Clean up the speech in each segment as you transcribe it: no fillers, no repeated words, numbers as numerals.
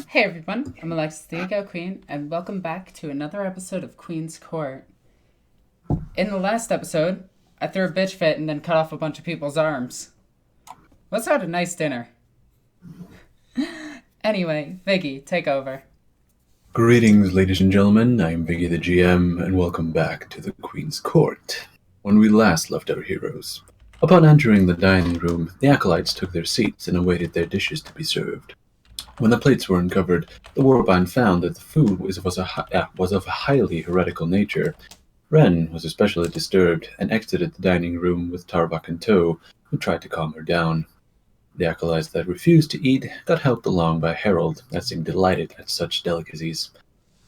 Hey everyone, I'm Alexis the Ego Queen, and welcome back to another episode of Queen's Court. In the last episode, I threw a bitch fit and then cut off a bunch of people's arms. Let's have a nice dinner. Anyway, Viggy, take over. Greetings, ladies and gentlemen. I'm Viggy the GM, and welcome back to the Queen's Court. When we last left our heroes, upon entering the dining room, the acolytes took their seats and awaited their dishes to be served. When the plates were uncovered, the warband found that the food was of a highly heretical nature. Ren was especially disturbed and exited the dining room with Tarbak in tow, who tried to calm her down. The acolytes that refused to eat got helped along by Harold, that seemed delighted at such delicacies.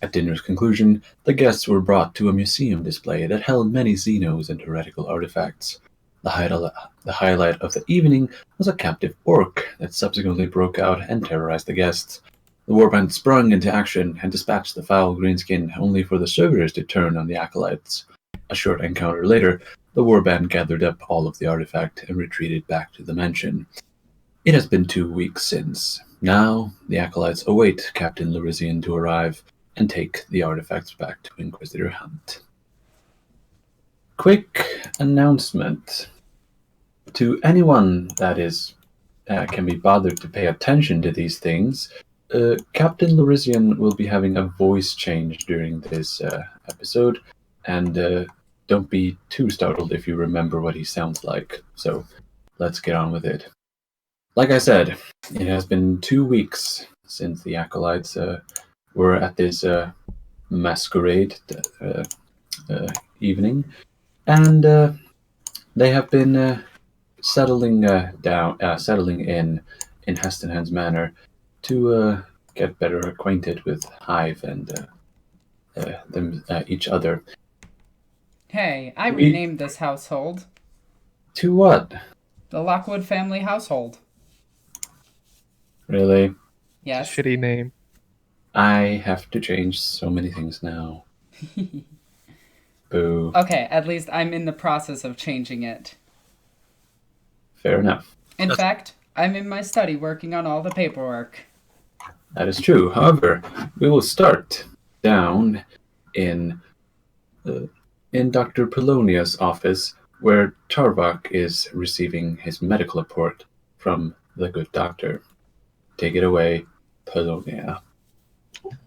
At dinner's conclusion, the guests were brought to a museum display that held many Xenos and heretical artifacts. The highlight of the evening was a captive ork that subsequently broke out and terrorized the guests. The warband sprung into action and dispatched the foul greenskin, only for the servitors to turn on the acolytes. A short encounter later, the warband gathered up all of the artifact and retreated back to the mansion. It has been 2 weeks since. Now, the acolytes await Captain Larissian to arrive and take the artifacts back to Inquisitor Hunt. Quick announcement. To anyone that can be bothered to pay attention to these things, Captain Larissian will be having a voice change during this episode, and don't be too startled if you remember what he sounds like. So, let's get on with it. Like I said, it has been 2 weeks since the acolytes were at this masquerade evening, and they have been settling in Hestonhand's Manor to get better acquainted with Hive and each other. Hey, I renamed this household. To what? The Lockwood family household. Really? Yes. Shitty name. I have to change so many things now. Boo. Okay, at least I'm in the process of changing it. Fair enough. In fact, I'm in my study working on all the paperwork. That is true. However, we will start down in Dr. Polonia's office, where Tarbak is receiving his medical report from the good doctor. Take it away, Polonia.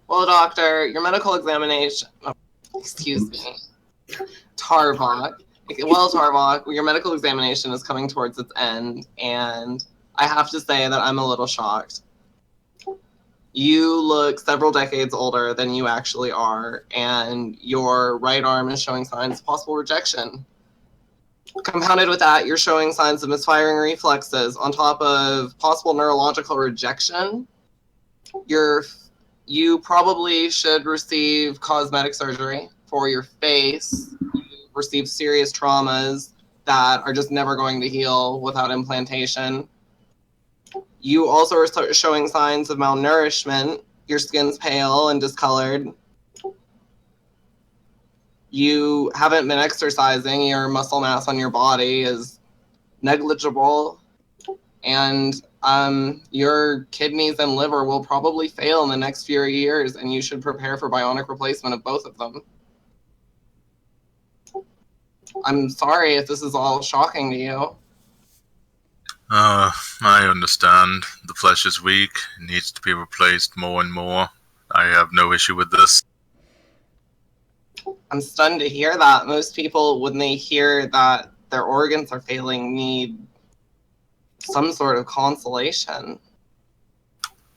Well, doctor, your medical examination... Oh, excuse me. Tarbak. Well, Tarbak, your medical examination is coming towards its end, and I have to say that I'm a little shocked. You look several decades older than you actually are, and your right arm is showing signs of possible rejection. Compounded with that, you're showing signs of misfiring reflexes on top of possible neurological rejection. You probably should receive cosmetic surgery for your face. You receive serious traumas that are just never going to heal without implantation. You also are showing signs of malnourishment. Your skin's pale and discolored. You haven't been exercising. Your muscle mass on your body is negligible. And your kidneys and liver will probably fail in the next few years, and you should prepare for bionic replacement of both of them. I'm sorry if this is all shocking to you. I understand. The flesh is weak. It needs to be replaced more and more. I have no issue with this. I'm stunned to hear that. Most people, when they hear that their organs are failing, need some sort of consolation.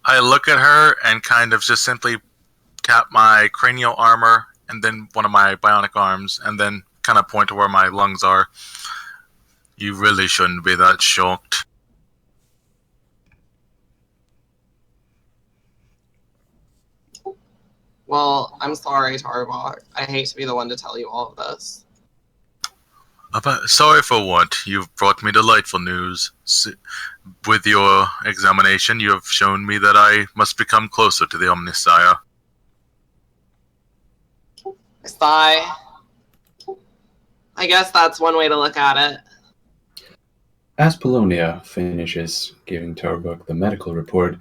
I look at her and kind of just simply tap my cranial armor and then one of my bionic arms and then kind of point to where my lungs are. You really shouldn't be that shocked. Well, I'm sorry, Tarbak. I hate to be the one to tell you all of this. Sorry for what? You've brought me delightful news. With your examination, you have shown me that I must become closer to the Omnissiah. Sigh. I guess that's one way to look at it. As Polonia finishes giving Tarbak the medical report,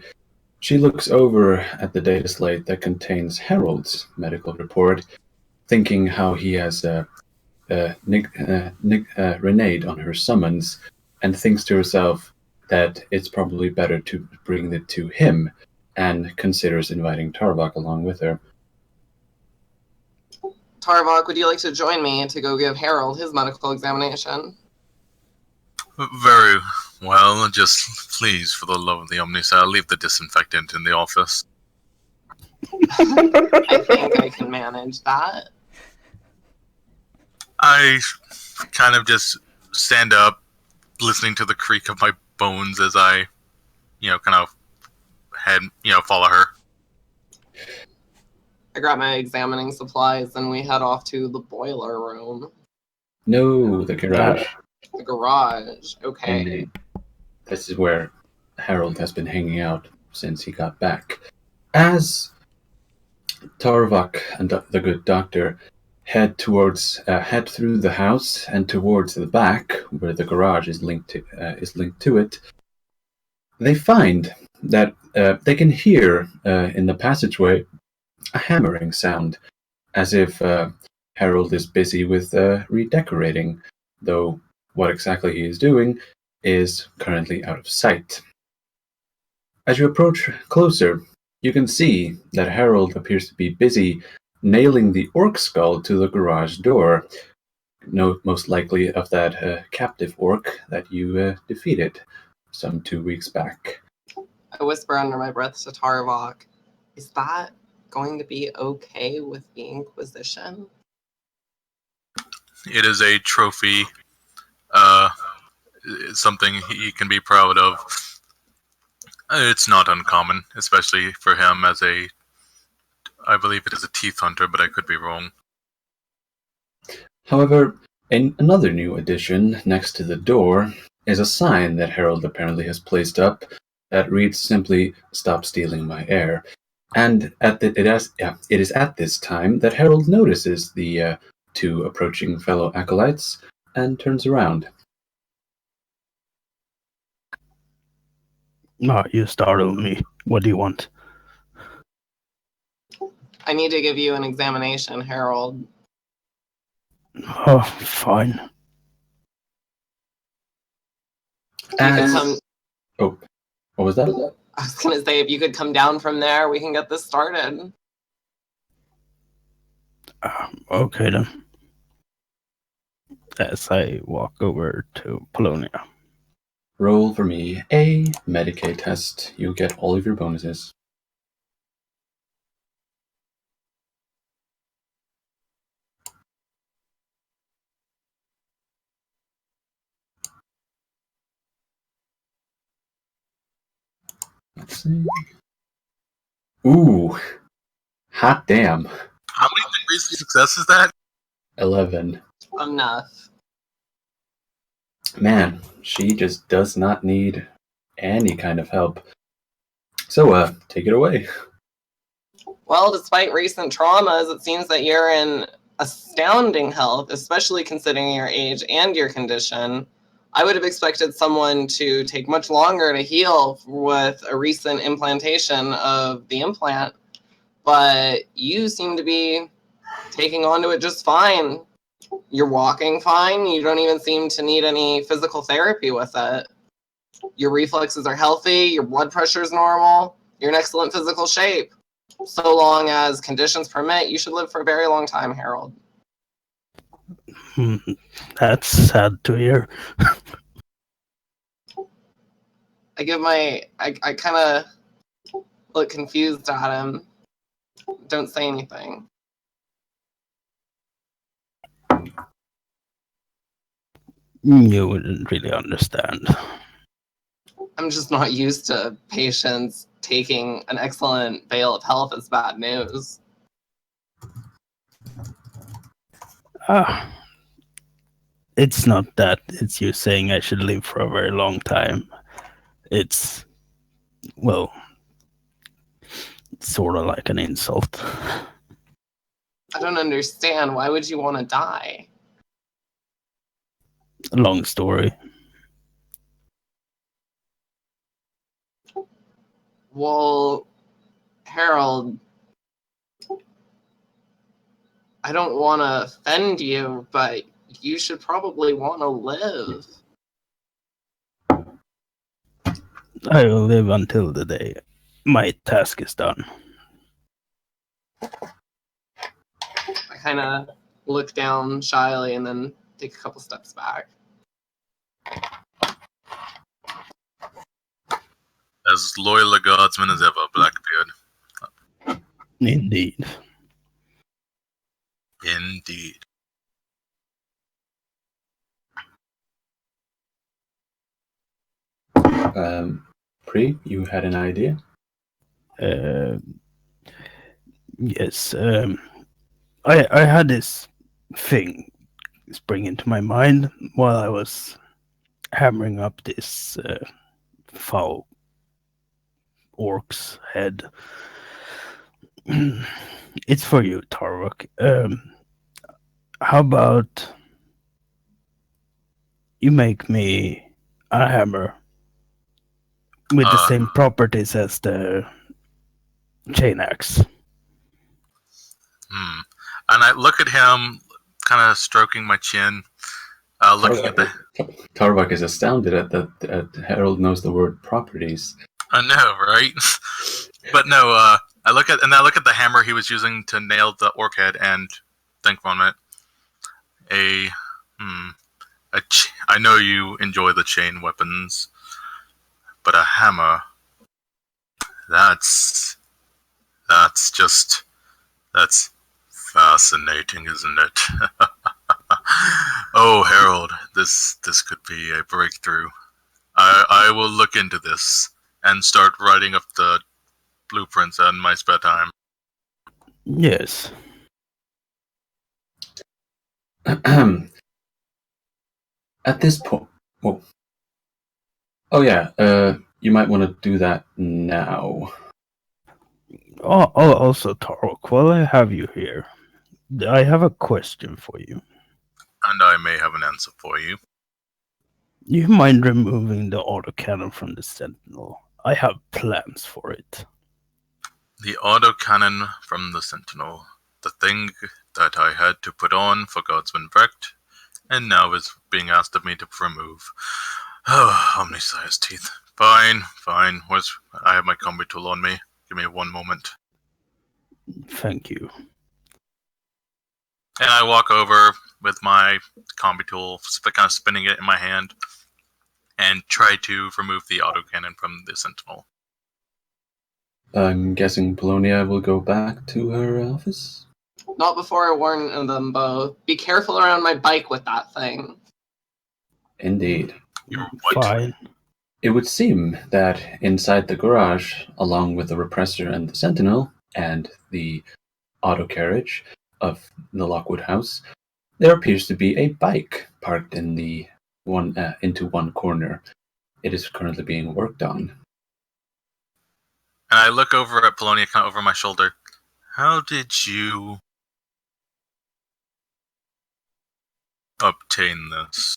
She looks over at the data slate that contains Harold's medical report, thinking how he has reneged on her summons, and thinks to herself that it's probably better to bring it to him, and considers inviting Tarbok along with her. Tarbok, would you like to join me to go give Harold his medical examination? Very well. Just please, for the love of the Omnisci, leave the disinfectant in the office. I think I can manage that. I kind of just stand up, listening to the creak of my bones as I, kind of follow her. I grab my examining supplies and we head off to the boiler room. No, the garage. The garage, okay. Indeed. This is where Harold has been hanging out since he got back. As Tarbok and the good doctor head through the house and towards the back, where the garage is linked to it, they find that they can hear in the passageway a hammering sound, as if Harold is busy with redecorating, though what exactly he is doing is currently out of sight. As you approach closer, you can see that Harold appears to be busy nailing the orc skull to the garage door, most likely of that captive orc that you defeated some 2 weeks back. I whisper under my breath to Tarbok, is that going to be okay with the Inquisition? It is a trophy, something he can be proud of. It's not uncommon, especially for him as I believe it is a teeth hunter, but I could be wrong. However, in another new addition next to the door is a sign that Harold apparently has placed up that reads simply, "Stop stealing my air." And it is at this time that Harold notices the two approaching fellow acolytes and turns around. You startled me. What do you want? I need to give you an examination, Harold. Oh, fine. Oh, what was that? I was going to say, if you could come down from there, we can get this started. Okay then. As I walk over to Polonia. Roll for me a Medicaid test. You'll get all of your bonuses. Let's see. Ooh. Hot damn. How many degrees of success is that? 11. Enough. Man, she just does not need any kind of help. So, take it away. Well, despite recent traumas, it seems that you're in astounding health, especially considering your age and your condition. I would have expected someone to take much longer to heal with a recent implantation of the implant, but you seem to be taking on to it just fine. You're walking fine. You don't even seem to need any physical therapy with it. Your reflexes are healthy. Your blood pressure is normal. You're in excellent physical shape. So long as conditions permit, you should live for a very long time, Harold. That's sad to hear. I kind of look confused at him. Don't say anything. You wouldn't really understand. I'm just not used to patients taking an excellent veil of health as bad news. It's not that. It's you saying I should live for a very long time. It's, well, sort of like an insult. I don't understand. Why would you want to die? A long story. Well, Harold, I don't want to offend you, but you should probably want to live. I will live until the day my task is done. I kind of look down shyly and then take a couple steps back. As loyal a guardsman as ever, Blackbeard. Indeed. Indeed. Pri, you had an idea? Yes. I had this thing spring into my mind while I was hammering up this foul ork's head. It's for you, Tarvok. How about you make me a hammer with the same properties as the chain axe? And I look at him, kind of stroking my chin, looking at the... Tarvok is astounded at that Harold knows the word properties. I know, right? But no, I look at the hammer he was using to nail the orc head and think for a minute. I know you enjoy the chain weapons, but a hammer, that's fascinating, isn't it? Oh, Harold, this could be a breakthrough. I will look into this and start writing up the blueprints in my spare time. Yes. At this point, you might want to do that now. Also, Tarok, while I have you here, I have a question for you. And I may have an answer for you. You mind removing the autocannon from the Sentinel? I have plans for it. The autocannon from the Sentinel. The thing that I had to put on for Guardsman Brecht, and now is being asked of me to remove. Oh, Omniscience teeth. Fine. I have my combi tool on me. Give me one moment. Thank you. And I walk over with my combi tool, kind of spinning it in my hand, and try to remove the autocannon from the Sentinel. I'm guessing Polonia will go back to her office? Not before I warn them both. Be careful around my bike with that thing. Indeed. You're what? Fine. It would seem that inside the garage, along with the repressor and the Sentinel, and the auto carriage of the Lockwood house, there appears to be a bike parked in the into one corner. It is currently being worked on. And I look over at Polonia, kind of over my shoulder. How did you obtain this?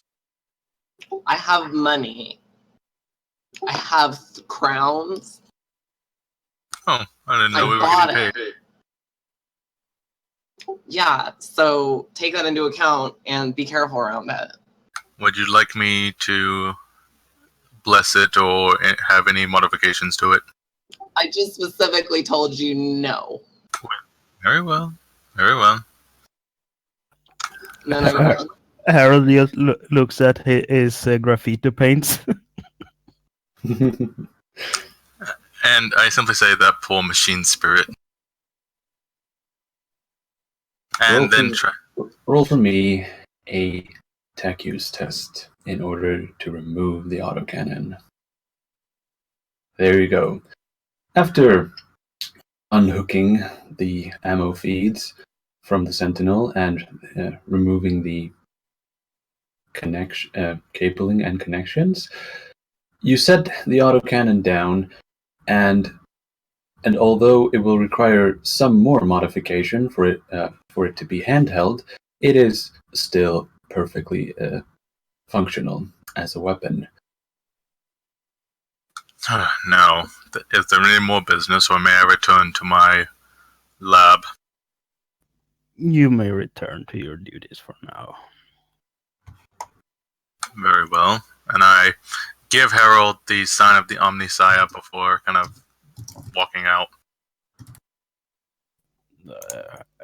I have money. I have crowns. Oh, I didn't know I we were bought getting it. paid. Yeah, so take that into account and be careful around it. Would you like me to bless it or have any modifications to it? I just specifically told you no. Very well. Very well. And then I Harold just looks at his graffiti paints. And I simply say that poor machine spirit. And then try. Roll for me a tech use test in order to remove the autocannon. There you go. After unhooking the ammo feeds from the Sentinel and removing the cabling and connections, you set the autocannon down, and although it will require some more modification for it to be handheld, it is still perfectly functional as a weapon. No. Is there any more business, or may I return to my lab? You may return to your duties for now. Very well. And I give Harold the sign of the Omnisaya before kind of walking out.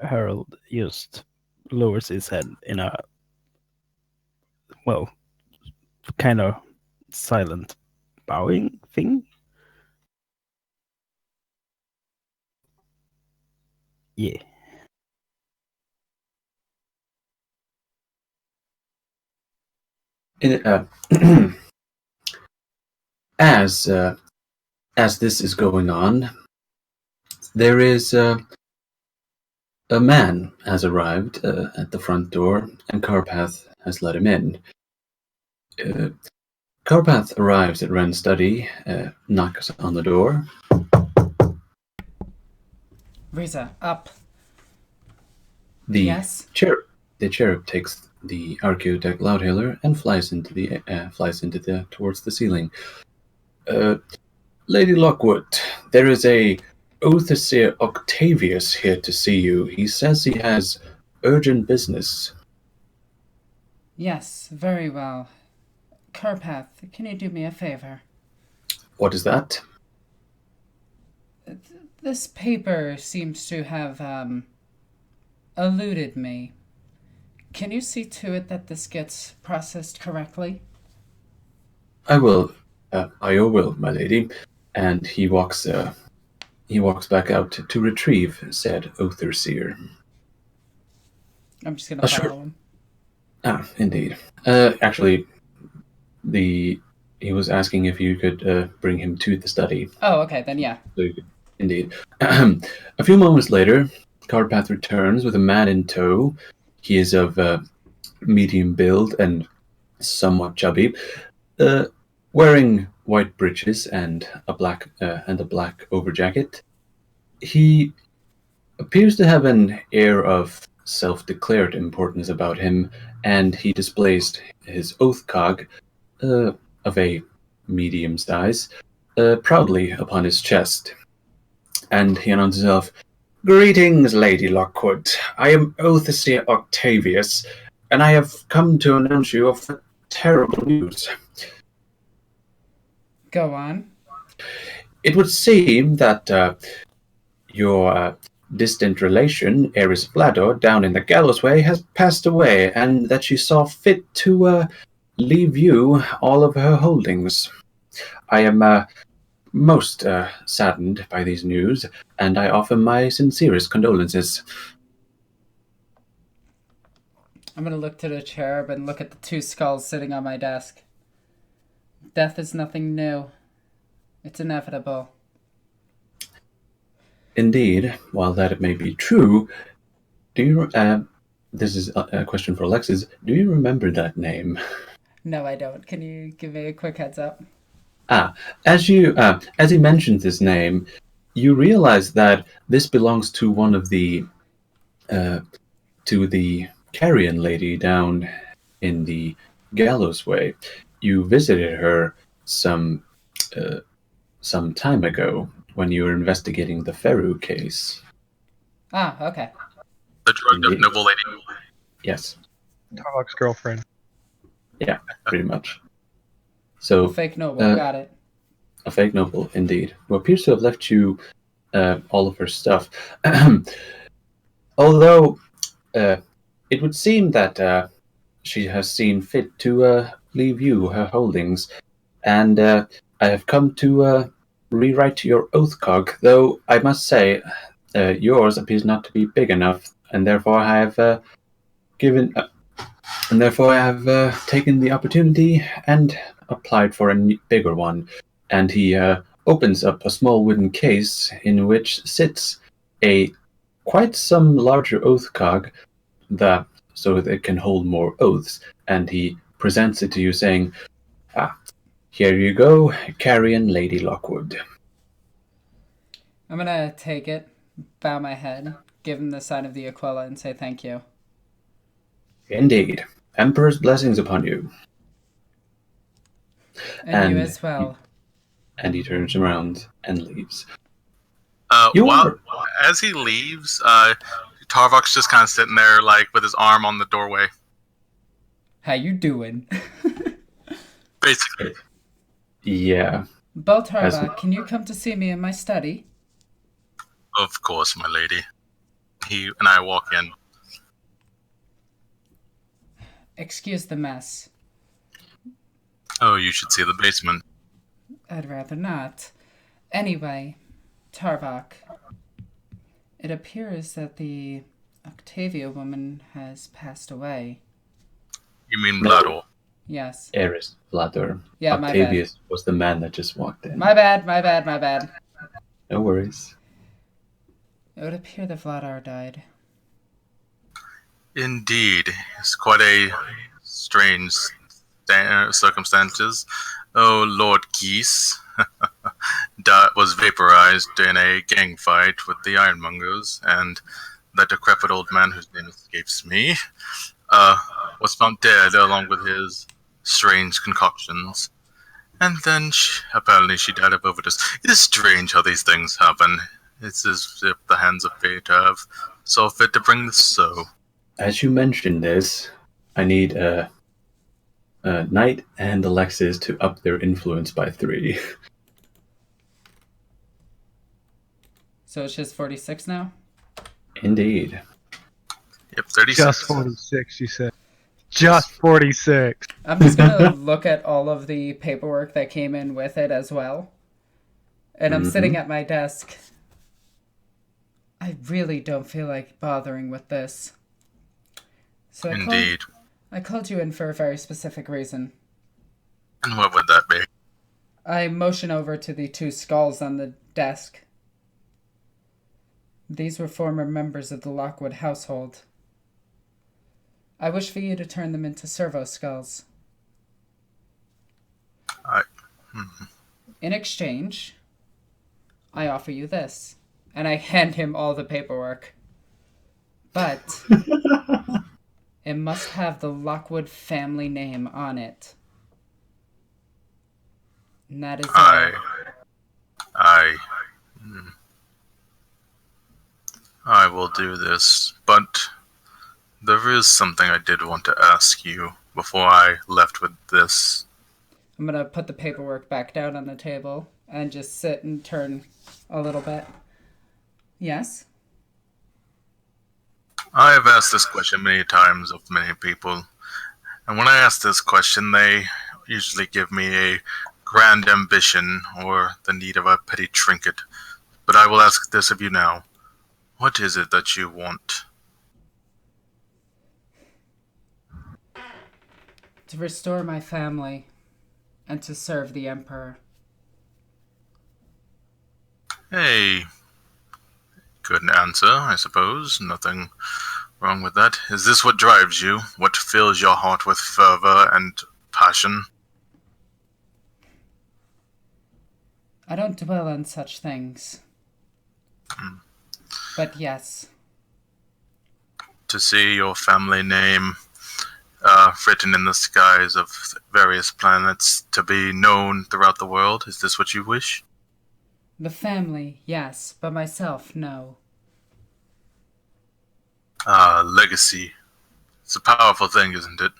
Harold just lowers his head in a, well, kind of silent bowing thing. Yeah. As this is going on, there is a man has arrived at the front door, and Carpath has let him in. Carpath arrives at Ren's study, knocks on the door. Riza, up. The Yes? cherub takes the archaeotech loudhailer and flies towards the ceiling. Lady Lockwood, there is a Othesir Octavius here to see you. He says he has urgent business. Yes, very well. Carpath, can you do me a favor? What is that? This paper seems to have, eluded me. Can you see to it that this gets processed correctly? I will. I will, my lady. And he walks back out to retrieve said Othesir. I'm just gonna Sure. follow him. Ah, indeed. Actually, he was asking if you could bring him to the study. Oh, okay, then yeah. Indeed. A few moments later, Carpath returns with a man in tow. He is of medium build and somewhat chubby, wearing white breeches and a black overjacket. He appears to have an air of self-declared importance about him, and he displays his oath cog of a medium size proudly upon his chest. And he announces himself, "Greetings, Lady Lockwood. I am Othesir Octavius, and I have come to announce you of terrible news. Go on. It would seem that your distant relation, Eris Vlador, down in the Gallows Way, has passed away, and that she saw fit to leave you all of her holdings. I am most saddened by these news, and I offer my sincerest condolences." I'm gonna look to the cherub and look at the two skulls sitting on my desk. Death is nothing new. It's inevitable. Indeed, while that it may be true, do you? This is a question for Alexis. Do you remember that name? No, I don't. Can you give me a quick heads up? As he mentions this name, you realize that this belongs to one of the carrion lady down in the Gallows Way. You visited her some time ago when you were investigating the Feru case. Ah, okay. The drugged up noble lady. Yes. Tarvok's girlfriend. Yeah, pretty much. So Fake noble, got it. a fake noble, indeed, who appears to have left you all of her stuff. Although it would seem that she has seen fit to leave you her holdings, and I have come to rewrite your oath cog, though I must say yours appears not to be big enough, and therefore I have taken the opportunity and applied for a bigger one. And he opens up a small wooden case in which sits a quite some larger oath cog, so that it can hold more oaths. And he presents it to you, saying, "Here you go, Carrion Lady Lockwood." I'm gonna take it, bow my head, give him the sign of the Aquila, and say thank you. Indeed. Emperor's blessings upon you. And you as well. And he turns around and leaves. As he leaves, Tarvok's just kind of sitting there, like, with his arm on the doorway. How you doing? Basically. Yeah. Bel Tarvok, can you come to see me in my study? Of course, my lady. He and I walk in. Excuse the mess. Oh, you should see the basement. I'd rather not. Anyway, Tarvok, it appears that the Octavia woman has passed away. You mean Vlador? Yes. Eris, Vlador. Yeah, Octavius was the man that just walked in. My bad. No worries. It would appear that Vladar died. Indeed. It's quite a strange circumstances. Oh, Lord Geese was vaporized in a gang fight with the Ironmongers, and that decrepit old man whose name escapes me was found dead along with his strange concoctions. And then apparently she died of overdose. It is strange how these things happen. It's as if the hands of fate have saw fit to bring this so. As you mentioned this, I need Knight and Alexis to up their influence by 3. So it's just 46 now? Indeed. Yep, 36. Just 46, you said. Just 46. I'm just gonna look at all of the paperwork that came in with it as well. And I'm sitting at my desk. I really don't feel like bothering with this. So Indeed. I called you in for a very specific reason. And what would that be? I motion over to the 2 skulls on the desk. These were former members of the Lockwood household. I wish for you to turn them into servo skulls. In exchange, I offer you this. And I hand him all the paperwork. But it must have the Lockwood family name on it. And that is I will do this, but there is something I did want to ask you before I left with this. I'm gonna put the paperwork back down on the table and just sit and turn a little bit. Yes? I have asked this question many times of many people, and when I ask this question, they usually give me a grand ambition or the need of a petty trinket. But I will ask this of you now. What is it that you want? To restore my family and to serve the Emperor. Hey, good answer, I suppose. Nothing wrong with that. Is this what drives you? What fills your heart with fervor and passion? I don't dwell on such things. But yes. To see your family name written in the skies of various planets to be known throughout the world, is this what you wish? The family, yes, but myself, no. Legacy. It's a powerful thing, isn't it?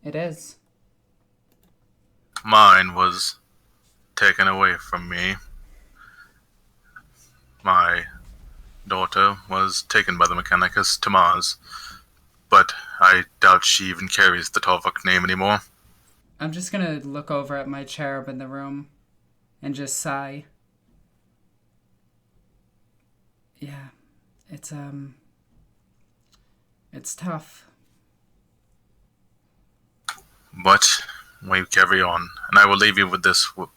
It is. Mine was taken away from me. My daughter was taken by the Mechanicus to Mars, but I doubt she even carries the Tarvok name anymore. I'm just gonna look over at my cherub in the room and just sigh. Yeah, it's tough. But we carry on, and I will leave you with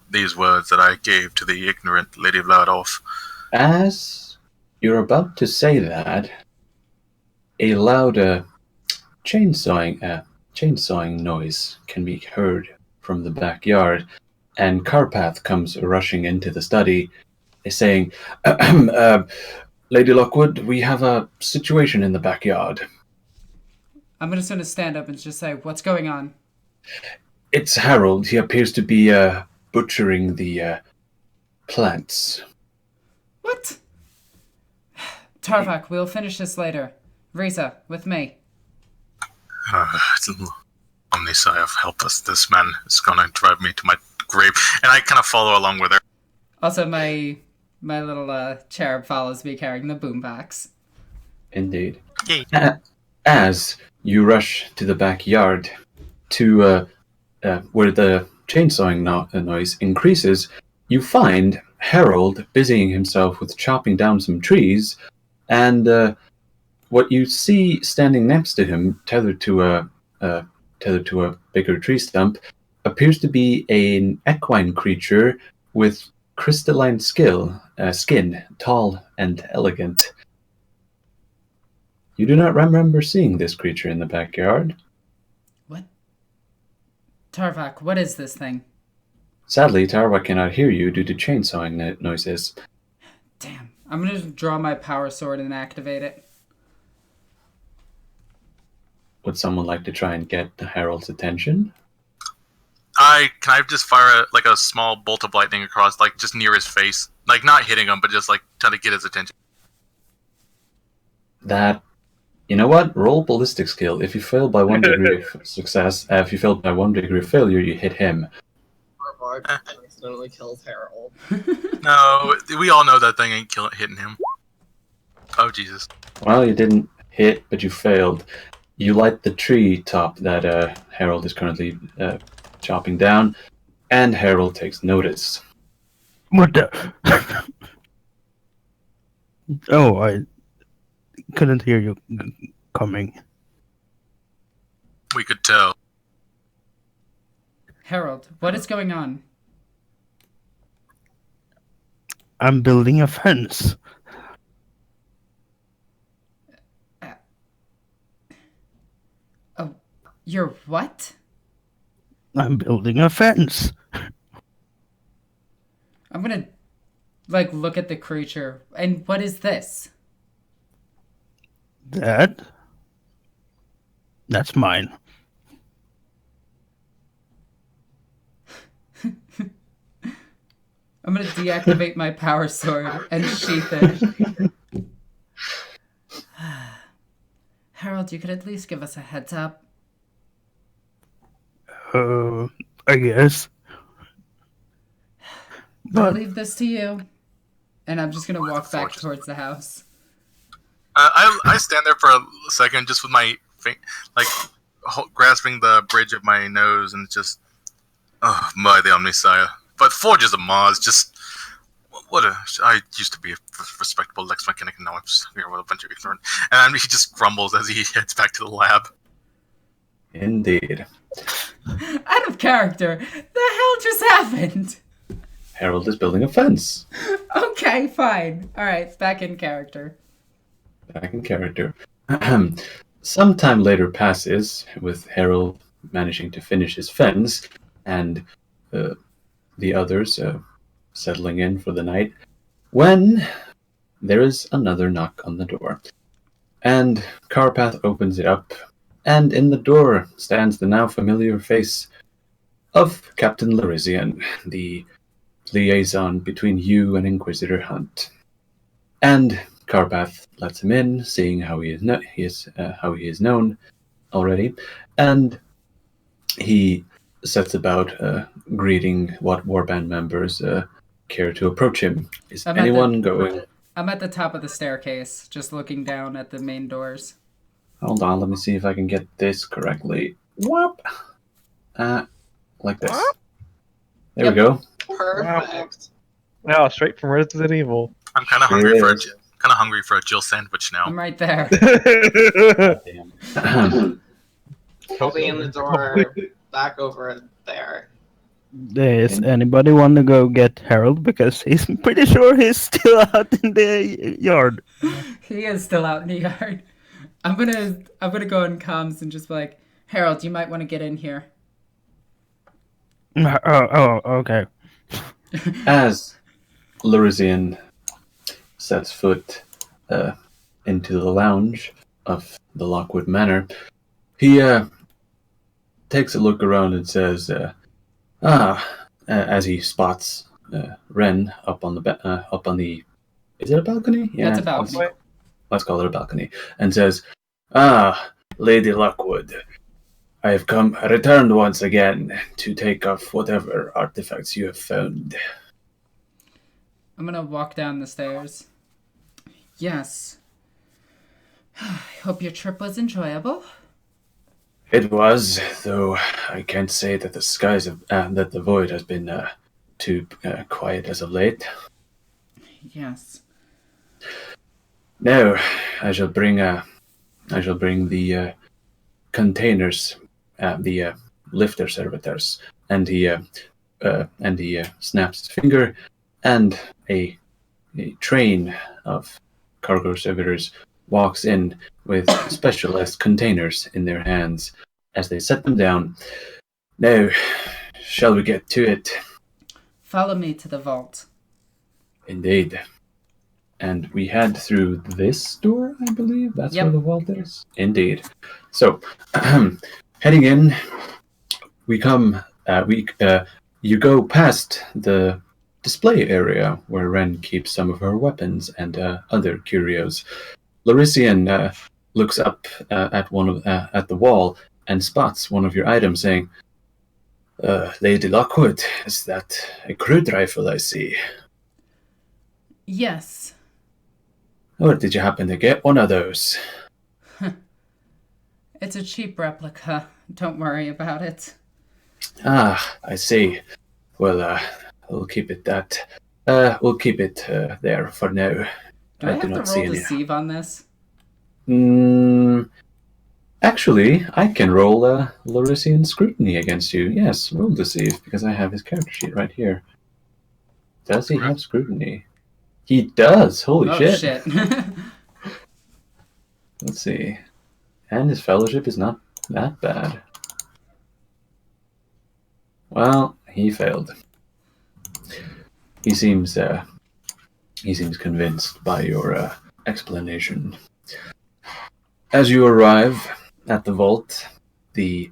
these words that I gave to the ignorant Lady Vladolf. As you're about to say that, a loud chainsawing noise can be heard from the backyard, and Carpath comes rushing into the study, saying, Lady Lockwood, we have a situation in the backyard. I'm just gonna stand up and just say, what's going on? It's Harold. He appears to be butchering the plants. What? Tarvak, we'll finish this later. Risa, with me. Omniscience, help us. This man is gonna drive me to my grave. And I kind of follow along with her. Also, my little cherub follows me carrying the boombox. Indeed. Yay. As you rush to the backyard, to where the chainsawing noise increases, you find Harold busying himself with chopping down some trees, and what you see standing next to him, tethered to a bigger tree stump, appears to be an equine creature with crystalline skin, tall and elegant. You do not remember seeing this creature in the backyard. What? Tarvak, what is this thing? Sadly, Tarwa cannot hear you due to chainsawing noises. Damn. I'm gonna draw my power sword and activate it. Would someone like to try and get Harold's attention? Can I just fire a small bolt of lightning across, just near his face? Not hitting him, but just trying to get his attention. You know what? Roll ballistic skill. If you fail by 1 degree of success, if you fail by 1 degree of failure, you hit him. Tarvok accidentally kills Harold. No, we all know that thing ain't hitting him. Oh, Jesus. Well, you didn't hit, but you failed. You light the tree top that Harold is currently chopping down, and Harold takes notice. What the? Oh, I couldn't hear you coming. We could tell. Harold, what is going on? I'm building a fence. Oh, you're what? I'm building a fence. I'm gonna, look at the creature. And what is this? That's mine. I'm gonna deactivate my power sword and sheath it. Harold, you could at least give us a heads up. I guess. I'll But leave this to you. And I'm just gonna walk back towards the house. I stand there for a second, just with my grasping the bridge of my nose, and just, oh my, the Omniscience. But Forges of Mars, just I used to be a respectable Lex mechanic, and now I'm just here with a bunch of ignorant. And he just grumbles as he heads back to the lab. Indeed. Out of character. The hell just happened? Harold is building a fence. Okay, fine. Alright, back in character. Back in character. Some time later passes, with Harold managing to finish his fence, and the others settling in for the night, when there is another knock on the door. And Carpath opens it up, and in the door stands the now familiar face of Captain Larissian, the liaison between you and Inquisitor Hunt. And Carpath lets him in, seeing how he is known already, and he sets about greeting what warband members care to approach him. Is anyone going? I'm at the top of the staircase, just looking down at the main doors. Hold on, let me see if I can get this correctly. Whoop! Like this. There we go. Perfect. Wow, straight from Resident Evil. I'm kind of hungry for a Jill sandwich now. I'm right there. Damn. I'll be in the door, back over there. does anybody want to go get Harold? Because he's pretty sure he's still out in the yard. He is still out in the yard. I'm gonna go in comms and just be like, Harold, you might want to get in here. Oh, okay. As Larissian sets foot into the lounge of the Lockwood Manor, he takes a look around and says, as he spots Ren up on the. Is it a balcony? Yeah, it's a balcony. Let's call it a balcony. And says, "Ah, Lady Lockwood, I have returned once again to take off whatever artifacts you have found." I'm gonna walk down the stairs. Yes. I hope your trip was enjoyable. It was, though I can't say that the skies that the void has been too quiet as of late. Yes. Now, I shall bring the containers, the lifter servitors, and he snaps his finger, and a train of cargo servitors walks in with specialized containers in their hands as they set them down. Now, shall we get to it? Follow me to the vault. Indeed. And we head through this door, I believe. That's Yep. where the vault is. Indeed. So, heading in, we come. You go past the display area where Ren keeps some of her weapons and other curios. Larissian looks up at the wall and spots one of your items, saying, "Lady Lockwood, is that a crude rifle I see? Yes. Or did you happen to get one of those?" It's a cheap replica. Don't worry about it. "Ah, I see. Well, we'll keep it that. We'll keep it there for now. Do I have do to not see roll any. deceive on this? Actually, I can roll Larissian scrutiny against you. Yes, roll deceive, because I have his character sheet right here. Does he have scrutiny? He does! Holy Oh, shit. shit. Let's see. And his fellowship is not that bad. Well, he failed. He seems convinced by your explanation. As you arrive at the vault, the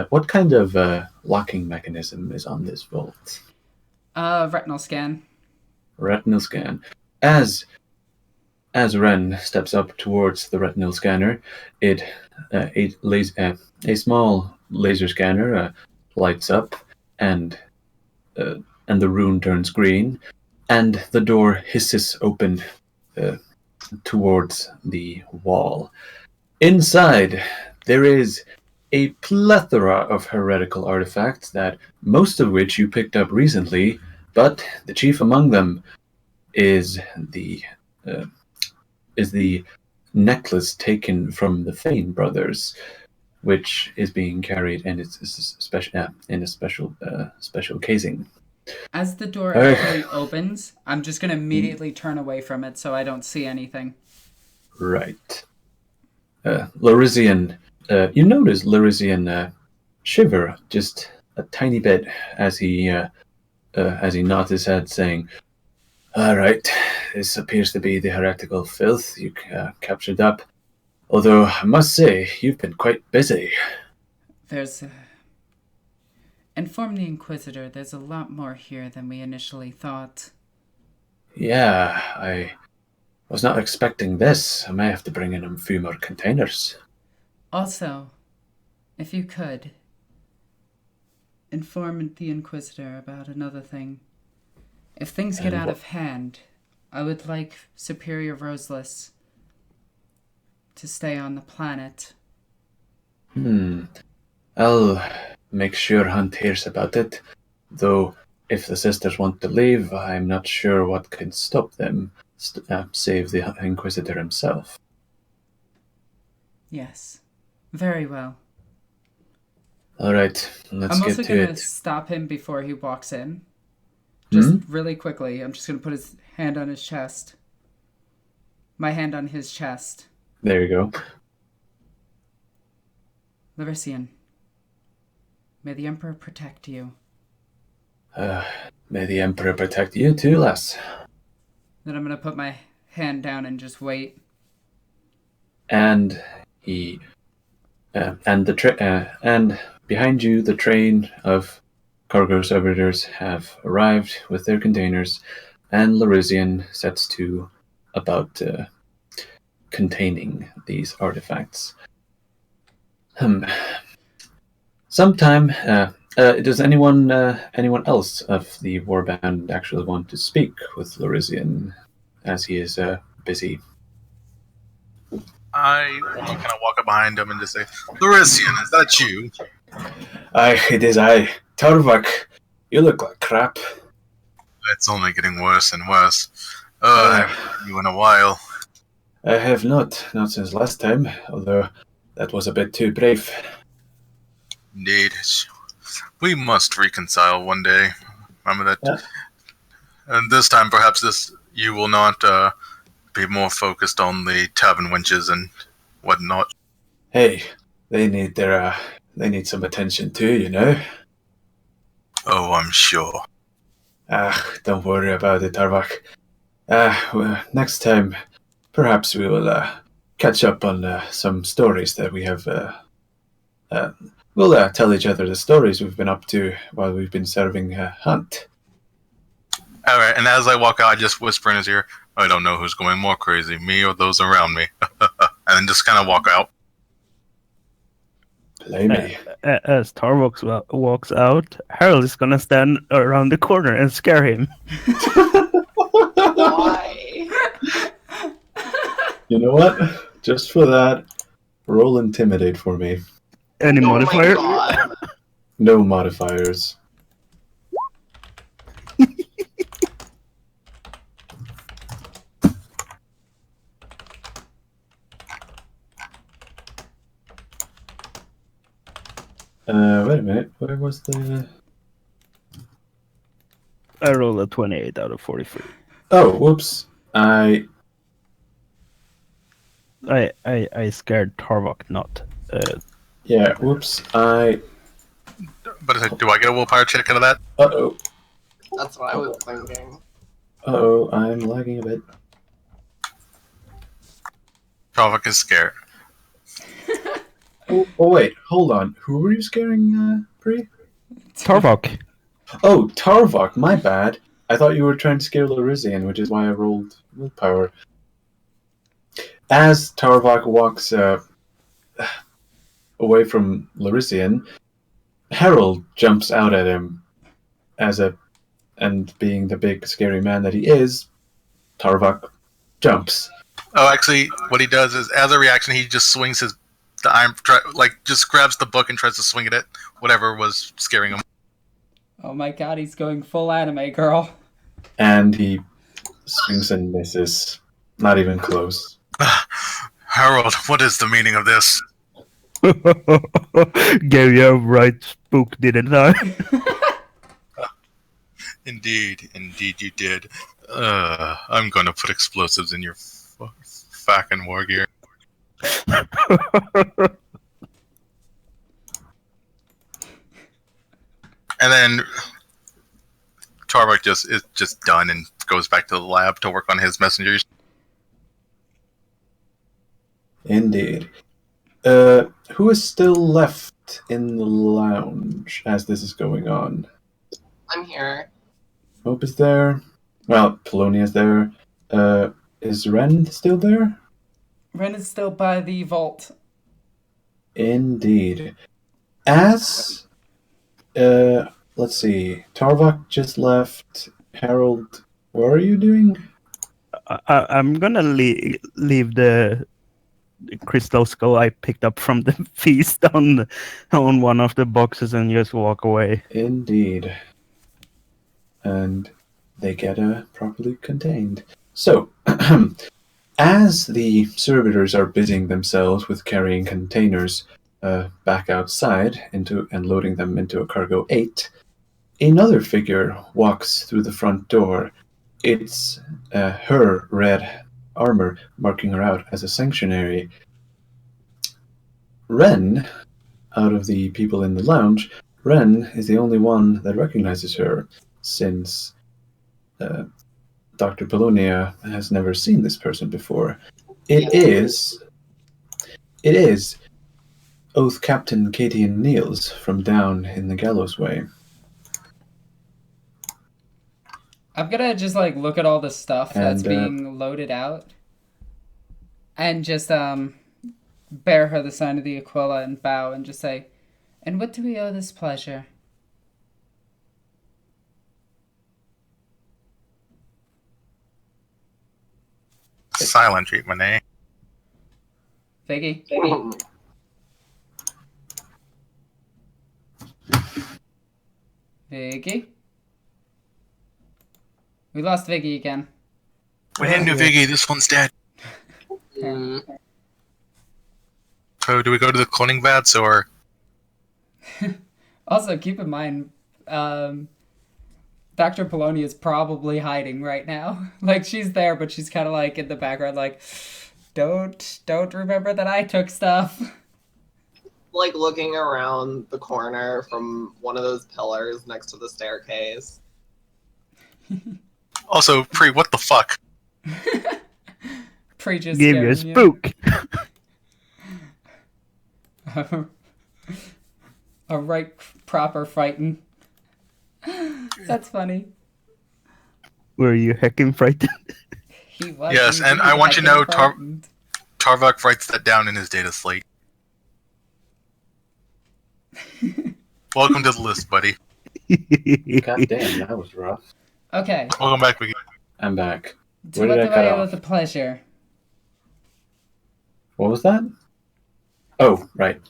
what kind of locking mechanism is on this vault? Retinal scan. Retinal scan. As Ren steps up towards the retinal scanner, a small laser scanner lights up, and the rune turns green, and the door hisses open towards the wall. Inside, there is a plethora of heretical artifacts, that most of which you picked up recently, but the chief among them is the necklace taken from the Fane brothers, which is being carried, and it's in a special casing. As the door actually opens, I'm just going to immediately turn away from it so I don't see anything. Right. Larissian, you notice Larissian shiver just a tiny bit as he nods his head, saying, "All right, this appears to be the heretical filth you captured up. Although, I must say, you've been quite busy." Inform the Inquisitor, there's a lot more here than we initially thought. Yeah, I was not expecting this. I may have to bring in a few more containers. Also, if you could, inform the Inquisitor about another thing. If things get out of hand, I would like Superior Roseless to stay on the planet. I'll make sure Hunt hears about it, though if the sisters want to leave, I'm not sure what can stop them, save the Inquisitor himself. Yes. Very well. Alright, let's I'm get also to going to it. stop him before he walks in. Just really quickly. I'm just going to put his hand on his chest. My hand on his chest. There you go. Larissian, may the Emperor protect you. May the Emperor protect you too, lass. Then I'm going to put my hand down and just wait. And and behind you, the train of cargo servitors have arrived with their containers, and Larissian sets to about containing these artifacts. Sometime, does anyone else of the warband actually want to speak with Larissian, as he is busy? I kind of walk up behind him and just say, Larissian, is that you? Aye, it is I. Tarvak, you look like crap. It's only getting worse and worse. I haven't seen you in a while. I have not since last time, although that was a bit too brave. Indeed. We must reconcile one day. Remember that? Yeah. And this time, perhaps you will not be more focused on the tavern wenches and whatnot. Hey, they need some attention too, you know? Oh, I'm sure. Don't worry about it, Tarvak. Well, next time, perhaps we will catch up on some stories that we have. We'll tell each other the stories we've been up to while we've been serving Hunt. All right, and as I walk out, I just whisper in his ear, I don't know who's going more crazy, me or those around me. And then just kind of walk out. Blimey. As Tarvox walks out, Harold is gonna stand around the corner and scare him. Why? You know what? Just for that, roll Intimidate for me. Any Oh my modifier? God. No modifiers. Wait a minute. Where was the... I rolled a 28 out of 43. Oh, whoops. I scared Tarvok, not. Yeah, whoops. But do I get a willpower check out of that? Uh-oh. That's what I was thinking. Uh-oh, I'm lagging a bit. Trovik is scared. Oh, wait. Hold on. Who were you scaring, Bree? Tarvok. Oh, Tarvok. My bad. I thought you were trying to scare Larissian, which is why I rolled willpower. As Tarvok walks away from Larissian, Harold jumps out at him and being the big scary man that he is, Tarvok jumps. Oh, actually, what he does is, as a reaction, he just swings the iron, just grabs the book and tries to swing it at whatever was scaring him. Oh my god, he's going full anime, girl. And he swings and misses. Not even close. Harold, what is the meaning of this? Gave you a right spook, didn't I? Indeed you did. I'm gonna put explosives in your fucking war gear. And then Tarvik is just done and goes back to the lab to work on his messengers. Indeed. Who is still left in the lounge as this is going on? I'm here. Hope is there. Well, Polonia's there. Is Ren still there? Ren is still by the vault. Indeed. As, let's see. Tarvok just left. Harold, what are you doing? I'm gonna leave the crystal skull I picked up from the feast on one of the boxes and just walk away. Indeed. And they get properly contained. So, as the servitors are busying themselves with carrying containers back outside and loading them into a cargo 8, another figure walks through the front door. It's her red armor marking her out as a sanctuary. Ren, out of the people in the lounge, Ren is the only one that recognizes her, since Dr. Polonia has never seen this person before. It is Oath Captain Katie and Niels from down in the Gallows Way. I'm gonna just like look at all the stuff that's And, being loaded out, and just bear her the sign of the Aquila and bow and just say, "And what do we owe this pleasure?" Silent treatment, eh? Viggy. Viggy. We lost Viggy again. We didn't do Viggy. This one's dead. Mm. So, do we go to the cloning vats or? Also, keep in mind, Dr. Poloni is probably hiding right now. Like, she's there, but she's kind of like in the background, like, don't remember that I took stuff. Like looking around the corner from one of those pillars next to the staircase. Also, Pre, what the fuck? Preaches Give you a spook. A right proper frightened. That's funny. Were you heckin' frightened? He was. Yes, and I want you to know Tarvok writes that down in his data slate. Welcome to the list, buddy. God damn, that was rough. Okay. Welcome back, Vicky. I'm back. So Where what did do I cut I owe off? the pleasure? What was that? Oh, right.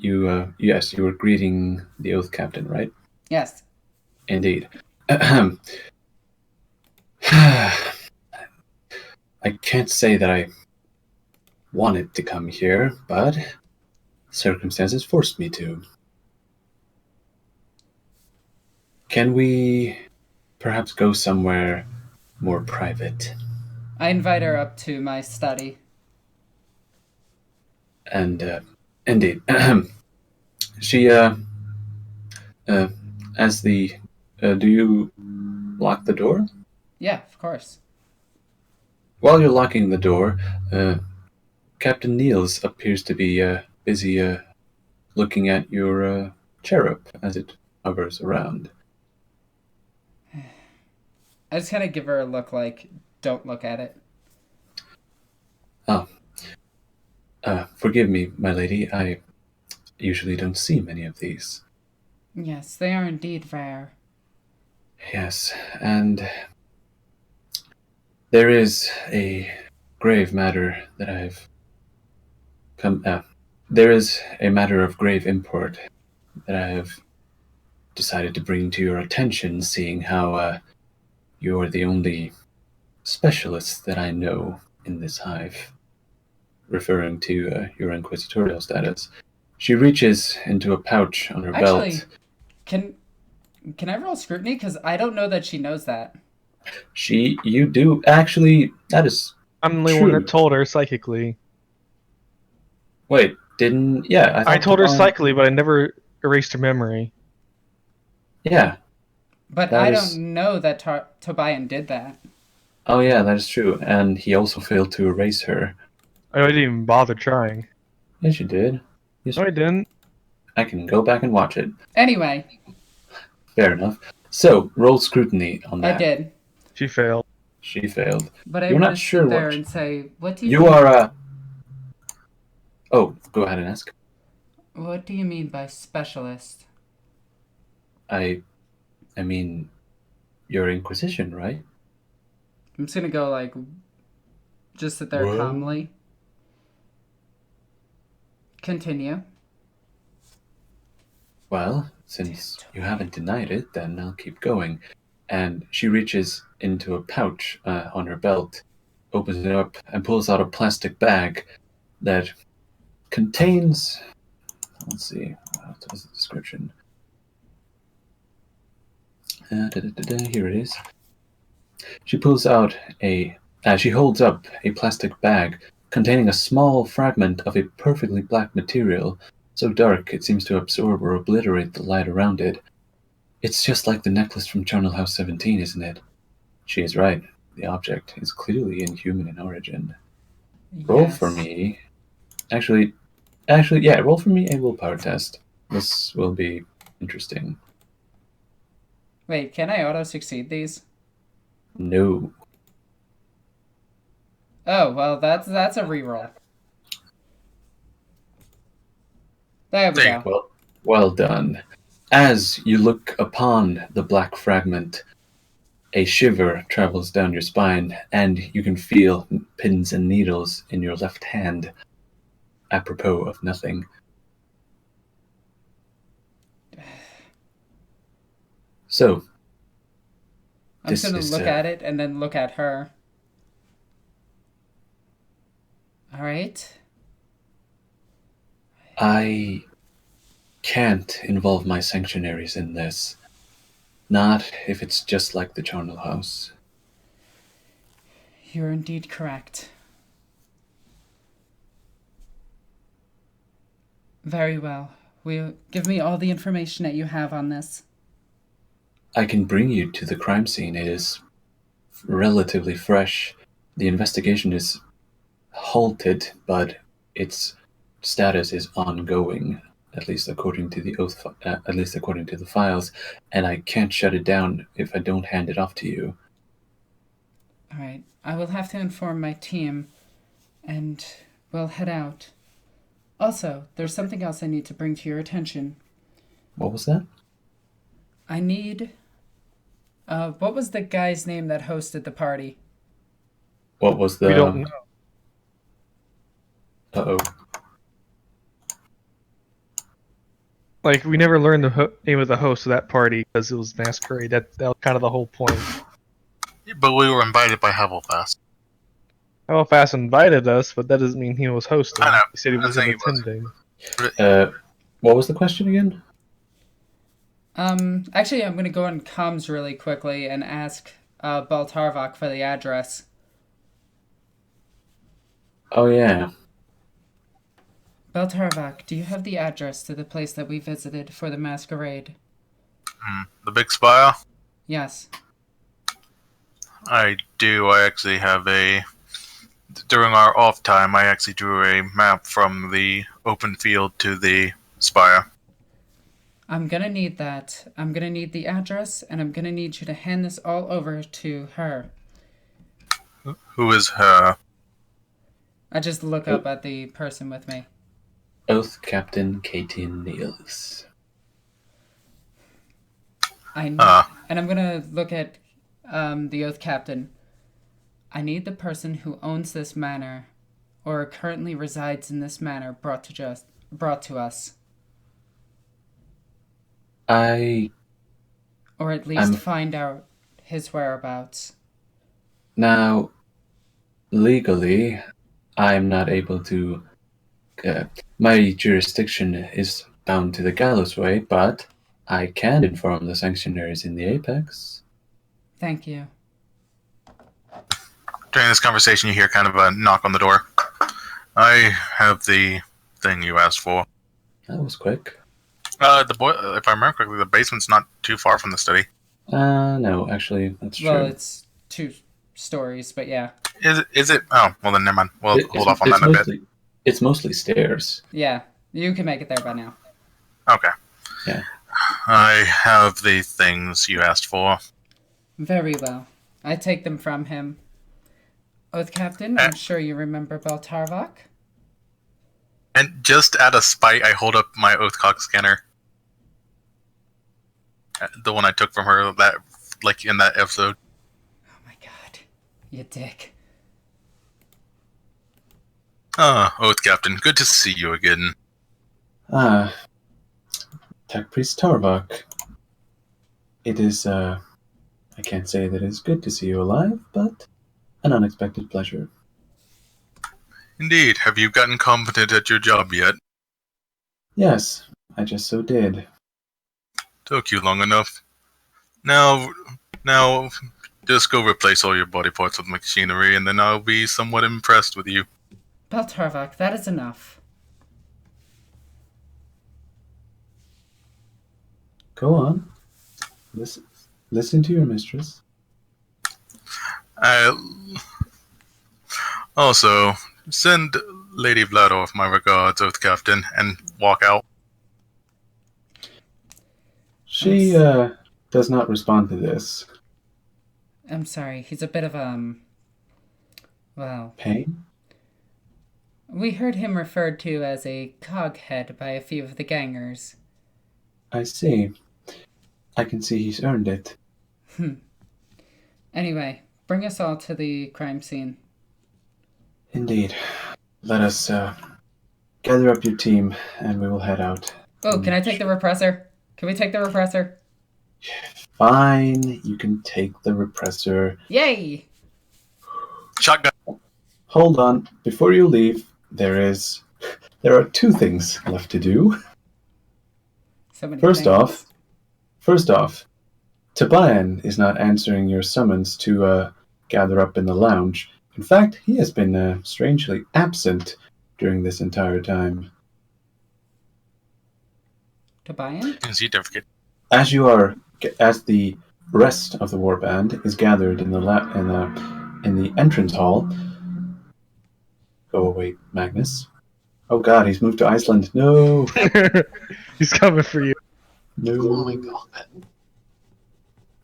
You, yes, you were greeting the Oath Captain, right? Yes. Indeed. I can't say that I wanted to come here, but circumstances forced me to. Can we perhaps go somewhere more private? I invite her up to my study. And, indeed. She, as the, do you lock the door? Yeah, of course. While you're locking the door, Captain Niels appears to be, busy, looking at your, cherub as it hovers around. I just kind of give her a look like, don't look at it. Oh. Forgive me, my lady, I usually don't see many of these. Yes, they are indeed rare. Yes, and there is a grave matter that I've come. There is a matter of grave import that I have decided to bring to your attention, seeing how you're the only specialist that I know in this hive, referring to your inquisitorial status. She reaches into a pouch on her Actually, belt. Can I roll scrutiny? Because I don't know that she knows that. You do actually. That is. I'm the only true. one that told her psychically. Wait, didn't? Yeah, I told her Tobias- psychically, but I never erased her memory. Yeah. But That I is- don't know that Tobian did that. Oh yeah, that is true. And he also failed to erase her. I didn't even bother trying. Yes, you did. Yes, No, I didn't. I can go back and watch it. Anyway, Fair enough. So, roll scrutiny on that. I did. She failed. She failed. But I You're want not to sure sit there what- and say, what do you You mean? are Oh, go ahead and ask. What do you mean by specialist? I mean, you're Inquisition, right? I'm just gonna go like, just sit there What? calmly. Continue. Well, since you haven't denied it, then I'll keep going. And she reaches into a pouch on her belt, opens it up, and pulls out a plastic bag that contains. Let's see, what was the description? Here it is. She pulls out she holds up a plastic bag containing a small fragment of a perfectly black material, so dark it seems to absorb or obliterate the light around it. It's just like the necklace from Charnel House 17, isn't it? She is right. The object is clearly inhuman in origin. Roll Yes. for me. Actually, yeah, roll for me a willpower test. This will be Interesting. Wait, can I auto-succeed these? No. Oh, well, that's a reroll. There we There you go. Well done. As you look upon the black fragment, a shiver travels down your spine, and you can feel pins and needles in your left hand, apropos of nothing. So, I'm this just gonna is, look at it and then look at her. Alright. I can't involve my sanctuaries in this. Not if it's just like the charnel house. You're indeed correct. Very well. Give me all the information that you have on this. I can bring you to the crime scene. It is relatively fresh. The investigation is halted, but its status is ongoing, at least according to the oath, at least according to the files, and I can't shut it down if I don't hand it off to you. Alright. I will have to inform my team, and we'll head out. Also, there's something else I need to bring to your attention. What was that? I need... what was the guy's name that hosted the party? What was the... We don't know. Uh-oh. Like, we never learned the name of the host of that party because it was masquerade. That was kind of the whole point. But we were invited by Hufflepuff. Hellfast invited us, but that doesn't mean he was hosting. I know. He said he I'm wasn't saying he attending. What was the question again? Actually, I'm gonna go on comms really quickly and ask Baltarvok for the address. Oh, yeah. Baltarvok, do you have the address to the place that we visited for the masquerade? The big spire? Yes. I do. I actually have a... During our off time, I actually drew a map from the open field to the spire. I'm gonna need that. I'm gonna need the address, and I'm gonna need you to hand this all over to her. Who is her? I just look up at the person with me. Oath Captain Katie Niels. I know. And I'm gonna look at the Oath Captain. I need the person who owns this manor, or currently resides in this manor, brought to us. Or at least find out his whereabouts. Now, legally, I'm not able to... my jurisdiction is bound to the Gallows Way, but I can inform the sanctuaries in the Apex. Thank you. During this conversation, you hear kind of a knock on the door. I have the thing you asked for. That was quick. If I remember correctly, the basement's not too far from the study. No, actually, that's true. Well, it's 2 stories, but yeah. Is it? Oh, well then never mind. We'll hold off on that in a bit. It's mostly stairs. Yeah, you can make it there by now. Okay. Yeah. I have the things you asked for. Very well. I take them from him. Oath Captain, I'm sure you remember Baltarvok. And just out of spite, I hold up my Oathcock scanner. The one I took from her, that, like, in that episode. Oh my god. You dick. Oath Captain, good to see you again. Tech Priest Tarvok. It is, I can't say that it's good to see you alive, but an unexpected pleasure. Indeed. Have you gotten competent at your job yet? Yes, I just so did. Took you long enough. Now, just go replace all your body parts with machinery, and then I'll be somewhat impressed with you. Baltarvok, that is enough. Go on. Listen to your mistress. Also, send Lady Vladorf my regards, Oath Captain, and walk out. She does not respond to this. I'm sorry. He's a bit of well, Pain? we heard him referred to as a coghead by a few of the gangers. I see. I can see he's earned it. Anyway, bring us all to the crime scene. Indeed. Let us gather up your team, and we will head out. Oh, can I take the repressor? Can we take the repressor? Fine, you can take the repressor. Yay! Shotgun. Hold on. Before you leave, there are 2 things left to do. So many First things. off, Tobian is not answering your summons to gather up in the lounge. In fact, he has been strangely absent during this entire time. Tobian? Is he difficult? As the rest of the warband is gathered in the entrance hall. Go away, Magnus. Oh God, he's moved to Iceland. No, He's coming for you. no. Oh my god.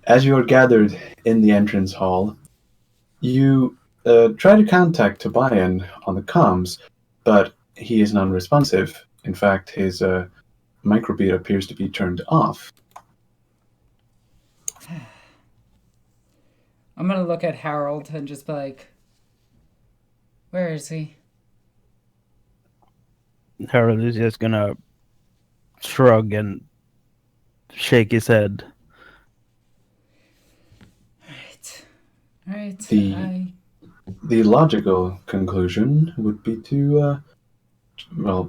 As you are gathered in the entrance hall, you try to contact Tobian on the comms, but he is non-responsive. In fact, his microbeat appears to be turned off. I'm gonna look at Harold and just be like, where is he? Harold is just gonna shrug and shake his head. Alright. The logical conclusion would be to,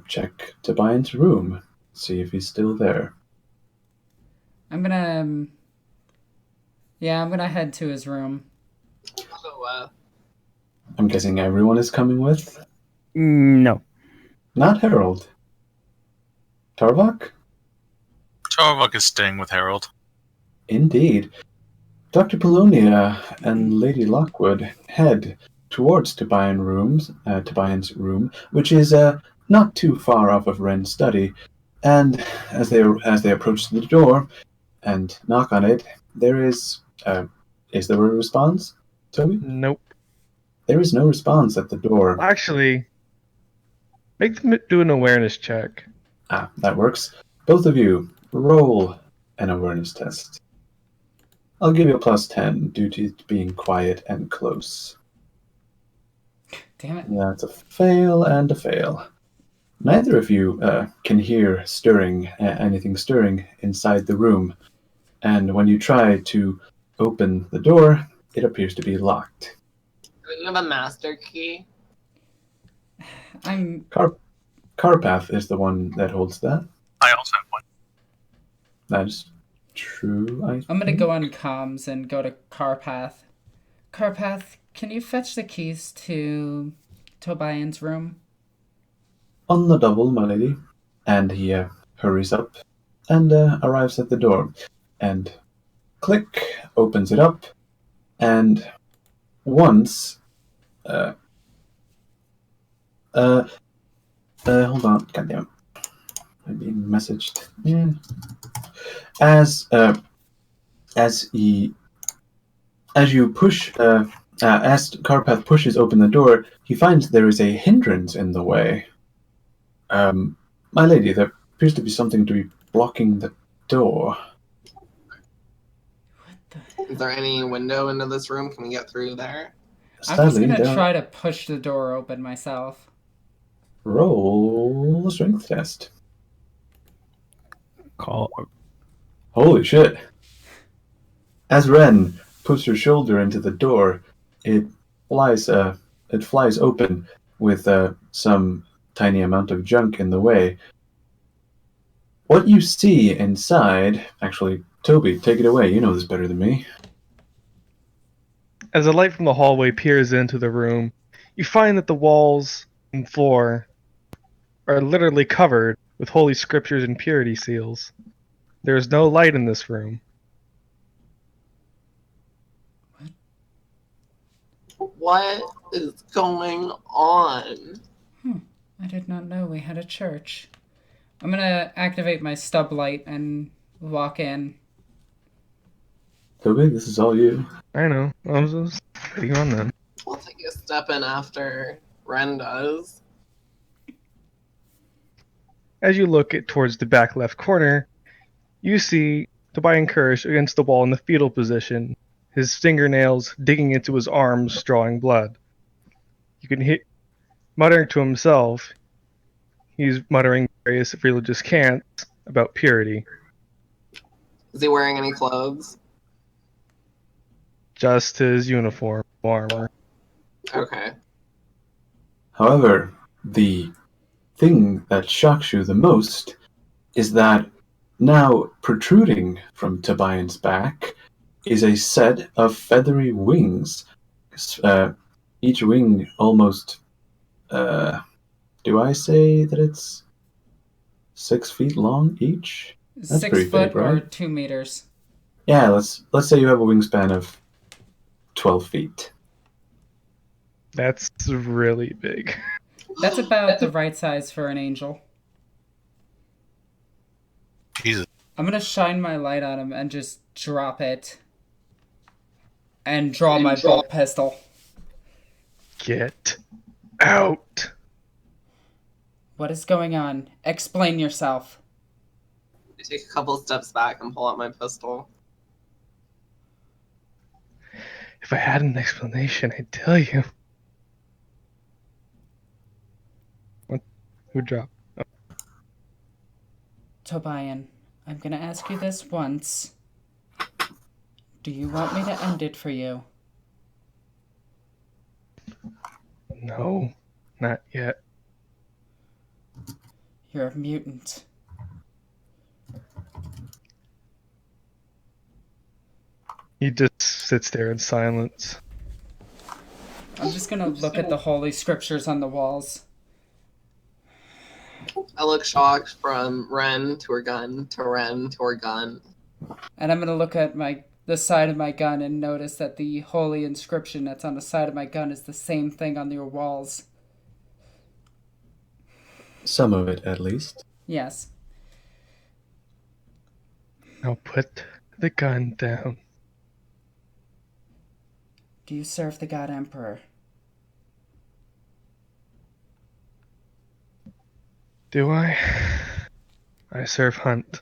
check Tobian's room, see if he's still there. I'm gonna head to his room. So, I'm guessing everyone is coming with? No. Not Harold. Tarvok? Charvok is staying with Harold. Indeed. Dr. Polonia and Lady Lockwood head towards Tobian's room, which is not too far off of Ren's study. And as they approach the door and knock on it, there is there a response, Toby? Nope. There is no response at the door. Actually, make them do an awareness check. Ah, that works. Both of you, roll an awareness test. I'll give you a +10 due to it being quiet and close. Damn it. That's a fail and a fail. Neither of you can hear anything stirring inside the room, and when you try to open the door, it appears to be locked. do you have a master key? Carpath is the one that holds that. I also have one. That's true, I'm gonna go on comms and go to Carpath. Carpath, can you fetch the keys to Tobian's room? On the double, my lady. And he hurries up and arrives at the door. And click, opens it up. And once... hold on. Goddamn. I'm being messaged. Yeah. As Carpath pushes open the door, he finds there is a hindrance in the way. My lady, there appears to be something to be blocking the door. Is there any window into this room? Can we get through there? I'm just Sadly, gonna try to push the door open myself. roll a strength test. Call. Holy shit. As Ren puts her shoulder into the door, it flies open with some tiny amount of junk in the way. What you see inside... Actually, Toby, take it away. You know this better than me. As the light from the hallway peers into the room, you find that the walls and floor are literally covered with holy scriptures and purity seals. There is no light in this room. What is going on? I did not know we had a church. I'm gonna activate my stub light and walk in. Toby, this is all you. I know. I was just waiting on them. I'll take a step in after Ren does. As you look towards the back left corner, you see Tobias Kirsch against the wall in the fetal position, his fingernails digging into his arms, drawing blood. You can hear muttering to himself. He's muttering various religious chants about purity. Is he wearing any clothes? Just his uniform, armor. Okay. However, the thing that shocks you the most is that now protruding from Tobias's back is a set of feathery wings. Each wing almost, do I say that it's 6 feet long each? That's 6 pretty foot big, right? or 2 meters. Yeah, let's say you have a wingspan of 12 feet. That's really big. That's about the right size for an angel. Jesus. I'm gonna shine my light on him and just drop it. And draw my bolt pistol. Get out. What is going on? Explain yourself. I take a couple steps back and pull out my pistol. If I had an explanation, I'd tell you. What? Who dropped? Tobias, I'm gonna ask you this once. Do you want me to end it for you? No, not yet. You're a mutant. He just sits there in silence. I'm just gonna look at the holy scriptures on the walls. I look shocked from Ren to her gun to Ren to her gun. And I'm gonna look at the side of my gun and notice that the holy inscription that's on the side of my gun is the same thing on your walls. Some of it, at least. Yes. Now put the gun down. Do you serve the God Emperor? Do I? I serve Hunt.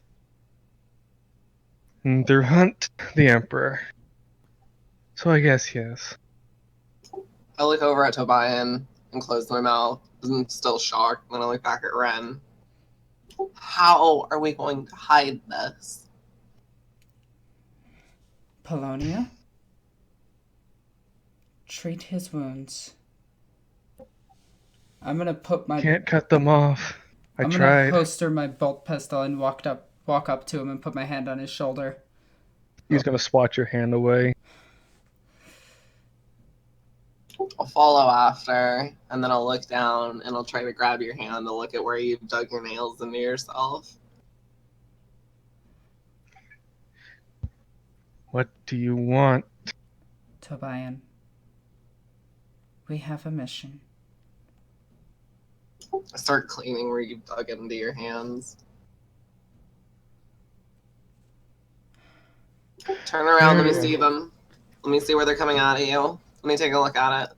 And through Hunt, the Emperor. So I guess yes. I look over at Tobias and close my mouth. I'm still shocked. Then I look back at Ren. How are we going to hide this? Polonia? Treat his wounds. I'm gonna put my... Can't cut them off. I'm tried. gonna holster my bolt pistol and walk up to him and put my hand on his shoulder. He's gonna swat your hand away. I'll follow after, and then I'll look down and I'll try to grab your hand to look at where you've dug your nails into yourself. What do you want? Tobias, we have a mission. I start cleaning where you've dug into your hands. Turn around, let me see them. Let me see where they're coming out at you. Let me take a look at it.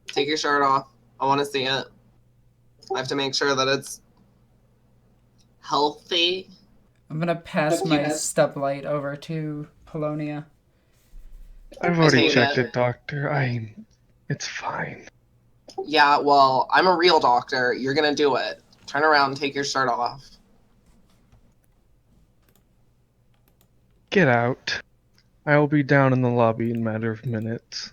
Take your shirt off. I want to see it. I have to make sure that it's healthy. I'm gonna pass my stub light over to Polonia. I've already take checked it. it, Doctor. It's fine. Yeah, well, I'm a real doctor. You're gonna do it. Turn around and take your shirt off. Get out. I will be down in the lobby in a matter of minutes.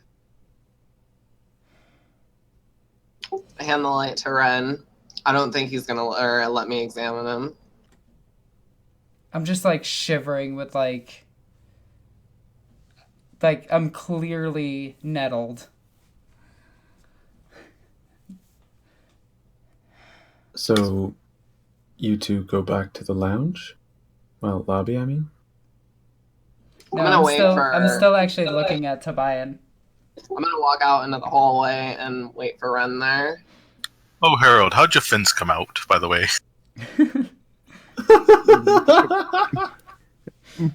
I hand the light to Ren. I don't think he's gonna let me examine him. I'm just shivering with I'm clearly nettled. So, you two go back to the lounge? Well, lobby, I mean? No, I'm gonna wait I'm still actually looking at Tobias. I'm gonna walk out into the hallway and wait for Ren there. Oh, Harold, how'd your fins come out, by the way?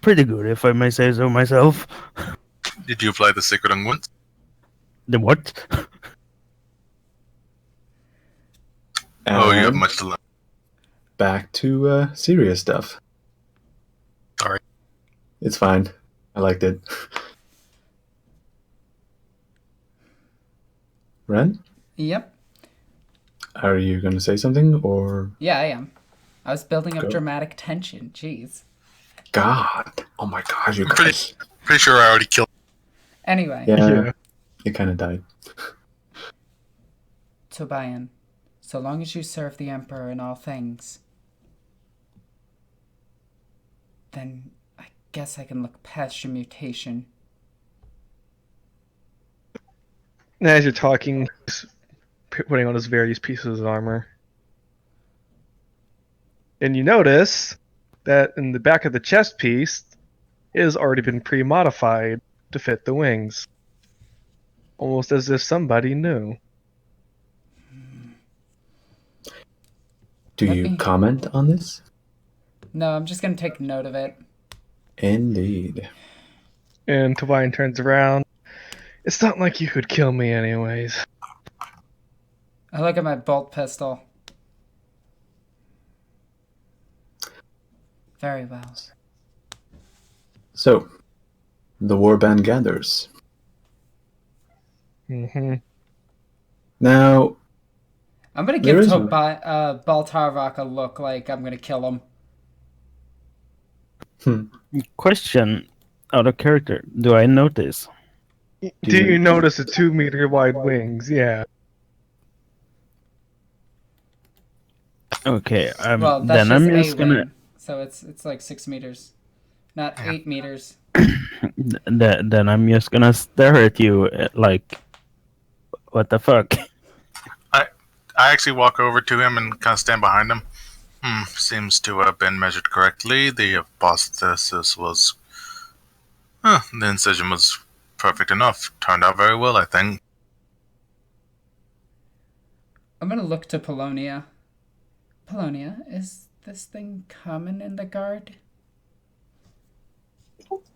Pretty good, if I may say so myself. Did you apply the sacred unguent? The what? Oh, you have And much to learn. back to serious stuff. Sorry. It's fine. I liked it. Ren, Yep. are you going to say something or? Yeah, I am. I was building up Go. dramatic tension. Jeez. God! Oh my God, you I'm pretty- guys! Pretty sure I already killed. Anyway, Yeah, it kind of died. Tobian, so long as you serve the Emperor in all things, then I guess I can look past your mutation. And as you're talking, he's putting on his various pieces of armor. And you notice that in the back of the chest piece, it has already been pre-modified to fit the wings. Almost as if somebody knew. Do Let you me- comment on this? No, I'm just gonna take note of it. Indeed. And Tobian turns around. It's not like you could kill me anyways. I look at my bolt pistol. Very well. So, the warband gathers. Mm-hmm. Now, I'm gonna There give is Baltarvok a look like I'm gonna kill him. Question out of character. Do I notice? Do you notice the 2-meter wide wings? Yeah. Okay, Well, that's then just I'm a just gonna. wing, so it's like 6 meters, not 8 meters. Then I'm just gonna stare at you like, what the fuck? I actually walk over to him and kind of stand behind him. Seems to have been measured correctly. The apostasis was... the incision was perfect enough. Turned out very well, I think. I'm gonna look to Polonia. Polonia, is this thing common in the guard?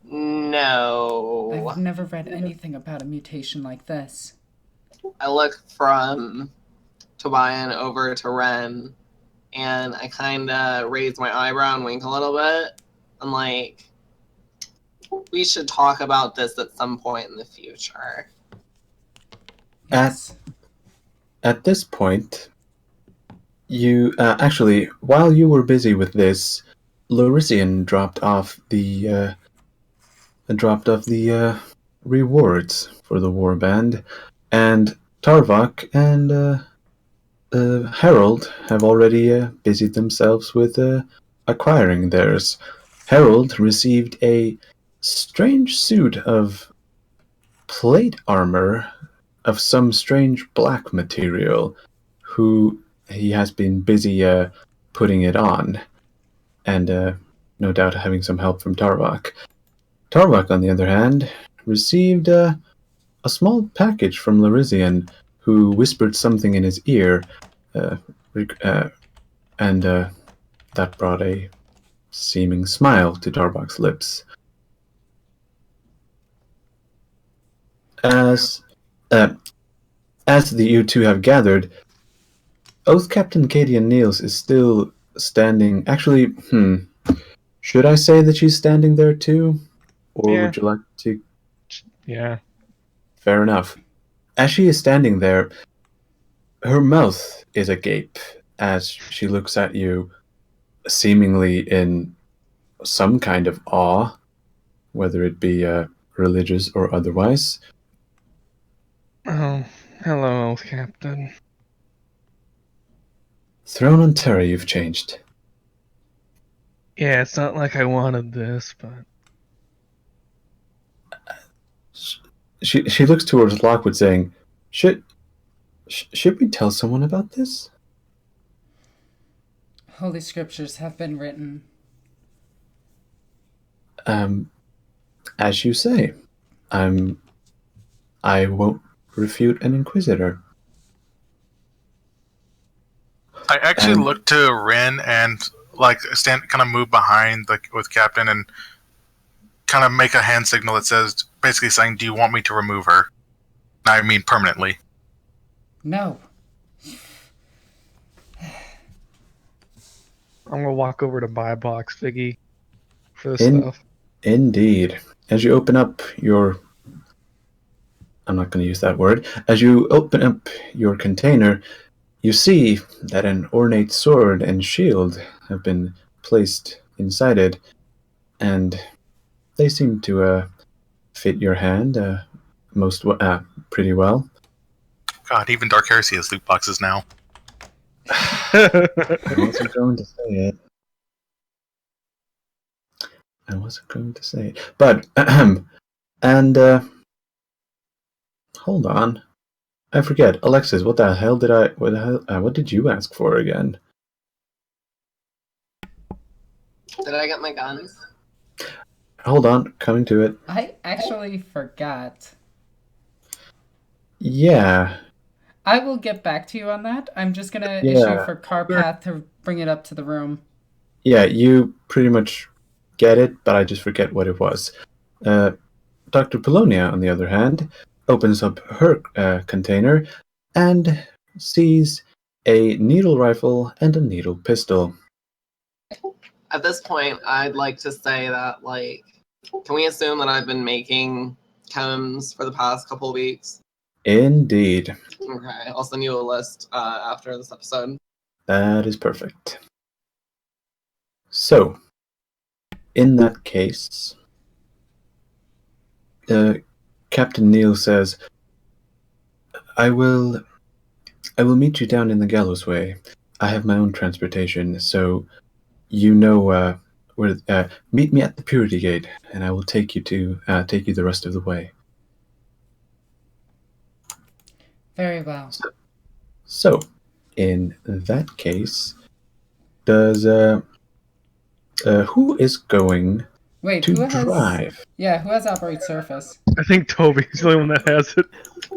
No. I've never read anything about a mutation like this. I look from Tobian over to Ren, and I kind of raise my eyebrow and wink a little bit. I'm like, we should talk about this at some point in the future. Yes. at this point, you actually, while you were busy with this, Larissian dropped off the rewards for the warband, and Tarvok and Harold have already busied themselves with acquiring theirs. Harold received a strange suit of plate armor of some strange black material, he has been busy putting it on, and no doubt having some help from Tarvok. Tarvok, on the other hand, received a small package from Larissian, who whispered something in his ear, and that brought a seeming smile to Tarvok's lips. As the U2 have gathered, Oath Captain Cadian Niels is still standing. Actually, should I say that she's standing there too? Or Yeah. would you like to? Yeah. Fair enough. As she is standing there, her mouth is agape as she looks at you, seemingly in some kind of awe, whether it be religious or otherwise. Oh, hello, Oath Captain. Throne on Terra, you've changed. Yeah, it's not like I wanted this, but She looks towards Lockwood, saying, "Should we tell someone about this?" Holy scriptures have been written. As you say, I won't refute an inquisitor. I actually look to Ren and like stand, kind of move behind with Captain and kind of make a hand signal that says, basically saying, "Do you want me to remove her?" I mean, permanently. No. I'm gonna walk over to buy a box, Figgy, for this stuff. Indeed. As you open up your... I'm not going to use that word. As you open up your container, you see that an ornate sword and shield have been placed inside it, and they seem to fit your hand pretty well. God, even Dark Heresy has loot boxes now. I wasn't going to say it. But, and, hold on. I forget. Alexis, what did you ask for again? Did I get my guns? Hold on, coming to it. I actually forgot. Yeah. I will get back to you on that. I'm just going to issue for Carpath to bring it up to the room. Yeah, you pretty much get it, but I just forget what it was. Dr. Polonia, on the other hand, opens up her container and sees a needle rifle and a needle pistol. At this point, I'd like to say that, like, can we assume that I've been making chems for the past couple of weeks? Indeed. Okay, I'll send you a list after this episode. That is perfect. So, in that case, Captain Neil says, I will meet you down in the Gallows Way. I have my own transportation, so you know where. Meet me at the Purity Gate, and I will take you the rest of the way. Very well. So, in that case, does who is going to drive? Who has Operate Surface? I think Toby's the only one that has it.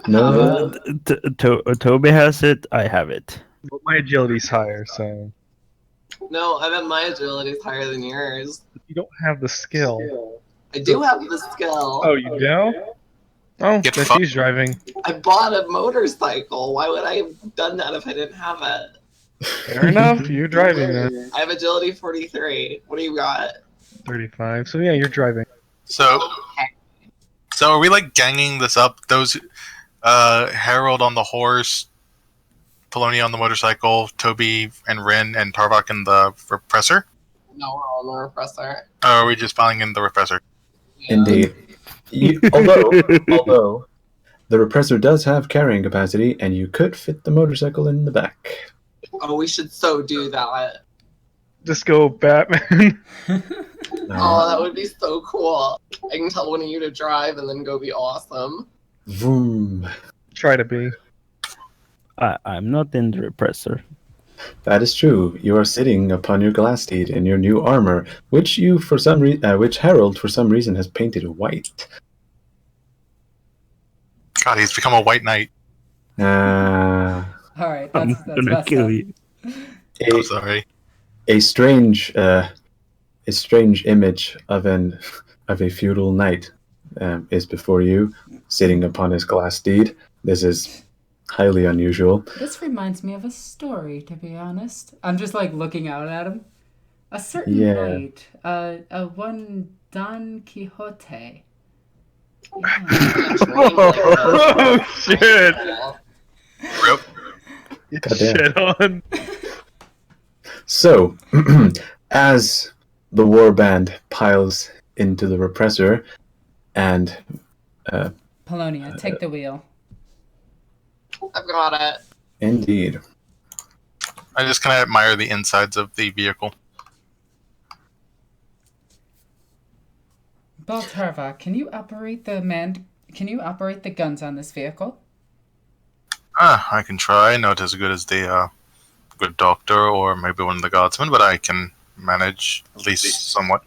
No. Toby has it. I have it. But my agility's higher, so No, I bet my agility is higher than yours. you don't have the skill. I do have the skill. Oh, you do? Oh, Get then fucked. she's driving. I bought a motorcycle. Why would I have done that if I didn't have it? Fair enough. You're driving then. I have agility 43. What do you got? 35. So yeah, you're driving. So are we like ganging this up? Those Harold on the horse, Polonia on the motorcycle, Toby and Rin and Tarvok in the repressor? No, we're on the repressor. Or are we just piling in the repressor? Yeah. Indeed. Although the repressor does have carrying capacity, and you could fit the motorcycle in the back. Oh, we should so do that. Just go Batman. Oh, that would be so cool. I can tell one of you to drive and then go be awesome. Vroom. Try to be. I'm not in the repressor. That is true. You are sitting upon your glass steed in your new armor, which which Harold for some reason has painted white. God, he's become a white knight. All right, I'm that's gonna messed kill up. you. I'm sorry. A strange image of a feudal knight is before you, sitting upon his glass steed. This is highly unusual. This reminds me of a story, to be honest. I'm just like looking out at him. A certain knight, one Don Quixote. Yeah. Oh shit! Rip. Get shit on. So, as the warband piles into the repressor, and Polonia, take the wheel. I've got it. indeed, I just kind of admire the insides of the vehicle. Baltarva, can you operate the guns on this vehicle? I can try. Not as good as the good doctor or maybe one of the guardsmen, but I can manage at least somewhat.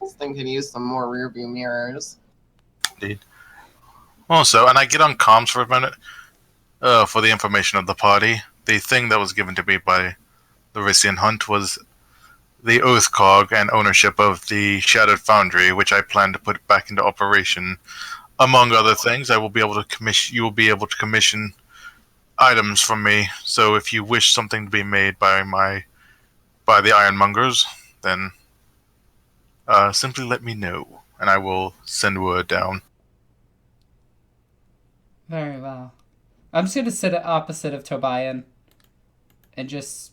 This thing could use some more rear view mirrors. Indeed. Also, and I get on comms for a minute for the information of the party. The thing that was given to me by the Larissian Hunt was the Oath Cog and ownership of the Shattered Foundry, which I plan to put back into operation. Among other things, I will be able to commission. You will be able to commission items from me. So if you wish something to be made by the Ironmongers, then simply let me know, and I will send word down. Very well. I'm just gonna sit opposite of Tobian and just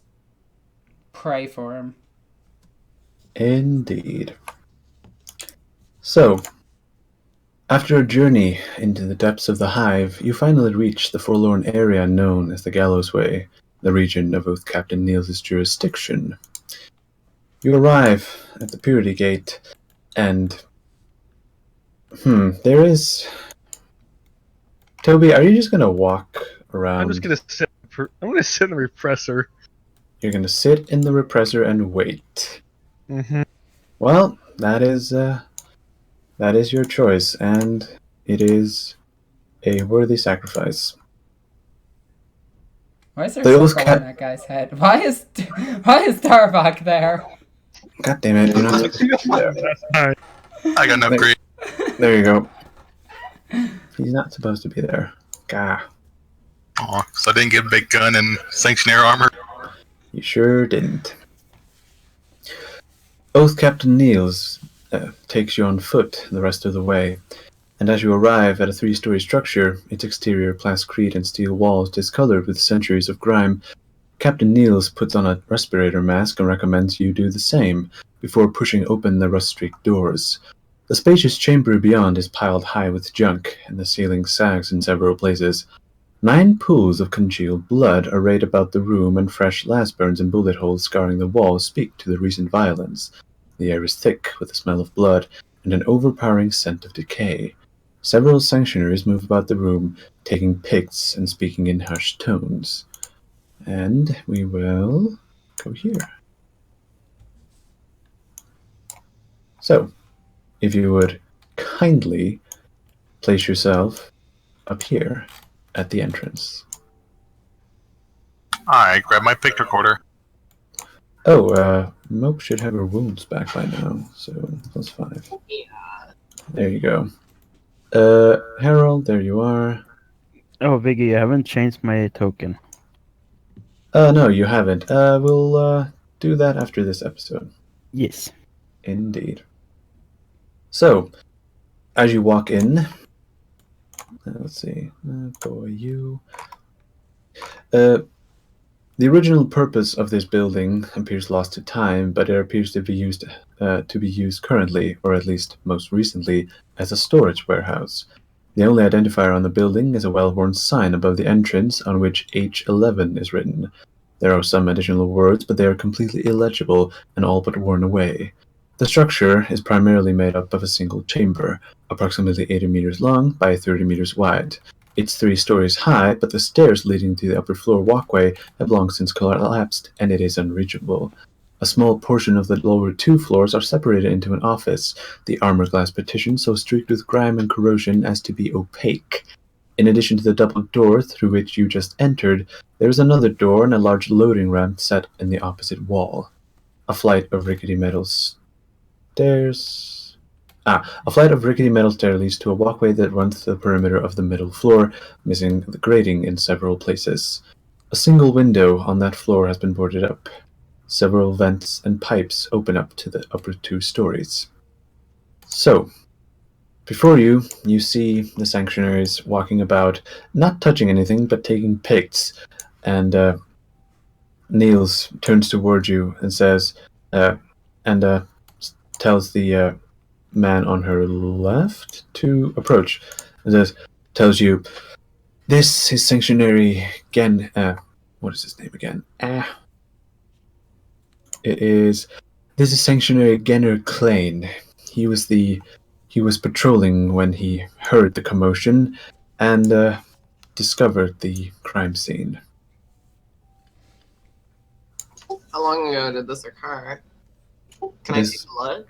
pray for him. Indeed. So, after a journey into the depths of the hive, you finally reach the forlorn area known as the Gallows Way, the region of both Captain Niels' jurisdiction. You arrive at the Purity Gate, and there is... Toby, are you just gonna walk around? I'm just gonna sit. I'm gonna sit in the repressor. You're gonna sit in the repressor and wait. Mm-hmm. Well, that is your choice, and it is a worthy sacrifice. Why is there a circle on that guy's head? Why is Tarbach there? God damn it! You're not supposed to be there. I got enough green. There you go. He's not supposed to be there. Gah. Aw, so I didn't get a big gun and sanctionary armor? You sure didn't. Oath Captain Niels takes you on foot the rest of the way, and as you arrive at a 3-story structure, its exterior plascrete and steel walls discolored with centuries of grime, Captain Niels puts on a respirator mask and recommends you do the same, before pushing open the rust-streaked doors. The spacious chamber beyond is piled high with junk, and the ceiling sags in several places. 9 pools of congealed blood arrayed about the room, and fresh lash burns and bullet holes scarring the walls speak to the recent violence. The air is thick with the smell of blood and an overpowering scent of decay. Several sanctuaries move about the room, taking pics and speaking in hushed tones. And we will go here. So, if you would kindly place yourself up here at the entrance. Alright, grab my pick recorder. Oh, Mope should have her wounds back by now, so +5. Yeah. There you go. Harold, there you are. Oh, Viggy, you haven't changed my token. No, you haven't. We'll do that after this episode. Yes. Indeed. So, as you walk in, let's see, for you. The original purpose of this building appears lost to time, but it appears to be used currently, or at least most recently, as a storage warehouse. The only identifier on the building is a well-worn sign above the entrance on which H11 is written. There are some additional words, but they are completely illegible and all but worn away. The structure is primarily made up of a single chamber, approximately 80 meters long by 30 meters wide. It's 3 stories high, but the stairs leading to the upper floor walkway have long since collapsed, and it is unreachable. A small portion of the lower 2 floors are separated into an office, the armor-glass partition so streaked with grime and corrosion as to be opaque. In addition to the double door through which you just entered, there is another door and a large loading ramp set in the opposite wall. A flight of rickety metal stairs leads to a walkway that runs the perimeter of the middle floor, missing the grating in several places. A single window on that floor has been boarded up. Several vents and pipes open up to the upper 2 stories. So, before you see the sanctuaries walking about, not touching anything, but taking pics, and Niels turns towards you and says, tells the man on her left to approach, and tells you, this is Sanctuary what is his name again? This is Sanctuary Genner Klein. He was patrolling when he heard the commotion and discovered the crime scene. How long ago did this occur? Can I take a look?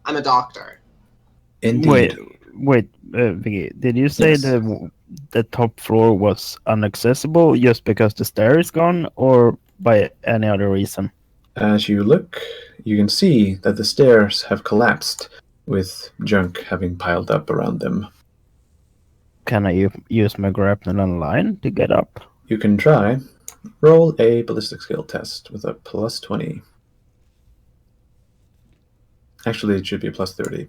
I'm a doctor. Indeed. Wait, Vicky, did you say Yes. the top floor was inaccessible just because the stair is gone, or by any other reason? As you look, you can see that the stairs have collapsed, with junk having piled up around them. Can I use my grapnel and line to get up? You can try. Roll a ballistic skill test with a plus 20. Actually, it should be a plus 30.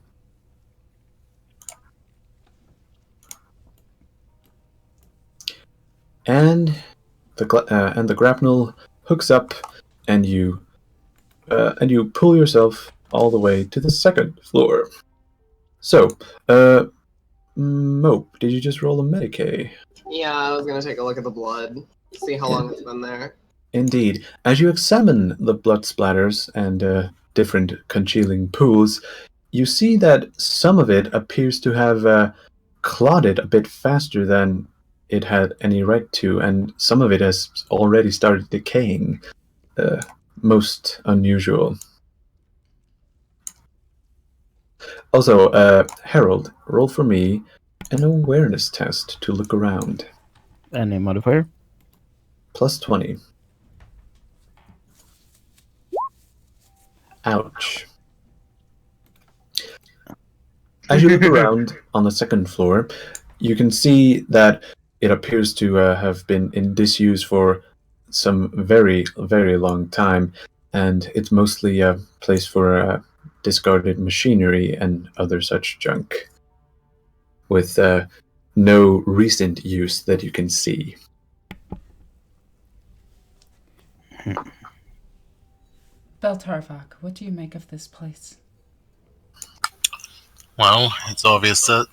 And the grapnel hooks up, and you pull yourself all the way to the second floor. So, Mope, did you just roll a Medicae? Yeah, I was gonna take a look at the blood, see how long it's been there. Indeed. As you examine the blood splatters and different congealing pools, you see that some of it appears to have clotted a bit faster than it had any right to, and some of it has already started decaying. Most unusual. Also, Harold, roll for me an awareness test to look around. Any modifier? Plus 20. Ouch. As you look around on the second floor, you can see that it appears to have been in disuse for some very, very long time, and it's mostly a place for discarded machinery and other such junk, with no recent use that you can see. Beltarvok, what do you make of this place? Well, it's obvious that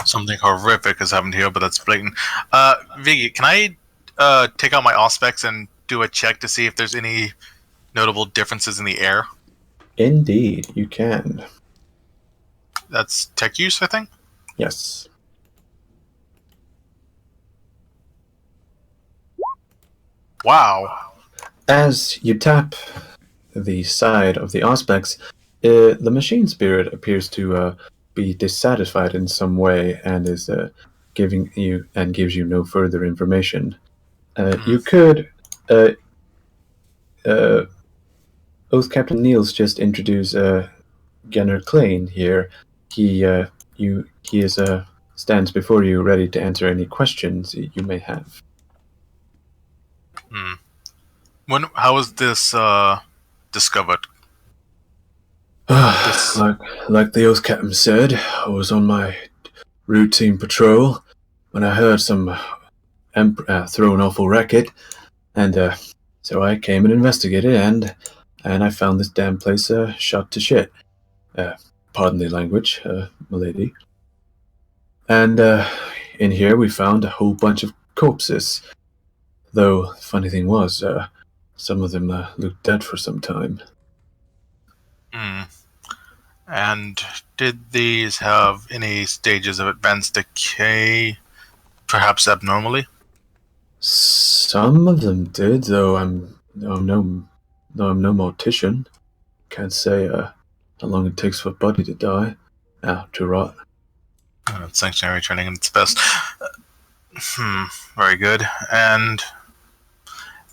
something horrific has happened here, but that's blatant. Viggy, can I take out my auspex and do a check to see if there's any notable differences in the air? Indeed, you can. That's tech use, I think? Yes. Wow. As you tap the side of the auspex, the machine spirit appears to be dissatisfied in some way and is gives you no further information. You could Oath Captain Niels just introduce Genner Klein here. He stands before you, ready to answer any questions you may have. How was this discovered? Like the Oath Captain said, I was on my routine patrol when I heard some throw an awful racket, and so I came and investigated, and I found this damn place shot to shit. Pardon the language, milady. And in here we found a whole bunch of corpses. Though, funny thing was, some of them looked dead for some time. And did these have any stages of advanced decay, perhaps abnormally? Some of them did, though I'm no mortician. Can't say how long it takes for a body to die, to rot. Sanctuary training at its best. Very good. And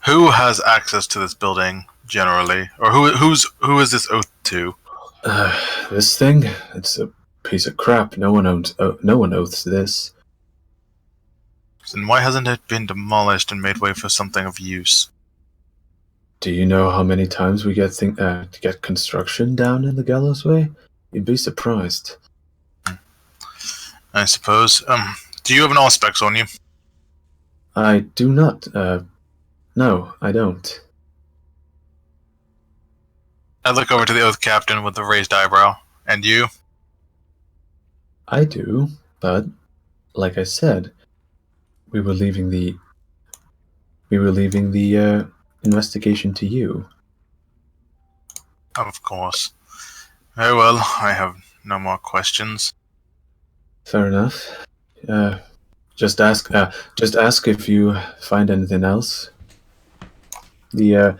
who has access to this building generally, or who is this oath to? This thing? It's a piece of crap. No one oaths this. Then why hasn't it been demolished and made way for something of use? Do you know how many times we get to get construction down in the Gallows Way? You'd be surprised. I suppose. Do you have an auspex on you? I do not. No, I don't. I look over to the Oath Captain with the raised eyebrow. And you? I do, but like I said, we were leaving the investigation to you. Of course. Very well. I have no more questions. Fair enough. Just ask if you find anything else. The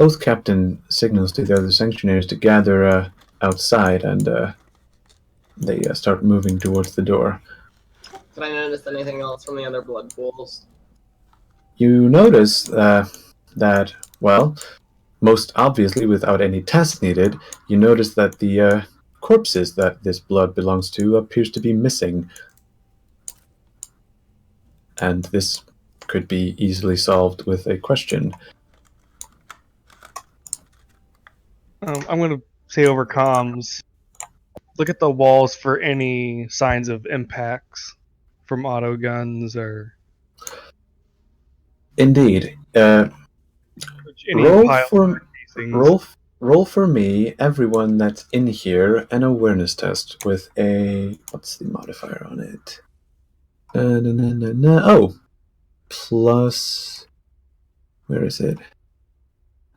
Oath Captain signals to the other Sanctionaries to gather outside, and they start moving towards the door. Did I notice anything else from the other blood pools? You notice that, well, most obviously, without any test needed, you notice that the corpses that this blood belongs to appears to be missing. And this could be easily solved with a question. I'm going to say over comms, look at the walls for any signs of impacts from auto guns or Indeed. any Roll pile for casings. roll for me, everyone that's in here, an awareness test with a... What's the modifier on it? Oh! Plus... Where is it?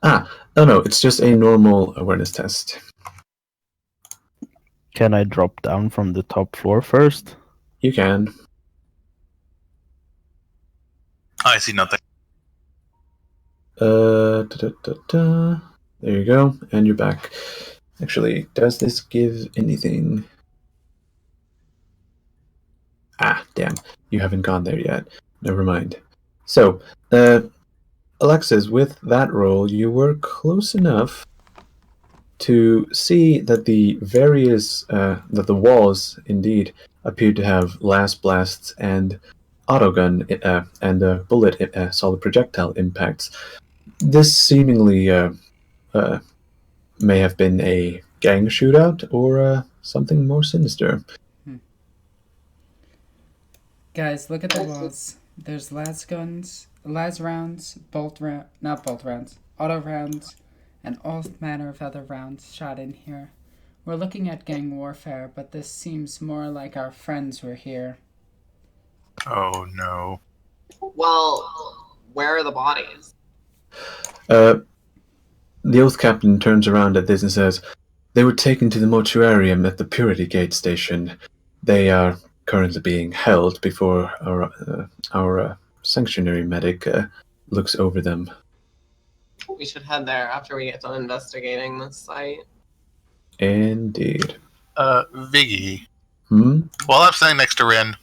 Oh no, it's just a normal awareness test. Can I drop down from the top floor first? You can. I see nothing. There you go, and you're back. Actually, does this give anything? Ah, damn. You haven't gone there yet. Never mind. So, Alexis, with that roll, you were close enough to see that the various, that the walls, indeed, appear to have last blasts and autogun and bullet solid projectile impacts. This seemingly may have been a gang shootout or something more sinister. Guys, look at the walls. There's las rounds, not bolt rounds, auto rounds, and all manner of other rounds shot in here. We're looking at gang warfare, but this seems more like our friends were here. Oh no. Well, where are the bodies? The Oath Captain turns around at this and says, "They were taken to the mortuarium at the Purity Gate station. They are currently being held before our sanctuary medic looks over them." We should head there after we get done investigating this site. Indeed. Viggy. Hmm? While I'm standing next to Ren,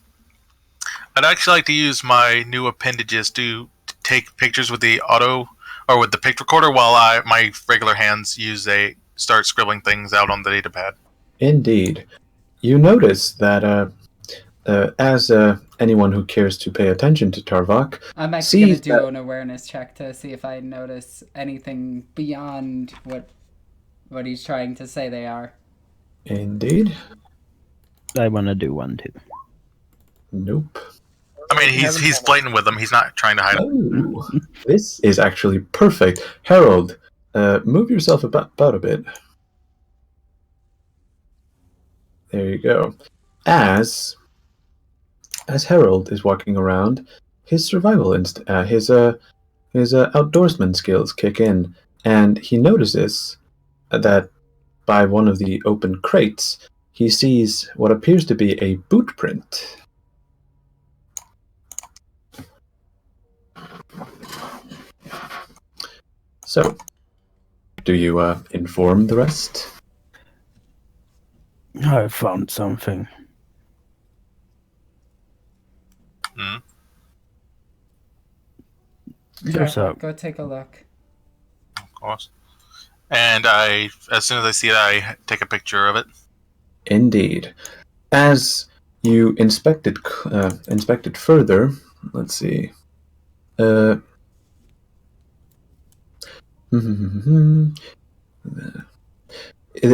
I'd actually like to use my new appendages to take pictures with the with the pic recorder while my regular hands start scribbling things out on the datapad. Indeed. You notice that as anyone who cares to pay attention to Tarvok I'm actually going to do that... an awareness check to see if I notice anything beyond what he's trying to say they are. Indeed. I want to do one too. Nope. I mean, he's blatant with them. He's not trying to hide them. Oh, this is actually perfect. Harold, move yourself about a bit. There you go. As Harold is walking around, his survival his outdoorsman skills kick in, and he notices that by one of the open crates, he sees what appears to be a boot print. So, do you inform the rest? I found something. There's Sure, a go take a look. Of course. And as soon as I see it, I take a picture of it. Indeed. As you inspected further, let's see. It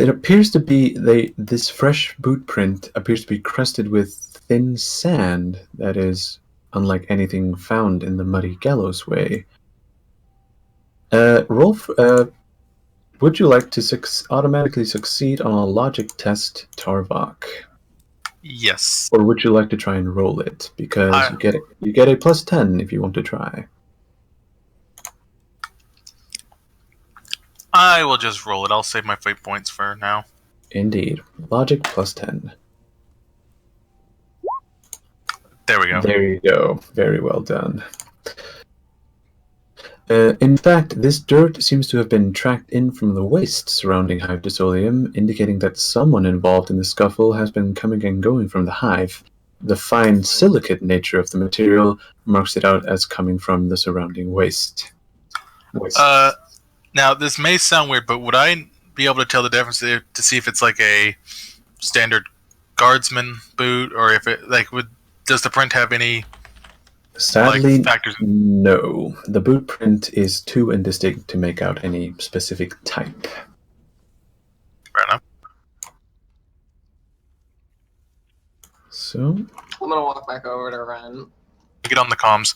appears to be this fresh boot print appears to be crusted with thin sand that is unlike anything found in the Muddy Gallows Way. Would you like to automatically succeed on a logic test, Tarvok? Yes. Or would you like to try and roll it? Because you get a plus 10 if you want to try. I will just roll it. I'll save my fate points for now. Indeed. Logic plus 10. There we go. There you go. Very well done. In fact, this dirt seems to have been tracked in from the waste surrounding Hive Disolium, indicating that someone involved in the scuffle has been coming and going from the hive. The fine silicate nature of the material marks it out as coming from the surrounding waste. Now, this may sound weird, but would I be able to tell the difference to see if it's like a standard guardsman boot, or if it does the print have any Sadly, factors? no. The boot print is too indistinct to make out any specific type. Fair enough. So, I'm gonna walk back over to Ren. Get on the comms.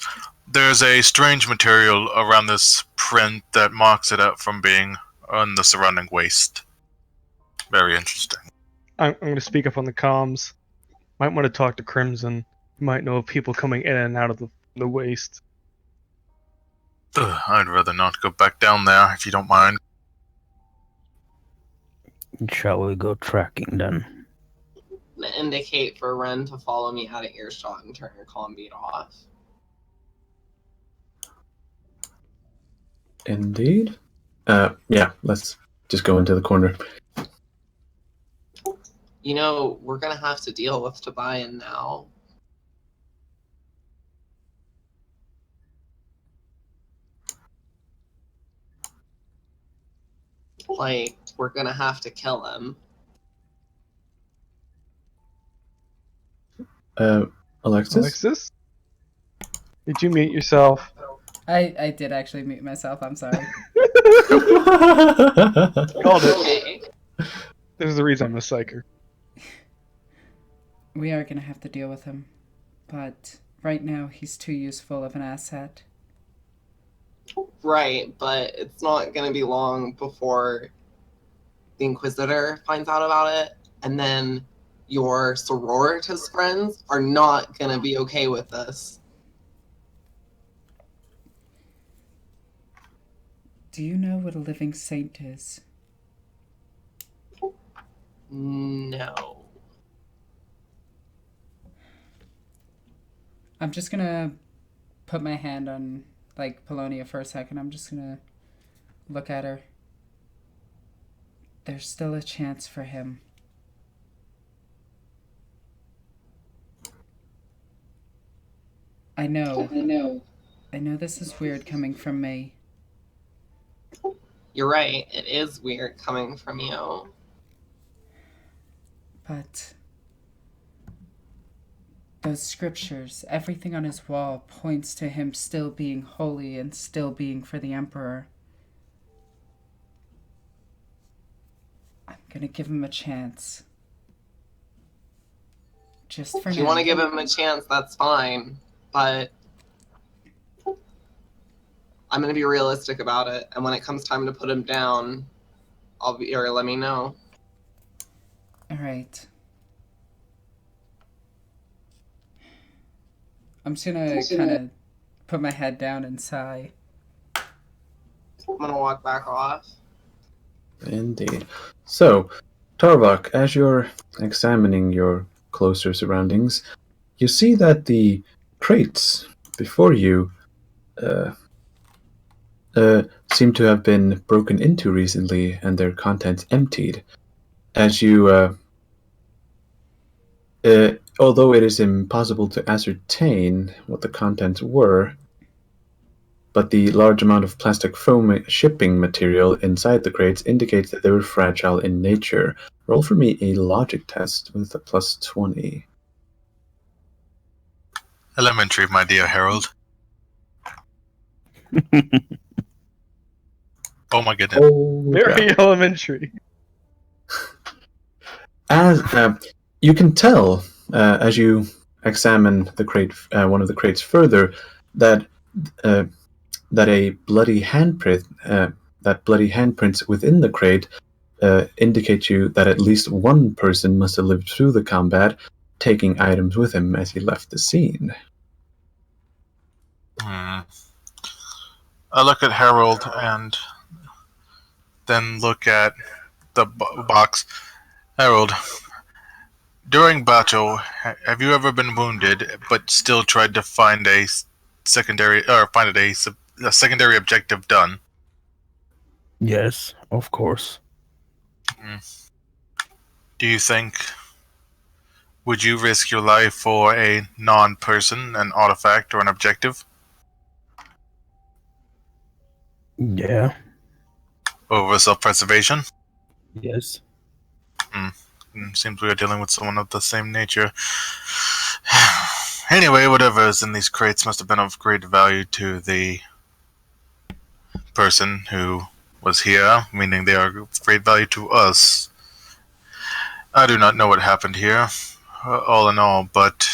There's a strange material around this print that marks it out from being on the surrounding waste. Very interesting. I'm going to speak up on the comms. Might want to talk to Crimson. You might know of people coming in and out of the waste. I'd rather not go back down there, if you don't mind. Shall we go tracking then? I'm gonna indicate for Ren to follow me out of earshot and turn your comm beat off. indeed. Yeah, let's just go into the corner. You know, we're gonna have to deal with Tobian now. Like, we're gonna have to kill him. Alexis? Alexis? Did you mute yourself? I did actually mute myself. I'm sorry. Called it. Okay. There's the reason I'm a psyker. We are gonna have to deal with him, but right now he's too useful of an asset. Right, but it's not gonna be long before the Inquisitor finds out about it, and then your sororitas friends are not gonna be okay with this. Do you know what a living saint is? No. I'm just gonna put my hand on, like, Polonia for a second. I'm just gonna look at her. There's still a chance for him. I know this is weird coming from me. You're right, it is weird coming from you. But those scriptures, everything on his wall points to him still being holy and still being for the Emperor. I'm gonna give him a chance. Just for now. If you want to give him a chance, that's fine. But I'm going to be realistic about it. And when it comes time to put him down, let me know. Alright. I'm just gonna kind of put my head down and sigh. I'm going to walk back off. Indeed. So, Tarbok, as you're examining your closer surroundings, you see that the crates before you seem to have been broken into recently and their contents emptied. As you, although it is impossible to ascertain what the contents were, but the large amount of plastic foam shipping material inside the crates indicates that they were fragile in nature. Roll for me a logic test with a +20. Elementary, my dear Harold. Oh my goodness. Oh, Very elementary. As you can tell, as you examine the crate, one of the crates further, that a bloody handprint, that bloody handprints within the crate, indicate you that at least one person must have lived through the combat, taking items with him as he left the scene. I look at Harold and then look at the box. Harold, during battle, have you ever been wounded but still tried to find a secondary objective done? Yes, of course. Do you think, would you risk your life for a non-person, an artifact, or an objective? Yeah. over self-preservation. Yes. Seems we are dealing with someone of the same nature. Anyway, whatever is in these crates must have been of great value to the person who was here, meaning they are of great value to us. I do not know what happened here, all in all, but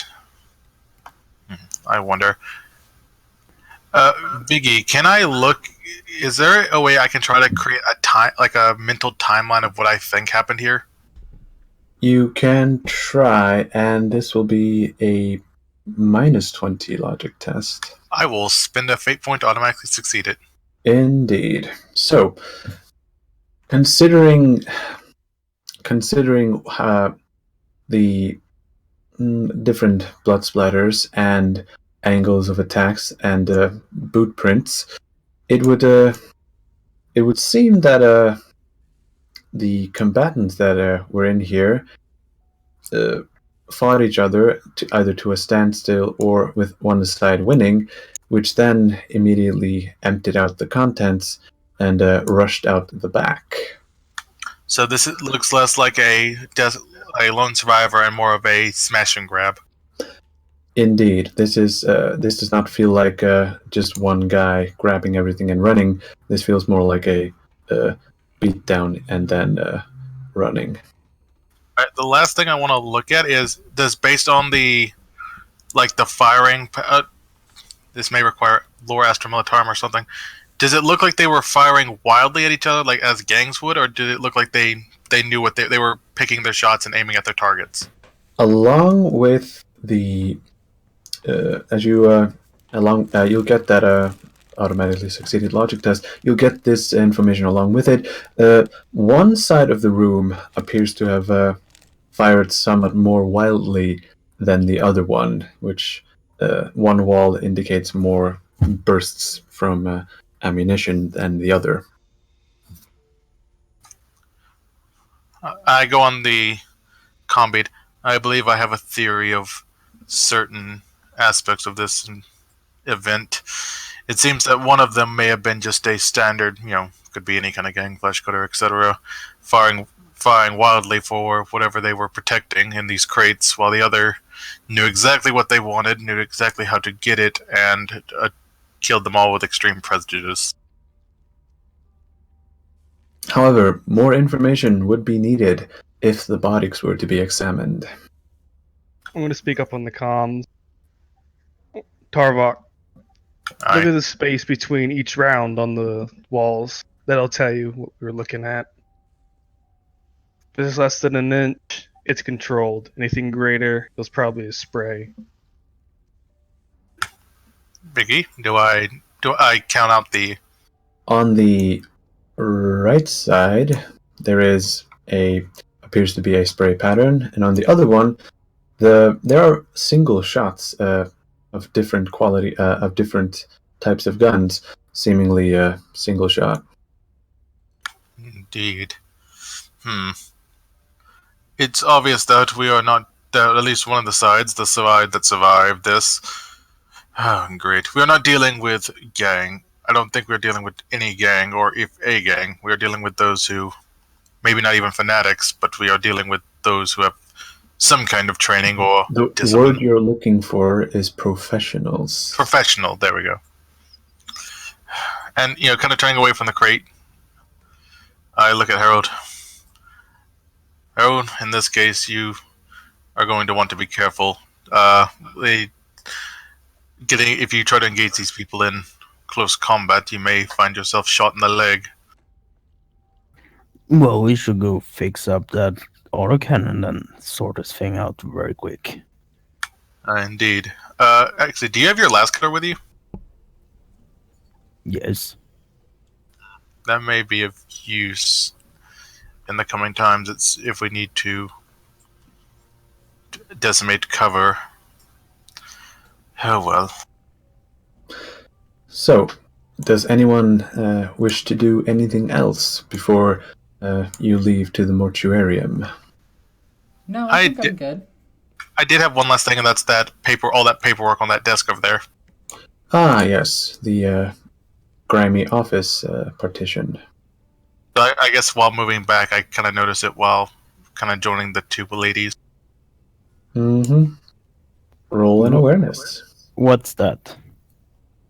I wonder. Biggie, can I look? Is there a way I can try to create a mental timeline of what I think happened here? You can try, and this will be a -20 logic test. I will spend a fate point to automatically succeed it. Indeed. So, considering the different blood splatters and angles of attacks and boot prints, it would seem that the combatants that were in here fought each other either to a standstill or with one side winning, which then immediately emptied out the contents and rushed out the back. So this looks less like a lone survivor and more of a smash and grab. Indeed, this does not feel like just one guy grabbing everything and running. This feels more like a beat down and then running. All right, the last thing I want to look at is based on the firing. This may require lore Astra Militarum or something. Does it look like they were firing wildly at each other, like as gangs would, or did it look like they knew what they were picking their shots and aiming at their targets? Along with the you'll get that automatically succeeded logic test. You'll get this information along with it. One side of the room appears to have fired somewhat more wildly than the other one, which one wall indicates more bursts from ammunition than the other. I go on the combat. I believe I have a theory of certain aspects of this event. It seems that one of them may have been just a standard, could be any kind of gang, flesh cutter, etc., firing wildly for whatever they were protecting in these crates, while the other knew exactly what they wanted, knew exactly how to get it, and killed them all with extreme prejudice. However, more information would be needed if the bodies were to be examined. I'm going to speak up on the comms. Tarvok, Aye. look at the space between each round on the walls. That'll tell you what we're looking at. If it's less than an inch, it's controlled. Anything greater, there's probably a spray. Biggie, do I count out the... On the right side, there appears to be a spray pattern, and on the other one, there are single shots of different quality, of different types of guns, seemingly single shot. Indeed. It's obvious that we are not, that at least one of the sides, the side that survived this. Oh, great. We are not dealing with gang. I don't think we're dealing with any gang, or if a gang. We are dealing with those who, maybe not even fanatics, but we are dealing with those who have some kind of training or The discipline. word you're looking for is professionals. Professional, there we go. And, kind of turning away from the crate, I look at Harold. Harold, in this case, you are going to want to be careful. If you try to engage these people in close combat, you may find yourself shot in the leg. Well, we should go fix up that autocannon and sort this thing out very quick. Indeed. Actually, do you have your last cutter with you? Yes. That may be of use in the coming times. It's if we need to decimate cover. Oh well. So, does anyone wish to do anything else before you leave to the mortuarium? No, I think I'm good. I did have one last thing, and that's all that paperwork on that desk over there. Ah, yes, the grimy office partition. I guess while moving back, I kind of noticed it while kind of joining the two ladies. Mm-hmm. Roll an awareness. What's that?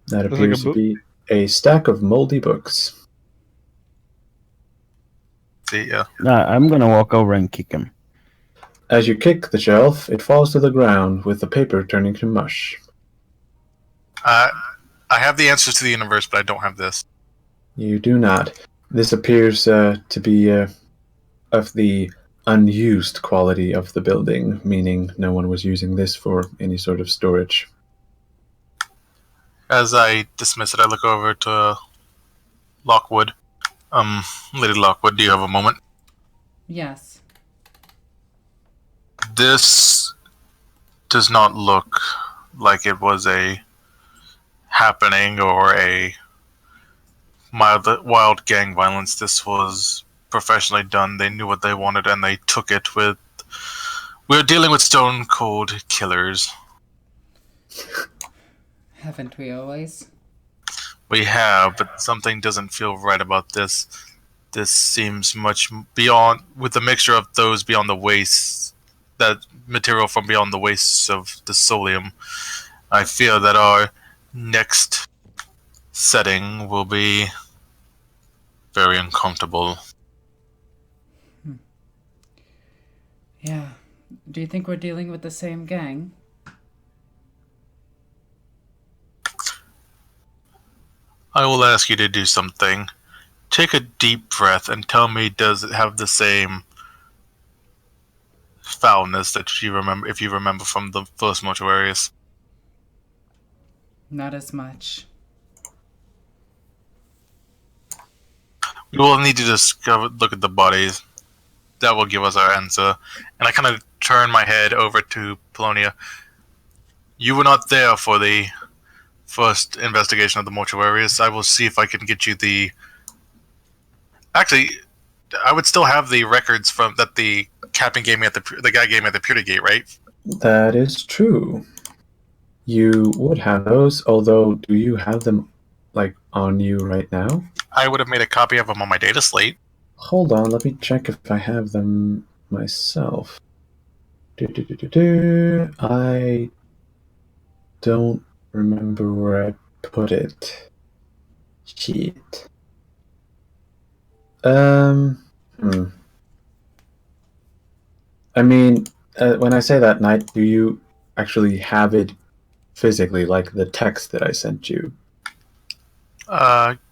That Looks like a appears to book. be a stack of moldy books. See, yeah. I'm gonna walk over and kick him. As you kick the shelf, it falls to the ground with the paper turning to mush. I have the answers to the universe, but I don't have this. You do not. This appears to be of the unused quality of the building, meaning no one was using this for any sort of storage. As I dismiss it, I look over to Lockwood. Lady Lockwood, do you have a moment? Yes. This does not look like it was a happening or a wild gang violence. This was professionally done. They knew what they wanted and they took it with... We're dealing with stone cold killers. Haven't we always? We have, but something doesn't feel right about this. This seems much beyond, with the mixture of those beyond the wastes, that material from beyond the wastes of the solium. I fear that our next setting will be very uncomfortable. Yeah. Do you think we're dealing with the same gang? I will ask you to do something. Take a deep breath and tell me, does it have the same foulness that you remember, if you remember from the first mortuaries? Not as much. We will need to look at the bodies. That will give us our answer. And I kind of turn my head over to Polonia. You were not there for the first investigation of the mortuaries. I will see if I can get you the... Actually, I would still have the records from that the captain gave me at the guy gave me at the Purity Gate, right? That is true. You would have those, although do you have them, like, on you right now? I would have made a copy of them on my data slate. Hold on, let me check if I have them myself. I don't remember where I put it. Shit. I mean, when I say that, Knight, do you actually have it physically, like the text that I sent you?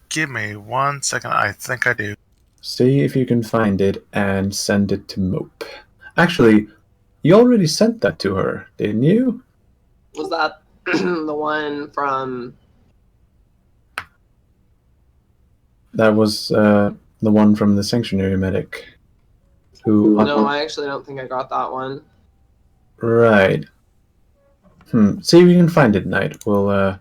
Give me 1 second. I think I do. See if you can find it and send it to Mope. Actually, you already sent that to her, didn't you? Was that the one from... That was the one from the Sanctuary Medic. Who? No, I actually don't think I got that one. Right. See if you can find it, Knight. We'll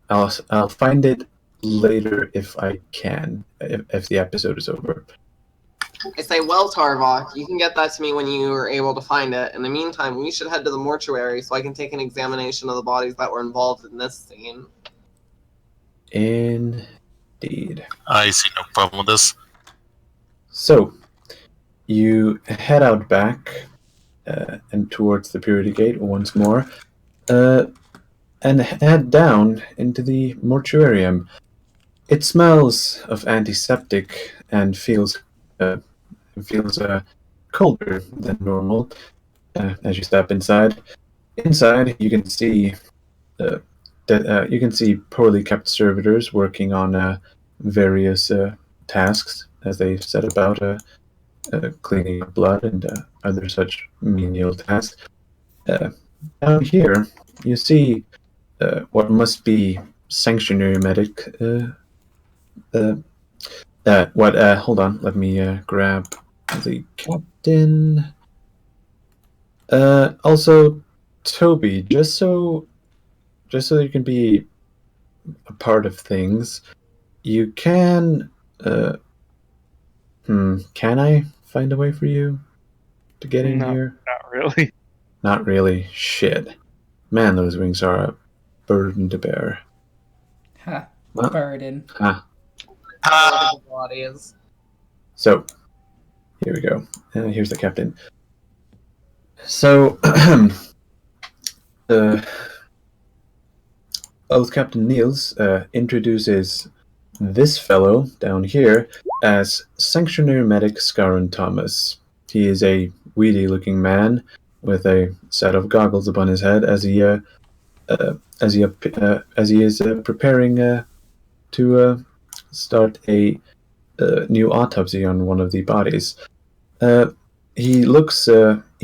I'll find it later if I can, if the episode is over. I say, well, Tarvok, you can get that to me when you are able to find it. In the meantime, we should head to the mortuary so I can take an examination of the bodies that were involved in this scene. Indeed. I see no problem with this. So, you head out back and towards the Purity Gate once more, and head down into the mortuarium. It smells of antiseptic and feels colder than normal as you step inside. Inside, you can see poorly kept servitors working on various tasks as they set about cleaning up blood and other such menial tasks. Down here, you see what must be sanctuary medic. Hold on, let me grab the captain. Also, Toby, just so you can be a part of things, you can. Can I find a way for you to get in here? Not really. Not really. Shit. Man, those wings are a burden to bear. Ha. Well, Burden. Ah, Look at the bodies. So, here we go. Here's the captain. So, old Captain Niels introduces this fellow down here as Sanctuary Medic Scarron Thomas. He is a weedy-looking man with a set of goggles upon his head as he is preparing to start a new autopsy on one of the bodies. He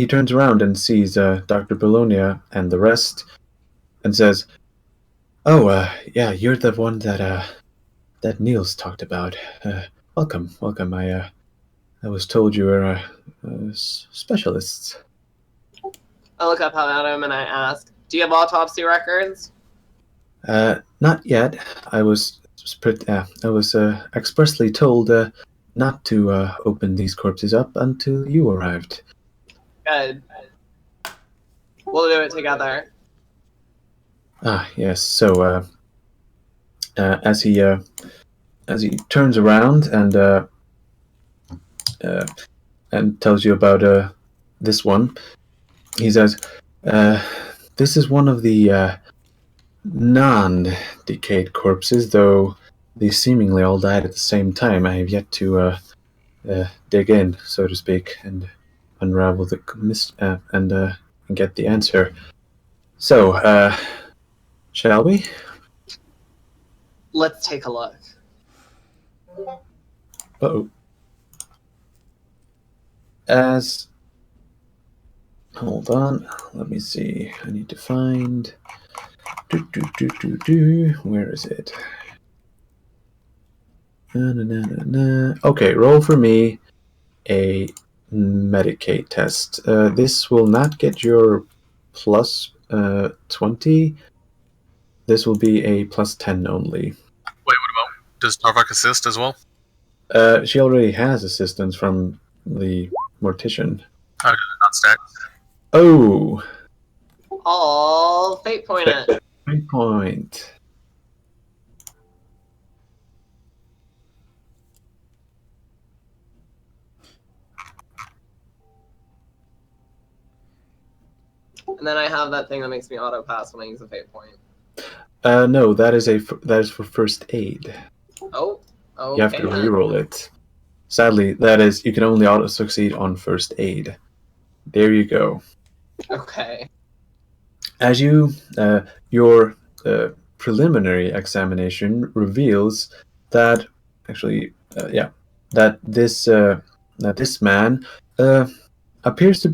turns around and sees Dr. Bologna and the rest, and says, "Oh, yeah, you're the one that Niels talked about. Welcome. I was told you were specialists." I look up at him and I ask, "Do you have autopsy records?" Not yet. I was expressly told not to open these corpses up until you arrived. Good. We'll do it together. Ah, yes. So, as he turns around and tells you about this one, he says, "This is one of the non-decayed corpses, though they seemingly all died at the same time. I have yet to dig in, so to speak, and unravel the and get the answer. So, shall we?" Let's take a look. Uh-oh. Hold on, let me see. I need to find... Where is it? Okay, roll for me a Medicaid test. This will not get your plus 20. This will be a plus 10 only. Wait, what about? Does Tarvok assist as well? She already has assistance from the mortician. Oh, not stacked. Oh! All fate point it. Great point. And then I have that thing that makes me auto pass when I use a fate point. No, that is for first aid. Oh, okay. You have to reroll it. Sadly, that is, you can only auto succeed on first aid. There you go. Okay. As your preliminary examination reveals that that this man appears to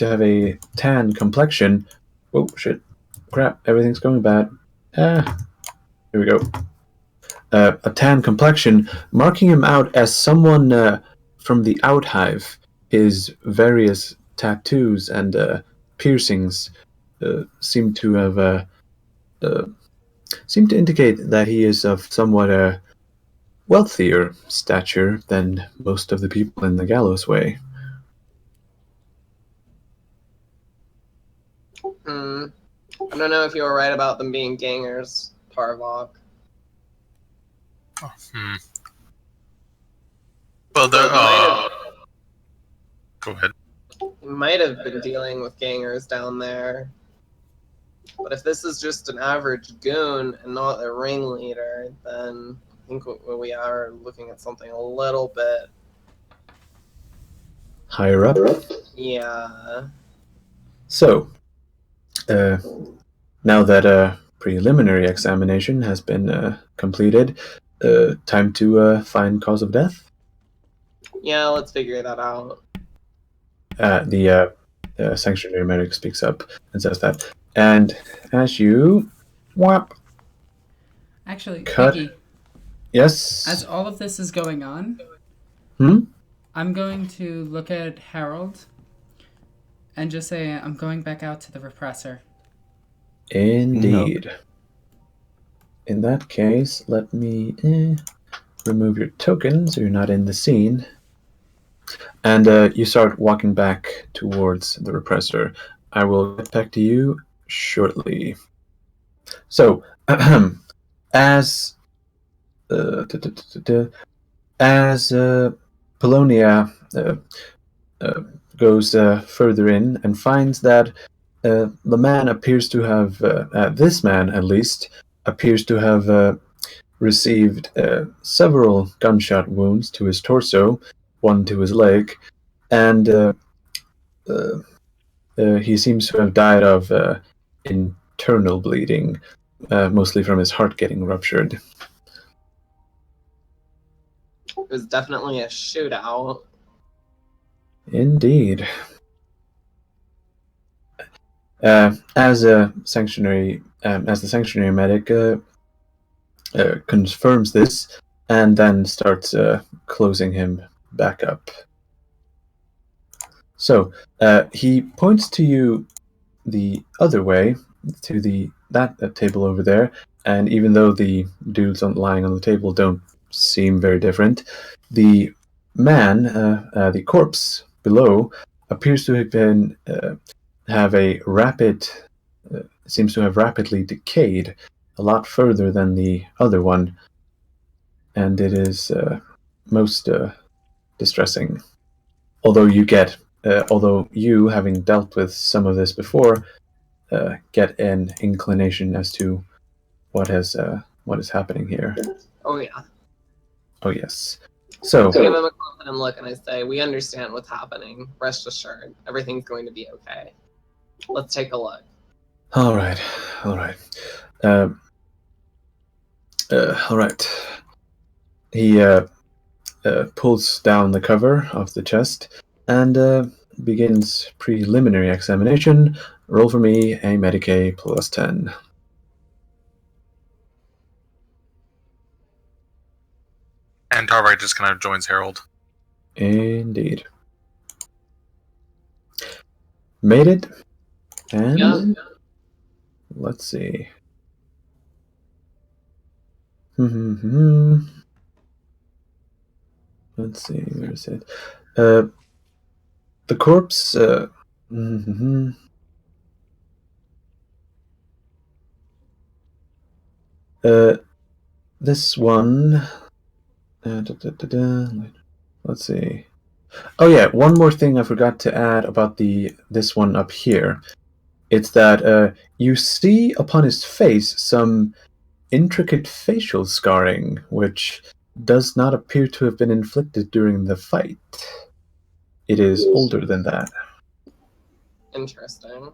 have a tan complexion. Oh shit! Crap! Everything's going bad. Here we go. A tan complexion, marking him out as someone from the outhive. His various tattoos and piercings seem to indicate that he is of somewhat wealthier stature than most of the people in the Gallows Way. I don't know if you were right about them being gangers, Tarvok. Well, go ahead. You might have been dealing with gangers down there. But if this is just an average goon and not a ringleader, then I think we are looking at something a little bit Higher up? Yeah. So, now that a preliminary examination has been completed, time to find cause of death? Yeah, let's figure that out. The sanctuary medic speaks up and says that. And as you... Whap! Actually, Cut. Vicky, Yes? as all of this is going on, I'm going to look at Harold and just say, I'm going back out to the repressor. Indeed. No. In that case, let me remove your token so you're not in the scene. And you start walking back towards the repressor. I will get back to you shortly. So, as as Polonia goes further in and finds that the man appears to have, this man at least, appears to have received several gunshot wounds to his torso, one to his leg, and he seems to have died of internal bleeding, mostly from his heart getting ruptured. It was definitely a shootout. Indeed. As the sanctuary medic confirms this, and then starts closing him back up. So he points to you the other way, to that table over there, and even though the dudes lying on the table don't seem very different, the man, the corpse below, appears to have been seems to have rapidly decayed a lot further than the other one, and it is most distressing. Although you, having dealt with some of this before, get an inclination as to what is happening here. Oh yeah. Oh yes. So I give him a confident look and I say, "We understand what's happening. Rest assured, everything's going to be okay. Let's take a look." all right. All right. He pulls down the cover of the chest and begins preliminary examination. Roll for me a Medicae plus 10. And Tarvite just kind of joins Harold. Indeed. Made it. And Yeah. let's see. Let's see, where is it? The corpse. This one. Let's see. Oh yeah, one more thing I forgot to add about this one up here. It's that you see upon his face some intricate facial scarring, which does not appear to have been inflicted during the fight. It is older than that. Interesting.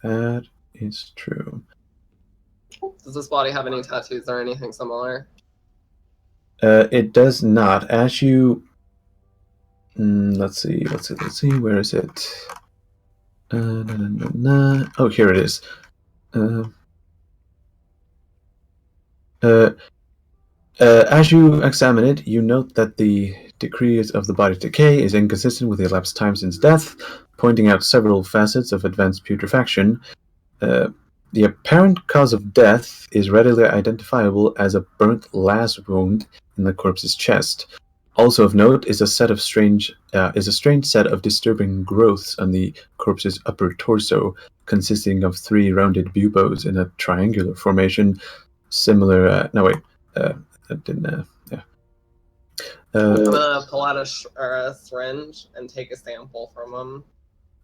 That is true. Does this body have any tattoos or anything similar? It does not. As you... Let's see. Where is it? Oh, here it is. As you examine it, you note that the degree of the body's decay is inconsistent with the elapsed time since death, pointing out several facets of advanced putrefaction. The apparent cause of death is readily identifiable as a burnt las wound in the corpse's chest. Also of note is a strange set of disturbing growths on the corpse's upper torso, consisting of 3 rounded buboes in a triangular formation, similar. That didn't. Yeah. I'm gonna pull out a syringe and take a sample from him.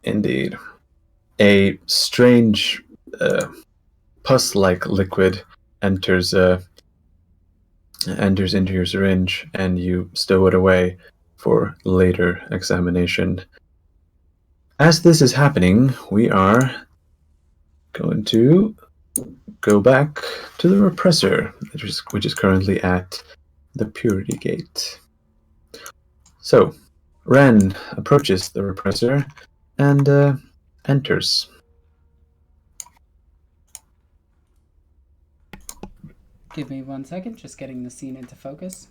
Indeed. A strange pus-like liquid enters into your syringe, and you stow it away for later examination. As this is happening, we are going to go back to the repressor, which is currently at the Purity Gate. So, Ren approaches the repressor and enters. Give me 1 second, just getting the scene into focus.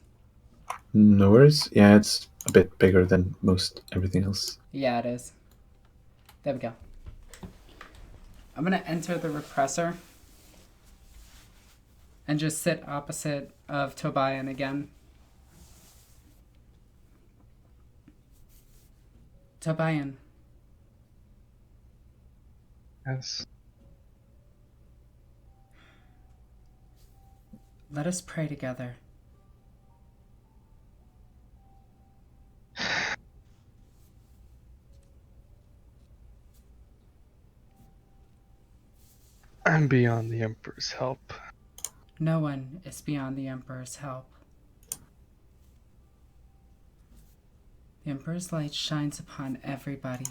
No worries. Yeah, it's a bit bigger than most everything else. Yeah, it is. There we go. I'm going to enter the repressor and just sit opposite of Tobian again. Tobian. Yes. Let us pray together. I'm beyond the Emperor's help. No one is beyond the Emperor's help. The Emperor's light shines upon everybody.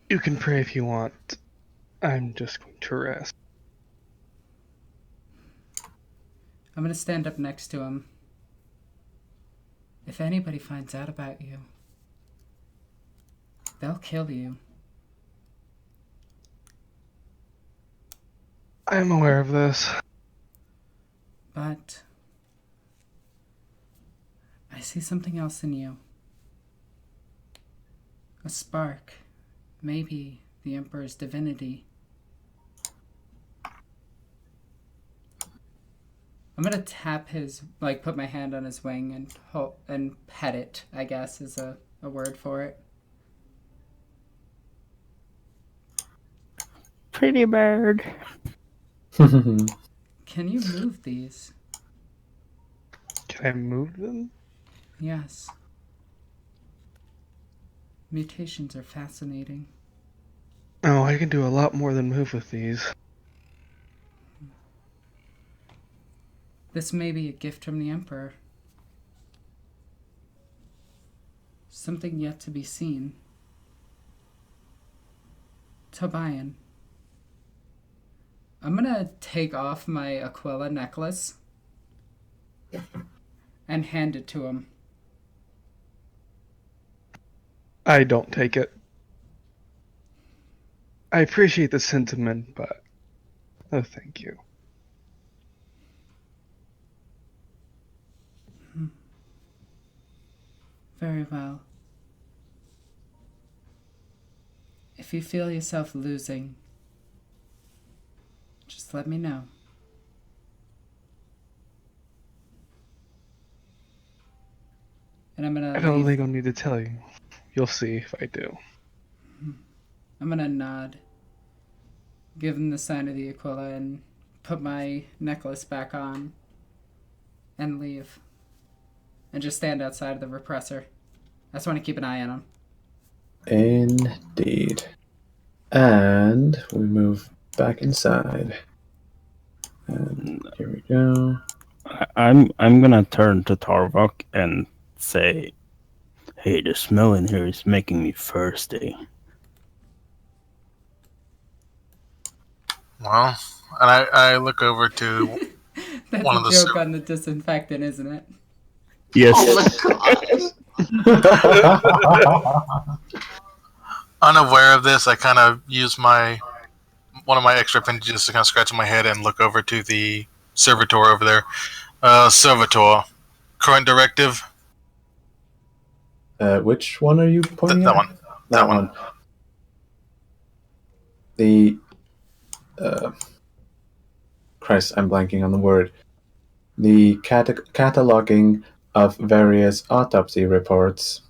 You can pray if you want. I'm just going to rest. I'm gonna stand up next to him. If anybody finds out about you, they'll kill you. I'm aware of this. But I see something else in you. A spark. Maybe the Emperor's divinity. I'm gonna tap his, put my hand on his wing and pet it, I guess is a word for it. Pretty bird. Can you move these? Can I move them? Yes. Mutations are fascinating. Oh, I can do a lot more than move with these. This may be a gift from the Emperor. Something yet to be seen. Tobian. I'm gonna take off my Aquila necklace and hand it to him. I don't take it. I appreciate the sentiment, but no thank you. Very well. If you feel yourself losing, just let me know. And I'm gonna I don't think I'll need to tell you. You'll see if I do. I'm gonna nod, give him the sign of the Aquila, and put my necklace back on, and leave. And just stand outside of the repressor. I just want to keep an eye on him. Indeed. And we move back inside. And here we go. I'm gonna turn to Tarvok and say, "Hey, the smell in here is making me thirsty." Well, and I look over to That's one a of the joke on the disinfectant, isn't it? Yes. Oh my god. unaware of this. I kind of use one of my extra appendages to kind of scratch my head and look over to the servitor over there. Servitor, current directive. Which one are you pointing That at? one. That one. The Christ, I'm blanking on the word. The cataloging of various autopsy reports.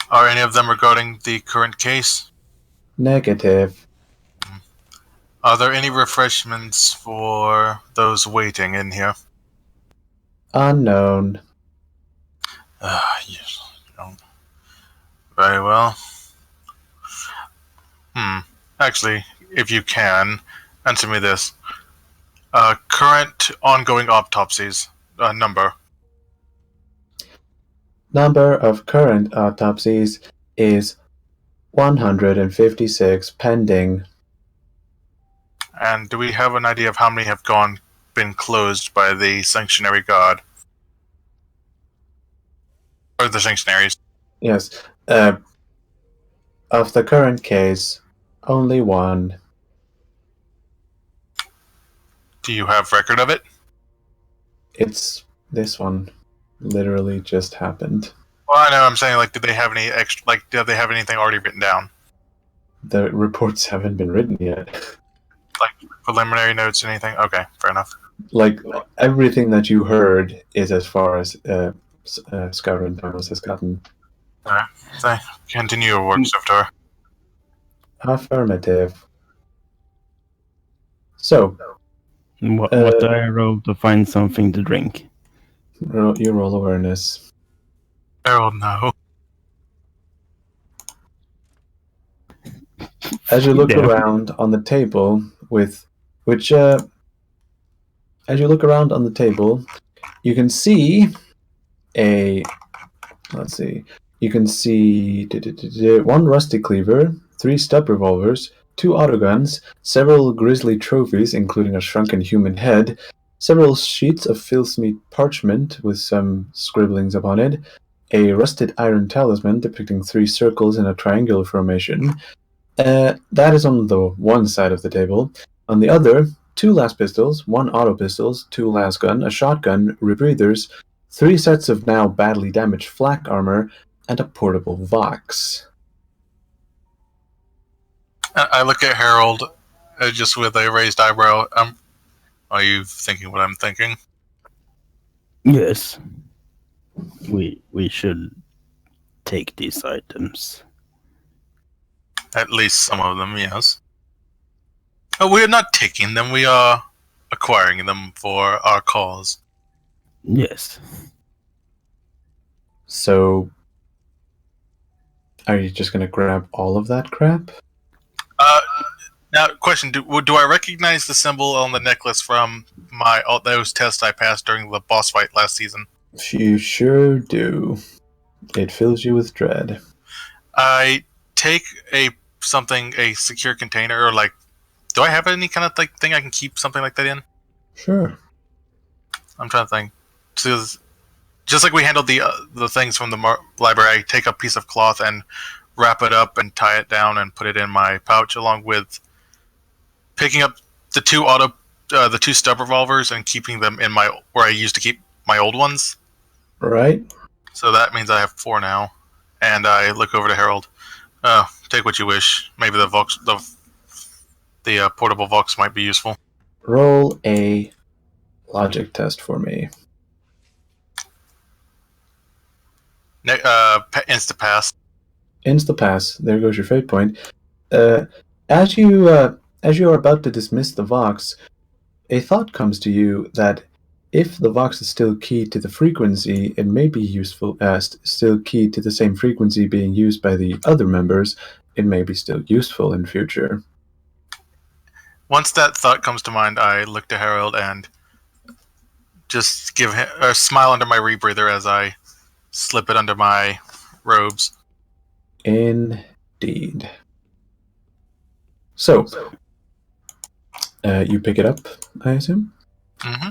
Are any of them regarding the current case? Negative. Are there any refreshments for those waiting in here? Unknown. Yes. Very well. Actually, if you can, answer me this. Current ongoing autopsies. Number. Number of current autopsies is 156 pending. And do we have an idea of how many have been closed by the sanctuary god? Or the sanctuaries? Yes. Of the current case, only one. Do you have record of it? It's this one. Literally just happened. Well, I know. I'm saying, do they have any extra? Do they have anything already written down? The reports haven't been written yet. Preliminary notes, anything? Okay, fair enough. Everything that you heard is as far as Scout and Thomas has gotten. Alright, so continue your work, Siftar. Affirmative. So, What do I roll to find something to drink? you roll awareness. Oh no. as you look Yeah. around on the table as you look around on the table, you can see one rusty cleaver, 3 stub revolvers, 2 autoguns, several grisly trophies, including a shrunken human head, several sheets of filth-smeat parchment with some scribblings upon it, a rusted iron talisman depicting 3 circles in a triangular formation. That is on the one side of the table. On the other, 2 las pistols, 1 auto pistols, 2 las gun, a shotgun, rebreathers, 3 sets of now badly damaged flak armor, and a portable vox. I look at Harold just with a raised eyebrow. Are you thinking what I'm thinking? Yes. We should take these items. At least some of them, yes. We are not taking them, we are acquiring them for our cause. Yes. So, are you just going to grab all of that crap? Now, question, do I recognize the symbol on the necklace from those tests I passed during the boss fight last season? You sure do. It fills you with dread. I take a secure container, or do I have any kind of thing I can keep something like that in? Sure. I'm trying to think. Just like we handled the things from the library, I take a piece of cloth and wrap it up and tie it down and put it in my pouch, along with picking up the 2 stub revolvers and keeping them in where I used to keep my old ones. Right. So that means I have 4 now. And I look over to Harold. Take what you wish. Maybe the portable vox might be useful. Roll a logic test for me. Insta-pass. Insta-pass. There goes your fate point. As you are about to dismiss the vox, a thought comes to you that if the vox is still keyed to the frequency, it may be useful. Still keyed to the same frequency being used by the other members, it may be still useful in future. Once that thought comes to mind, I look to Harold and just give him a smile under my rebreather as I slip it under my robes. Indeed. So, you pick it up, I assume? Mm-hmm.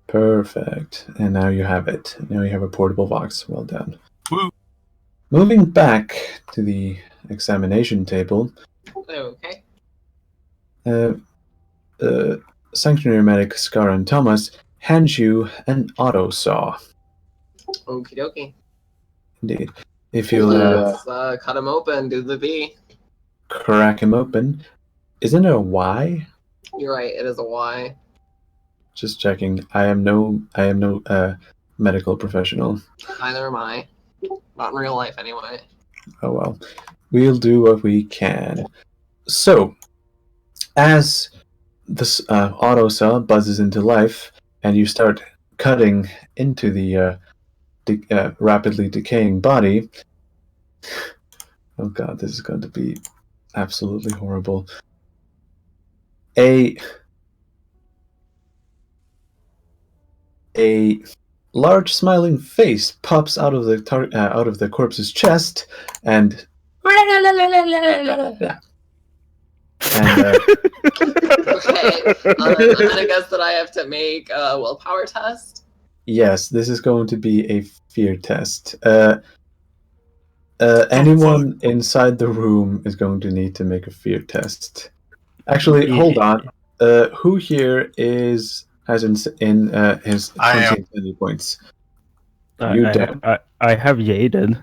Perfect. And now you have it. Now you have a portable vox. Well done. Woo. Moving back to the examination table. Okay. Sanctuary medic Scaran Thomas hands you an auto saw. Okie dokie. Indeed. If you Let's cut him open, do the V. crack him open, isn't it a Y? You're right, it is a Y. Just checking. I am no medical professional. Neither am I. Not in real life, anyway. Oh well. We'll do what we can. So, as this auto saw buzzes into life, and you start cutting into the rapidly decaying body. Oh god, this is going to be absolutely horrible. A large smiling face pops out of the corpse's chest, and Okay, I'm gonna guess that I have to make a willpower test. yes, this is going to be a fear test. Anyone inside the room is going to need to make a fear test. Actually, hold on. Who here has his 20 insanity points? You don't. I have Jaded.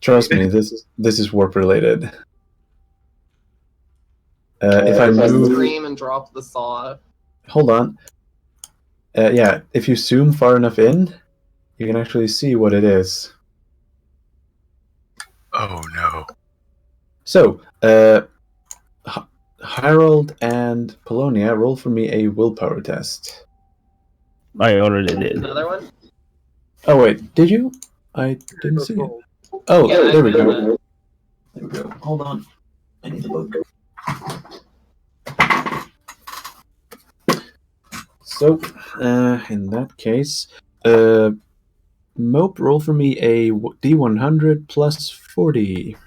Trust me, this is warp related. If I move, Scream and drop the saw. hold on. Yeah, if you zoom far enough in, you can actually see what it is. Oh no. So, Harold and Polonia, roll for me a willpower test. I already did. Another one? Oh wait, did you? I didn't see it. Oh, Yeah, there we I did go. that. There we go. Hold on. I need a book. So, in that case, Mope, roll for me a D100 plus 40.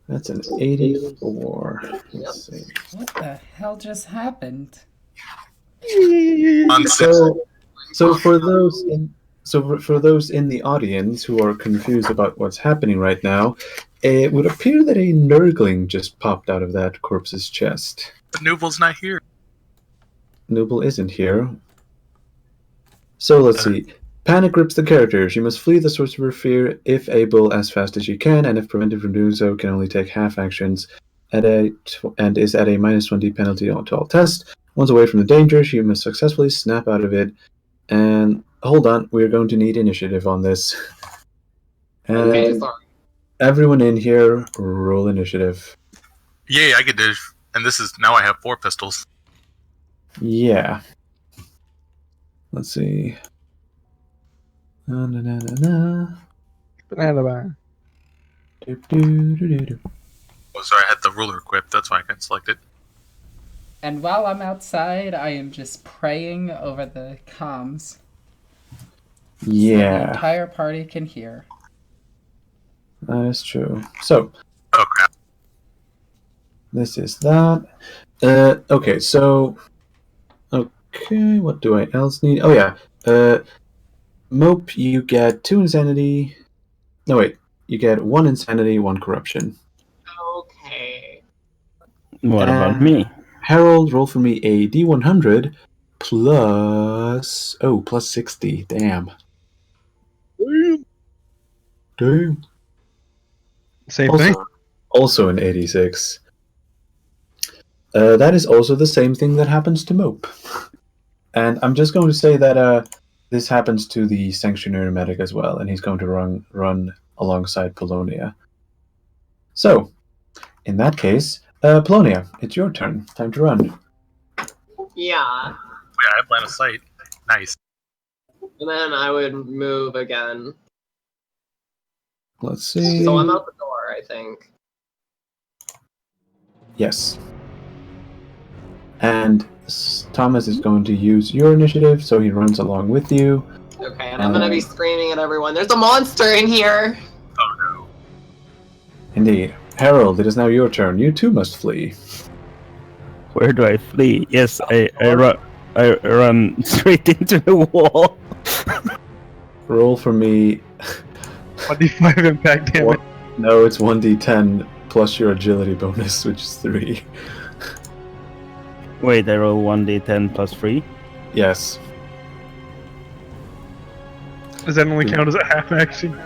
That's an 84. Let's see. What the hell just happened? So for those in the audience who are confused about what's happening right now, it would appear that a nurgling just popped out of that corpse's chest. But Nubel's not here. Nubel isn't here. So let's see. Panic grips the characters. You must flee the source of her fear if able as fast as you can, and if prevented from doing so, can only take half actions and is at a minus 20 penalty to all tests. Once away from the danger, you must successfully snap out of it. And hold on, we're going to need initiative on this. Okay, sorry. Everyone in here, roll initiative. Yay, I get div. And this is now I have 4 pistols. Yeah. Let's see. Banana bar. Oh, sorry, I had the ruler equipped. That's why I got selected. And while I'm outside, I am just praying over the comms. So the Yeah, entire party can hear. that is true. So, Oh, crap. this is that. Okay, so... Okay, what do I else need? Oh, yeah. Mope, you get 2 insanity. No, wait. You get 1 insanity, 1 corruption. Okay. What about me? Harold, roll for me a D100 plus... Oh, plus 60. Damn. Damn. Same thing. Also an 86. That is also the same thing that happens to Mope. And I'm just going to say that this happens to the Sanctionary Medic as well, and he's going to run alongside Polonia. So, in that case, Polonia, it's your turn. Time to run. Yeah. Wait, I have line of sight. Nice. And then I would move again. Let's see. So I'm out the door, I think. Yes. And Thomas is going to use your initiative, so he runs along with you. Okay, and I'm gonna be screaming at everyone. There's a monster in here! Oh, no. Indeed. Harold, it is now your turn. You too must flee. Where do I flee? Yes, I run straight into the wall. Roll for me. 25 impact damage. No, it's 1d10 plus your agility bonus, which is 3. Wait, I roll 1d10 plus 3? Yes. Does that only count as a half action?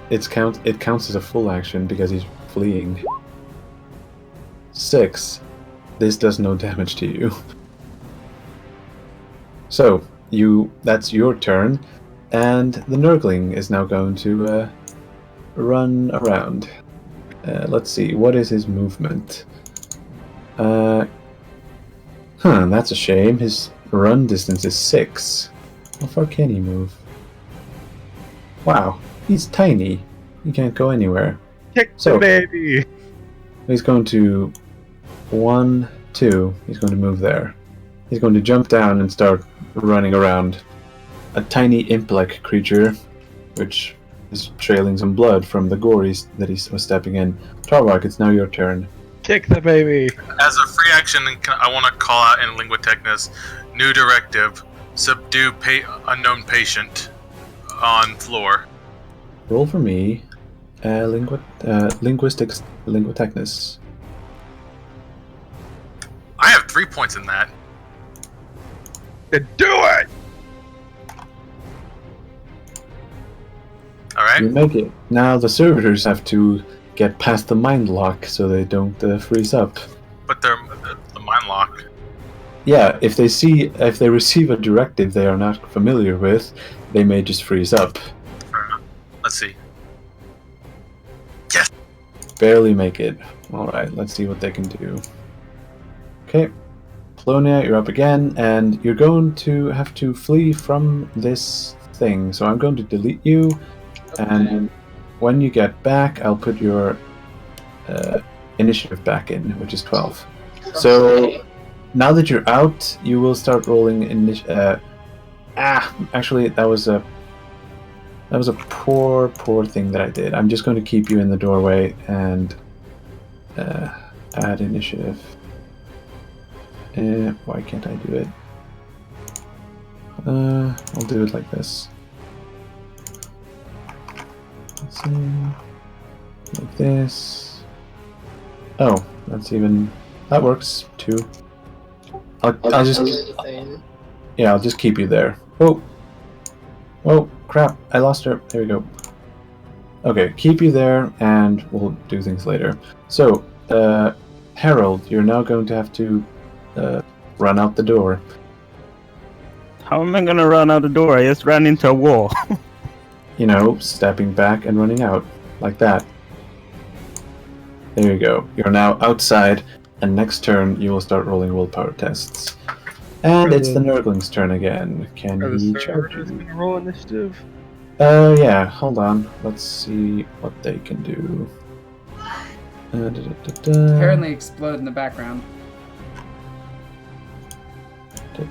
It counts as a full action because he's fleeing. 6. This does no damage to you. So, that's your turn, and the Nurgling is now going to run around. Let's see, what is his movement? That's a shame. His run distance is 6. How far can he move? Wow, he's tiny. He can't go anywhere. Kick So- the baby! He's going to 1, 2. He's going to move there. He's going to jump down and start running around. A tiny imp-like creature, which is trailing some blood from the gore that he was stepping in. Tarvok, it's now your turn. Kick the baby! As a free action, I want to call out in Lingua Technis, new directive, subdue unknown patient on floor. Roll for me. Linguitechnus. I have 3 points in that. Then do it! Alright? You make it. Now the servitors have to get past the mind lock so they don't freeze up. But they're the mind lock. Yeah, if they receive a directive they are not familiar with, they may just freeze up. Let's see. Barely make it. Alright, let's see what they can do. Okay. Polonia, you're up again, and you're going to have to flee from this thing, so I'm going to delete you, and when you get back, I'll put your initiative back in, which is 12. So now that you're out, you will start rolling actually, that was a poor thing that I did. I'm just going to keep you in the doorway and add initiative. Why can't I do it? I'll do it like this. Let's see. Like this. Oh, that works too. I'll just keep you there. Oh, crap! I lost her. There we go. Okay, keep you there, and we'll do things later. So, Harold, you're now going to have to run out the door. How am I gonna run out the door? I just ran into a wall. Stepping back and running out. Like that. There you go. You're now outside, and next turn you will start rolling willpower tests. And it's the Nurgling's turn again. Can he charge you? Gonna roll initiative? Yeah, hold on. Let's see what they can do. Apparently explode in the background. We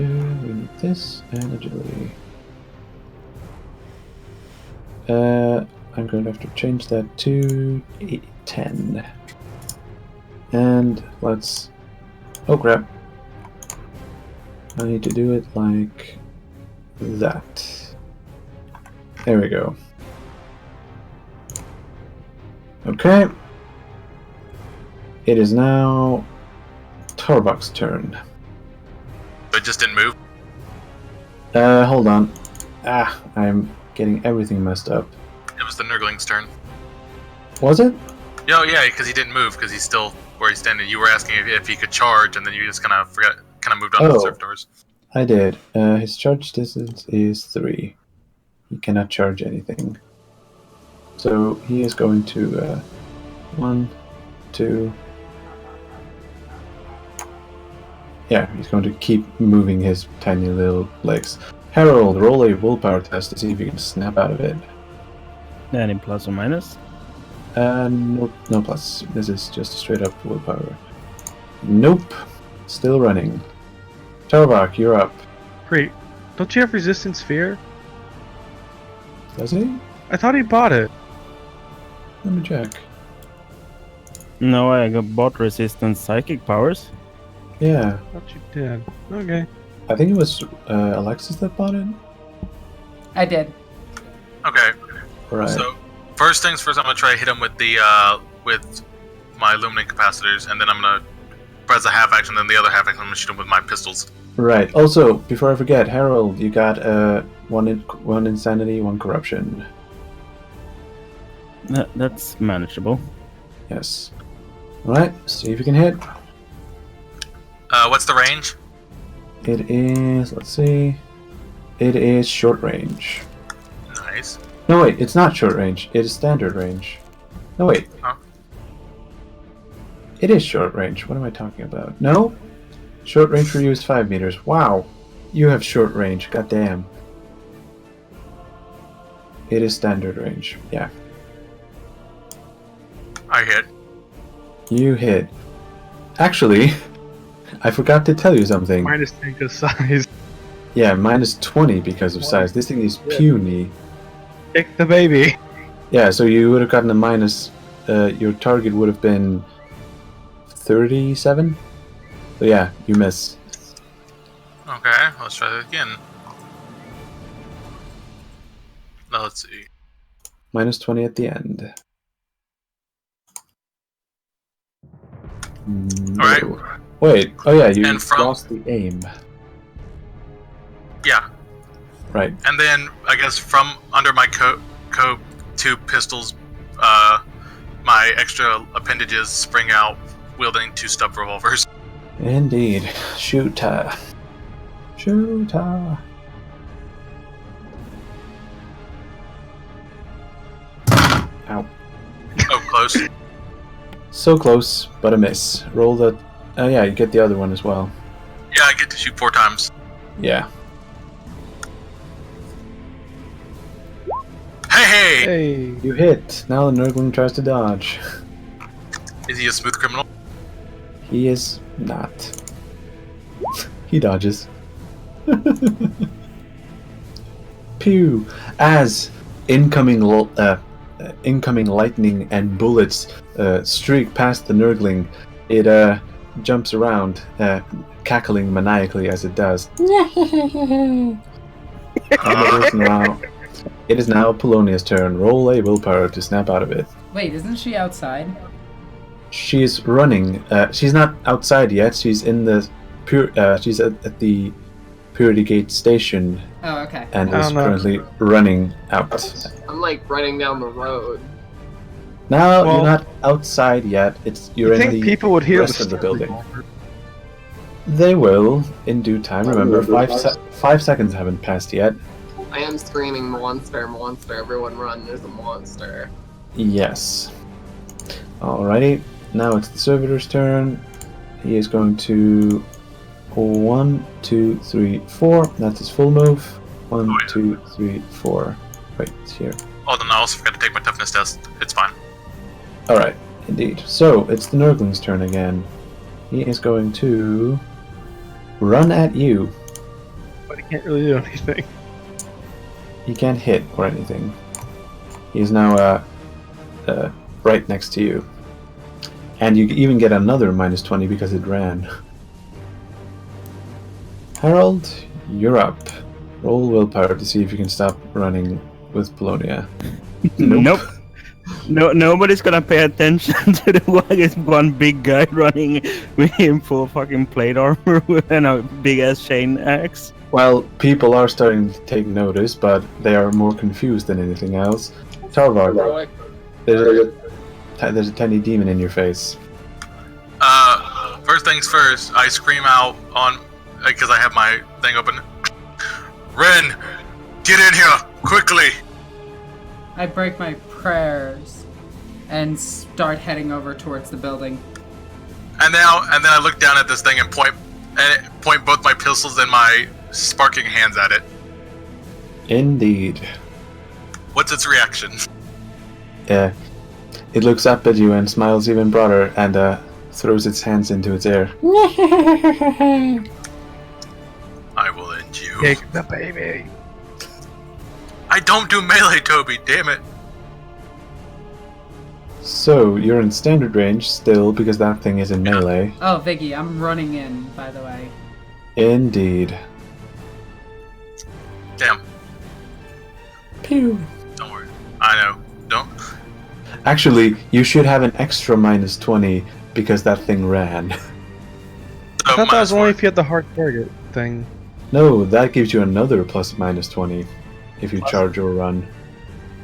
need this and agility. I'm going to have to change that to 10. And let's... Oh crap. I need to do it like that. There we go. Okay. It is now P.O.Box's turn. It just didn't move. Hold on. I'm getting everything messed up. It was the Nurgling's turn. Was it? Oh yeah, because he didn't move because he's still where he's standing. You were asking if he could charge, and then you just kind of moved on to the servitors. I did. His charge distance is 3. He cannot charge anything. So he is going to 1, 2. Yeah, he's going to keep moving his tiny little legs. Harold, roll a willpower test to see if you can snap out of it. Any plus or minus? No plus. This is just straight up willpower. Nope. Still running. P.O.Box, you're up. Great. Don't you have resistance fear? Does he? I thought he bought it. Let me check. No, I bought resistance psychic powers. Yeah. I thought you did. Okay. I think it was Alexis that bought it. I did. Okay. Right. So first things first, I'm gonna try to hit him with the with my illuminating capacitors, and then I'm gonna press a half action. Then the other half action, I'm gonna shoot him with my pistols. Right. Also, before I forget, Harold, you got one insanity, 1 corruption. That's manageable. Yes. All right. See if you can hit. What's the range? It is. Let's see. It is short range. Nice. No, wait. It's not short range. It is standard range. No, wait. Huh? It is short range. What am I talking about? No. Short range for you is 5 meters. Wow. You have short range. Goddamn. It is standard range. Yeah. I hit. You hit. Actually, I forgot to tell you something. Minus 10 because size. Yeah, minus 20 because of size. This thing is puny. Kick the baby. Yeah, so you would have gotten a minus. Your target would have been 37. So yeah, you miss. Okay, let's try that again. Now let's see. Minus 20 at the end. Alright. Wait. Oh yeah, you And from- lost the aim. Yeah. Right. And then I guess from under my coat, 2 pistols, my extra appendages spring out, wielding 2 stub revolvers. Indeed. Shoota. Shoota. Ow. Oh, close. So close, but a miss. Roll the... Oh yeah, you get the other one as well. Yeah, I get to shoot 4 times. Yeah. Hey! Hey. You hit. Now the Nurgling tries to dodge. Is he a smooth criminal? He is not. He dodges. Pew! As incoming lightning and bullets streak past the Nurgling, it jumps around, cackling maniacally as it does. It is now Polonia's turn. Roll a willpower to snap out of it. Wait, isn't she outside? She's running. She's not outside yet. She's in the she's at the Purity Gate station Oh, okay. and is currently running out. I'm like running down the road. Now Well, you're not outside yet. You're I in think the people would hear rest the of the storm building. revolver. They will in due time. Remember, 5 seconds haven't passed yet. I am screaming, monster, monster, everyone run, there's a monster. Yes. Alrighty. Now it's the servitor's turn. He is going to 1, 2, 3, 4. That's his full move. 1, 2, 3, 4. Right here. Oh, then I also forgot to take my toughness test. It's fine. Alright, indeed. So it's the Nurgling's turn again. He is going to run at you. But he can't really do anything. He can't hit or anything. He is now right next to you. And you even get another -20 because it ran. Harold, you're up. Roll willpower to see if you can stop running with Polonia. Nope. No, nobody's gonna pay attention to the one big guy running with him full fucking plate armor and a big ass chain axe. Well, people are starting to take notice, but they are more confused than anything else. Tarvar, there's a tiny demon in your face. First things first, I scream out on, because I have my thing open. Ren, get in here, quickly! I break my prayers and start heading over towards the building. And then I look down at this thing and point both my pistols and my sparking hands at it. Indeed. What's its reaction? Yeah. It looks up at you and smiles even broader and throws its hands into its air. I will end you. Take the baby. I don't do melee, Toby, damn it. So, you're in standard range still because that thing is in melee. Oh, Viggy, I'm running in, by the way. Indeed. Damn. Pew. Don't worry. I know. Don't. Actually, you should have an extra -20 because that thing ran. I thought that was only if you had the hard target thing. No, that gives you another plus -20 if you charge or run.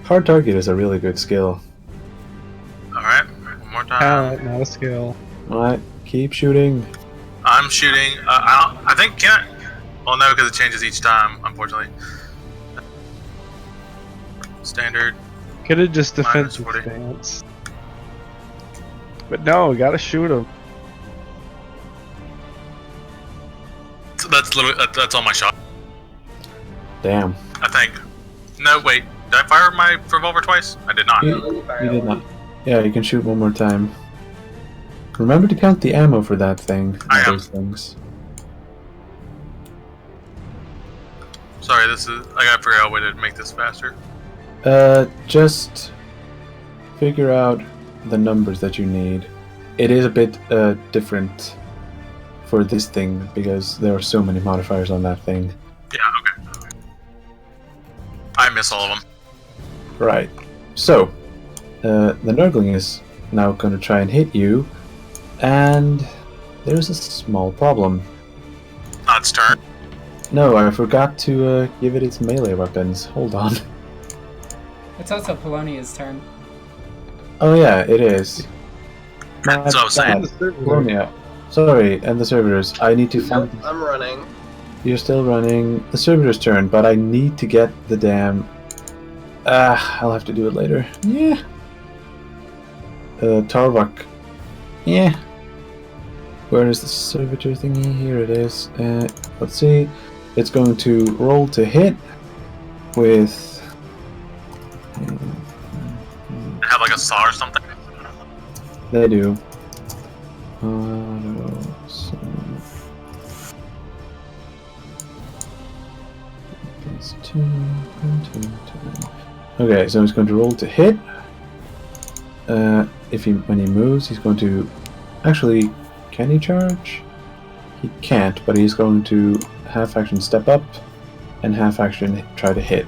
Hard target is a really good skill. Alright, one more time. Talent, not a skill. Alright, keep shooting. I'm shooting. I think, can I? Well, no, because it changes each time, unfortunately. Standard. Could have just defensive -40. stance. But no, we gotta shoot him. So that's literally, that's all my shot, Damn. I think. No, wait. Did I fire my revolver twice? I did not. You did not. Yeah, you can shoot one more time. Remember to count the ammo for that thing. I am. Those things. Sorry, I gotta figure out a way to make this faster. Just figure out the numbers that you need. It is a bit different for this thing because there are so many modifiers on that thing. Yeah, okay. I miss all of them. Right. So, the Nurgling is now going to try and hit you, and there's a small problem. Not its turn. No, I forgot to give it its melee weapons. Hold on. It's also Polonia's turn. Oh yeah, it is. That's what I was saying. Polonia. Sorry, and the servitors. I need to find... I'm running. You're still running. The servitor's turn, but I need to get the damn... I'll have to do it later. Yeah. Tarvak. Yeah. Where is the servitor thingy? Here it is. Let's see. It's going to roll to hit with Have like a saw or something. They do. Okay, so he's going to roll to hit. When he moves, he's going to. Actually, can he charge? He can't, but he's going to half action step up and half action try to hit.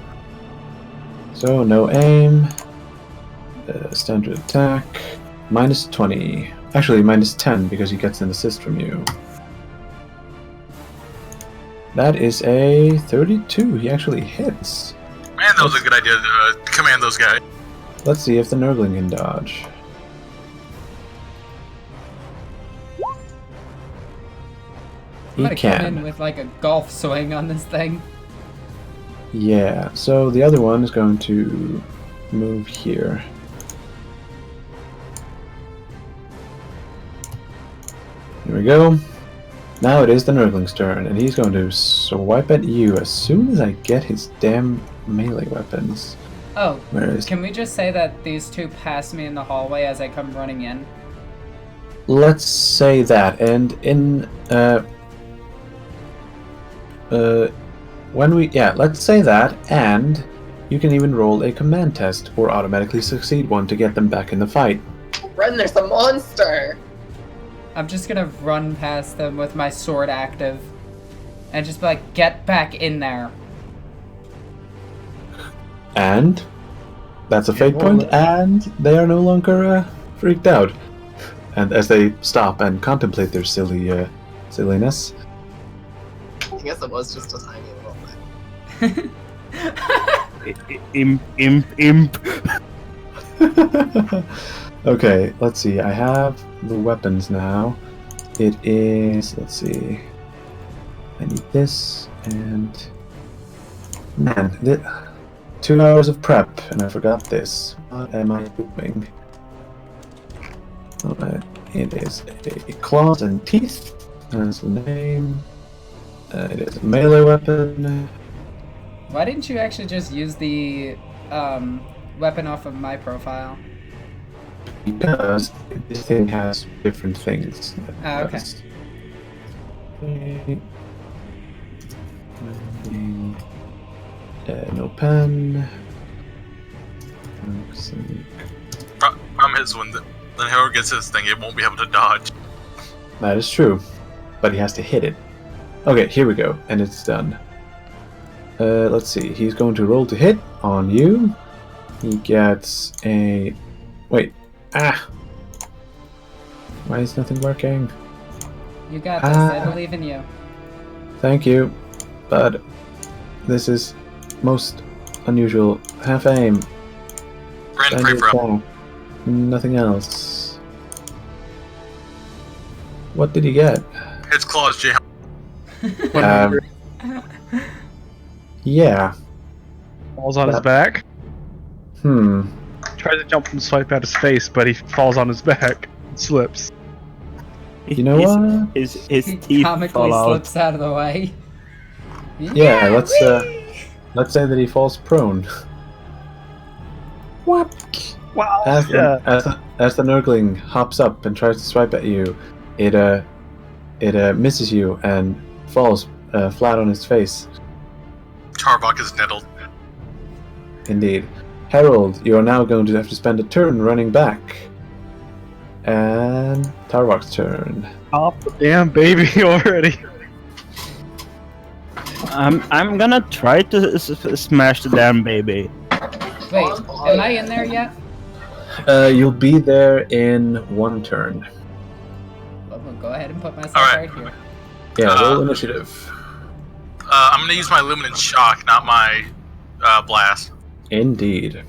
So no aim. Standard attack. Minus 20. Actually, minus 10 because he gets an assist from you. That is a 32. He actually hits. Man, that was a good idea to command those guys. Let's see if the Nurgling can dodge. I'm gonna come in can. with like a golf swing on this thing. Yeah, so the other one is going to move here. Here we go. Now it is the Nurgling's turn, and he's going to swipe at you as soon as I get his damn melee weapons. Oh, Where is... can we just say that these two pass me in the hallway as I come running in? Let's say that, and in let's say that, and you can even roll a command test or automatically succeed one to get them back in the fight. Run, there's a monster! I'm just gonna run past them with my sword active and just be like, get back in there. And that's a fate point, and they are no longer freaked out. And as they stop and contemplate their silliness, I guess it was just a tiny little bit. Imp. Okay, let's see. I have the weapons now. It is, let's see. I need this, and man, 2 hours of prep, and I forgot this. What am I doing? Alright, it is a claws and teeth. That's the name. It is a melee weapon. Why didn't you actually just use the weapon off of my profile? Because this thing has different things. Ah, okay. No pen. Problem is, when the hero gets this thing, it won't be able to dodge. That is true, but he has to hit it. Okay, here we go, and it's done. Let's see. He's going to roll to hit on you. He gets a. Wait. Ah! Why is nothing working? You got this, I believe in you. Thank you, but this is most unusual. Half aim. Brand pray for him. Nothing else. What did he get? His claws jam. Yeah. Falls on his back. Tries to jump and swipe at his face, but he falls on his back and slips. You know what? His He teeth comically fall out. slips out of the way. Yeah, let's say that he falls prone. What? Wow. As the Nurgling hops up and tries to swipe at you, it misses you and falls flat on his face. Tarvok is nettled. Indeed. Harold, you are now going to have to spend a turn running back. And Tarvok's turn. Oh, damn baby already. I'm gonna try to smash the damn baby. Wait, am I in there yet? You'll be there in one turn. Well, we'll go ahead and put myself Alright. right here. Yeah, roll initiative. I'm gonna use my Luminant Shock, not my Blast. Indeed.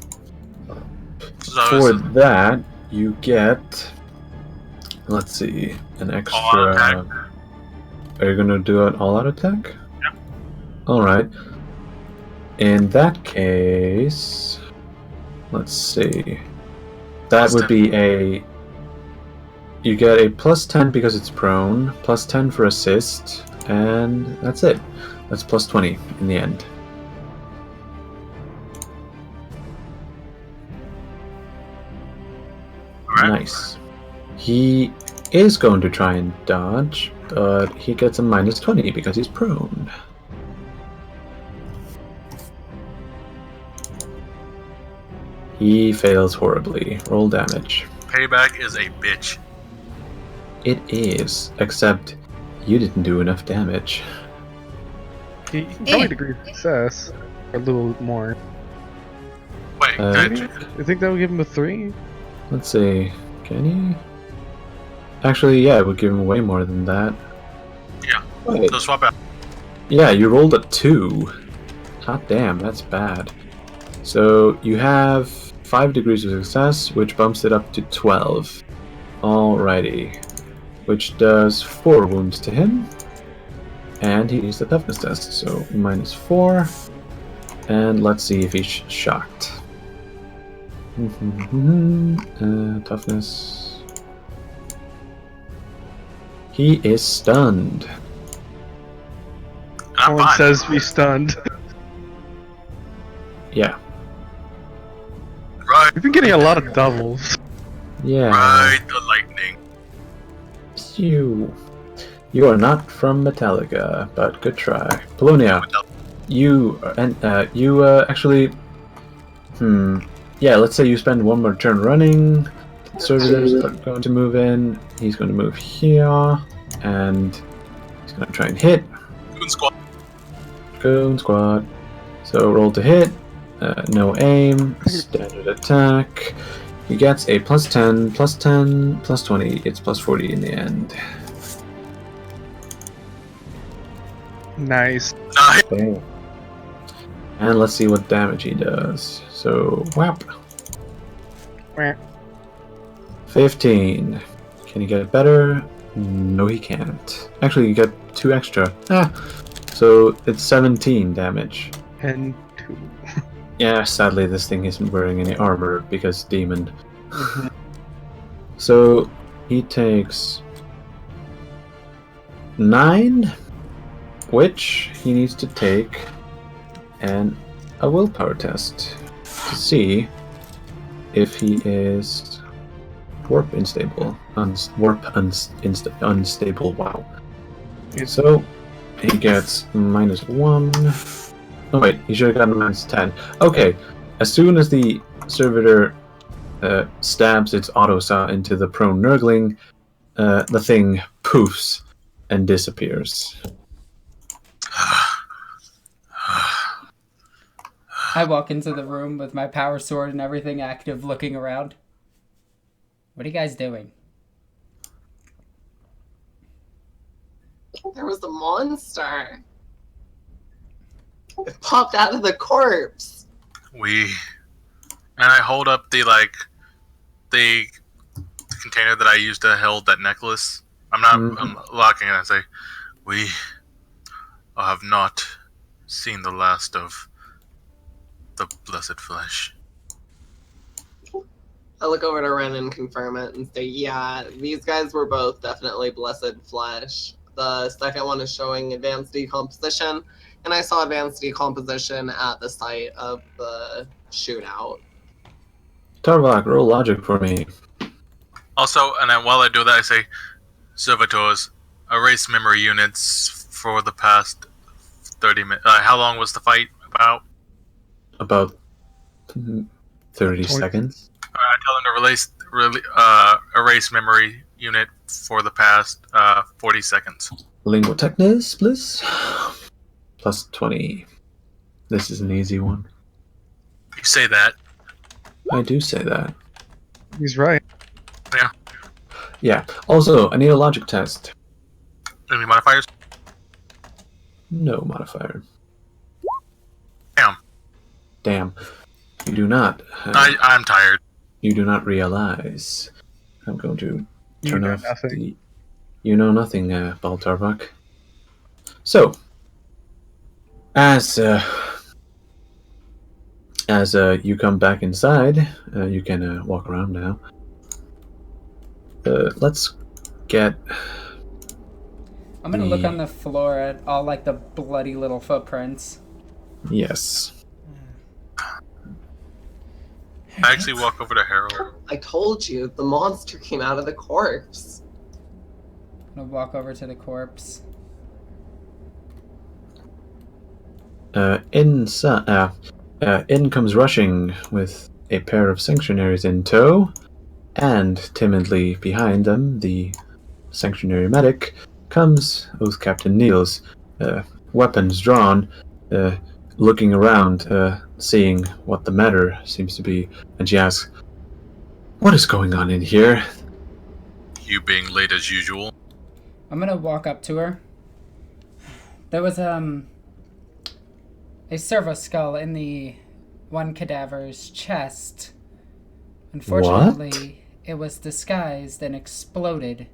So For that, you get... Let's see, an extra... All-out attack. Are you gonna do an all-out attack? Yeah. Alright. In that case... Let's see. That Plus would 10. be a... You get a plus 10 because it's prone, plus 10 for assist, and that's it. That's plus 20 in the end. Nice. He is going to try and dodge, but he gets a -20 because he's prone. He fails horribly. Roll damage. Payback is a bitch. It is, except you didn't do enough damage. He probably degree of success. Or a little more. Wait, good. I think that would give him a 3. Let's see. Can he? Actually, yeah, it would give him way more than that. Yeah. Wait. So swap out. Yeah, you rolled a 2. God damn, that's bad. So you have 5 degrees of success, which bumps it up to 12. Alrighty. Which does 4 wounds to him. And he needs the toughness test, so -4. And let's see if he's shocked. Toughness. He is stunned. I'm Someone fine. says be stunned. Yeah. Right, We've been getting a lot of doubles. Yeah. right, the lightning. You are not from Metallica, but good try. Polonia, you actually. Yeah, let's say you spend one more turn running. Servitors are going to move in. He's going to move here, and he's going to try and hit. Goon squad. Goon squad. So roll to hit. No aim. Standard attack. He gets a +10, +10, +20. It's +40 in the end. Nice. Nice. Okay. And let's see what damage he does. So, whap. Wah. 15. Can he get it better? No, he can't. Actually, you get 2 extra. So it's 17 damage. And 2. Yeah, sadly, this thing isn't wearing any armor because demon. So he takes 9, which he needs to take a willpower test to see if he is warp unstable. Unstable. Wow. So he gets -1. Oh wait, he should have gotten -10. Okay, as soon as the servitor stabs its autosaw into the prone nurgling, the thing poofs and disappears. I walk into the room with my power sword and everything active, looking around. What are you guys doing? There was a monster. It popped out of the corpse. And I hold up the container that I used to hold that necklace. I'm locking it. I say, we have not seen the last of the blessed flesh. I look over to Ren and confirm it and say, yeah, these guys were both definitely blessed flesh. The second one is showing advanced decomposition, and I saw advanced decomposition at the site of the shootout. Tarvok, roll logic for me. Also, and then while I do that, I say, servitors, erase memory units for the past 30 minutes. How long was the fight about? About 30 seconds. I tell them to erase memory unit for the past 40 seconds. Lingua Technis, bliss. +20. This is an easy one. You say that. I do say that. He's right. Yeah. Yeah. Also, I need a logic test. Any modifiers? No modifier. Damn. You do not. I'm tired. You do not realize. I'm going to turn off nothing. the. You know nothing, Baltarvok. So, as you come back inside, you can walk around now. Let's get. I'm gonna look on the floor at all like the bloody little footprints. Yes. I actually walk over to Harold. I told you, the monster came out of the corpse. I'm gonna walk over to the corpse. In comes rushing with a pair of sanctuaries in tow, and timidly behind them, the sanctuary medic comes with Captain Niels, weapons drawn, looking around, seeing what the matter seems to be, and she asks, "What is going on in here?" You being late as usual. I'm gonna walk up to her. There was a servo skull in the one cadaver's chest. Unfortunately, it was disguised and exploded.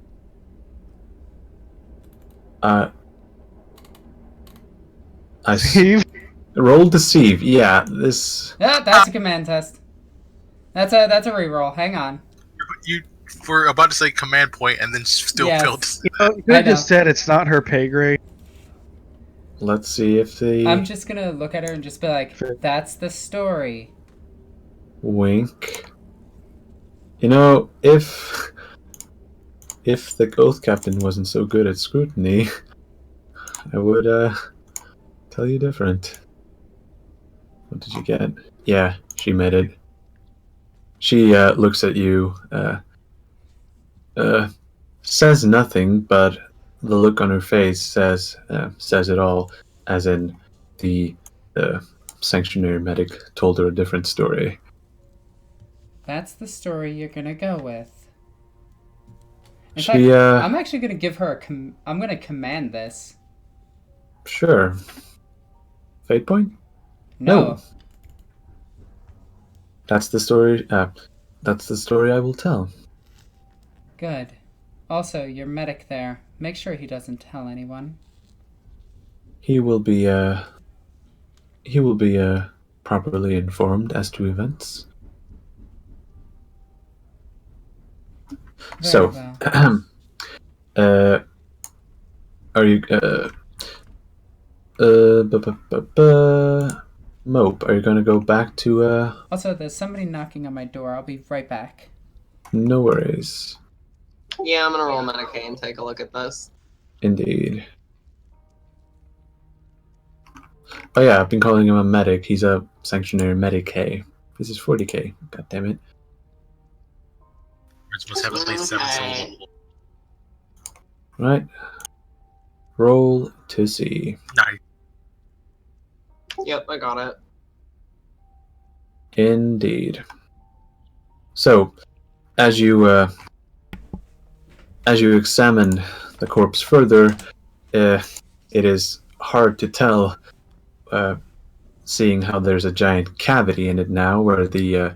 Steve? Roll deceive. Yeah, this. Ah, that's a command test. That's a reroll. Hang on. You were about to say command point and then still Yes. failed. You could have just said it's not her pay grade. Let's see if the I'm just gonna look at her and just be like, that's the story. wink. You know, if the Oath Captain wasn't so good at scrutiny, I would tell you different. What did you get? Yeah, she made it. She looks at you, says nothing, but the look on her face says it all, as in the sanctuary medic told her a different story. That's the story you're gonna go with. In She, fact, I'm actually gonna give her I'm gonna command this. Sure. Fate point? No. That's the story. That's the story I will tell. Good. Also, your medic there. Make sure he doesn't tell anyone. He will be properly informed as to events. Very So, well. are you Mope, are you gonna go back to Also, there's somebody knocking on my door. I'll be right back. No worries. Yeah, I'm gonna roll Medicaid and take a look at this. Indeed. Oh yeah, I've been calling him a medic. He's a sanctuary medic. This is 40k. God damn it. Words must have at least 7 syllables. Right. Roll to see. Nice. Yep, I got it. Indeed. So, as you examine the corpse further, it is hard to tell, seeing how there's a giant cavity in it now, where the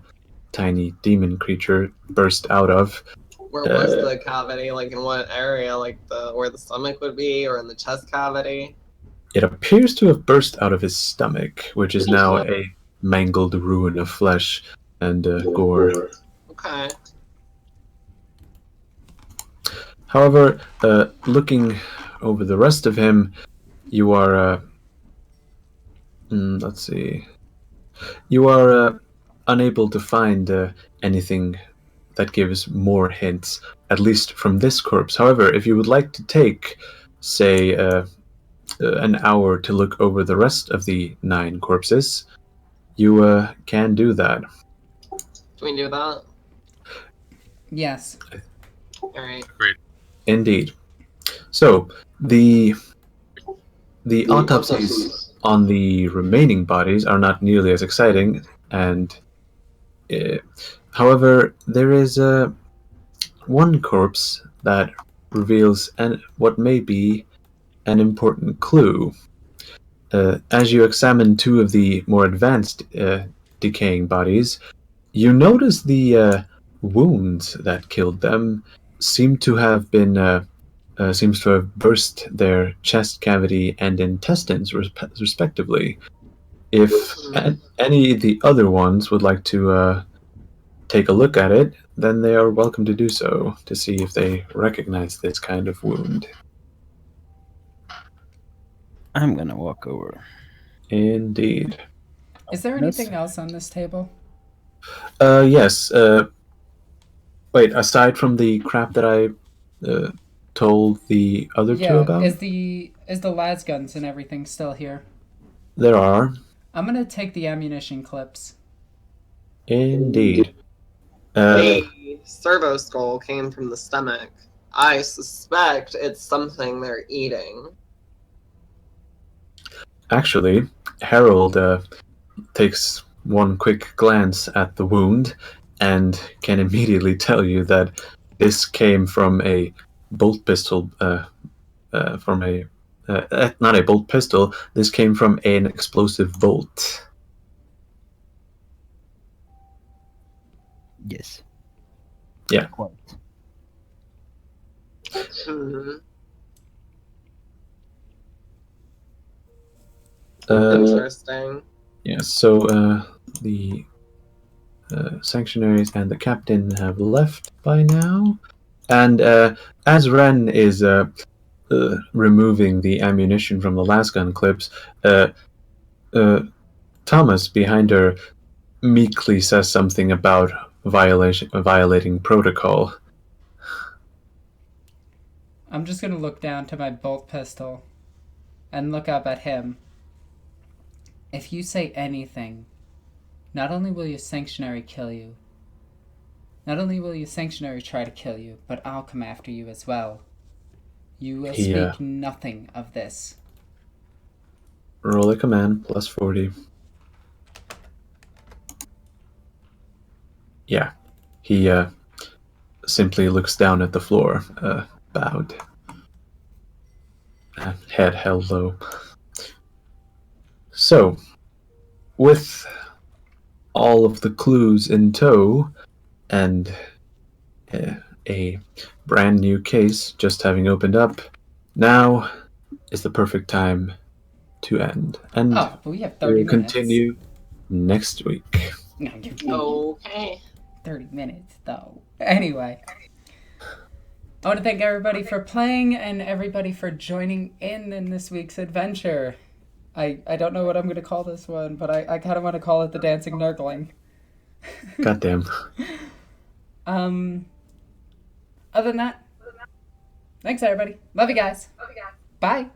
tiny demon creature burst out of. Where was the cavity? Like in what area? Like where the stomach would be, or in the chest cavity? It appears to have burst out of his stomach, which is now a mangled ruin of flesh and gore. Okay. However, looking over the rest of him, you are, let's see, you are unable to find anything that gives more hints, at least from this corpse. However, if you would like to take, say, an hour to look over the rest of the 9 corpses, you can do that. Can we do that? Yes. Alright. Great. Indeed. So, the autopsies on the remaining bodies are not nearly as exciting, and however, there is one corpse that reveals what may be an important clue. As you examine 2 of the more advanced decaying bodies, you notice the wounds that killed them seem to have burst their chest cavity and intestines, respectively. If any of the other ones would like to take a look at it, then they are welcome to do so, to see if they recognize this kind of wound. I'm gonna walk over. Indeed. Is there anything else on this table? Yes. Wait, aside from the crap that I told the other two Yeah, about, is the las guns and everything still here? there are. I'm gonna take the ammunition clips. Indeed. The servo skull came from the stomach. I suspect it's something they're eating. Actually, Harold takes one quick glance at the wound and can immediately tell you that this came from a bolt pistol. From a not a bolt pistol. This came from an explosive bolt. Yes. Yeah. Quite. Hmm. Interesting. Yeah. So the sanctuaries and the captain have left by now, and as Ren is removing the ammunition from the last gun clips, Thomas behind her meekly says something about violating protocol. I'm just gonna look down to my bolt pistol and look up at him. If you say anything, not only will your sanctuary kill you, not only will your sanctuary try to kill you, but I'll come after you as well. You will speak nothing of this. Roll a command, plus 40. Yeah. He simply looks down at the floor, bowed. Head held low. So, with all of the clues in tow, and a brand new case just having opened up, now is the perfect time to end. And we have 30 we'll minutes. continue next week. No, Okay. 30 minutes, though. Anyway. I want to thank everybody for playing and everybody for joining in this week's adventure. I don't know what I'm going to call this one, but I kind of want to call it the Dancing Nurgling. Goddamn. Other than that, thanks everybody. Love you guys. Bye.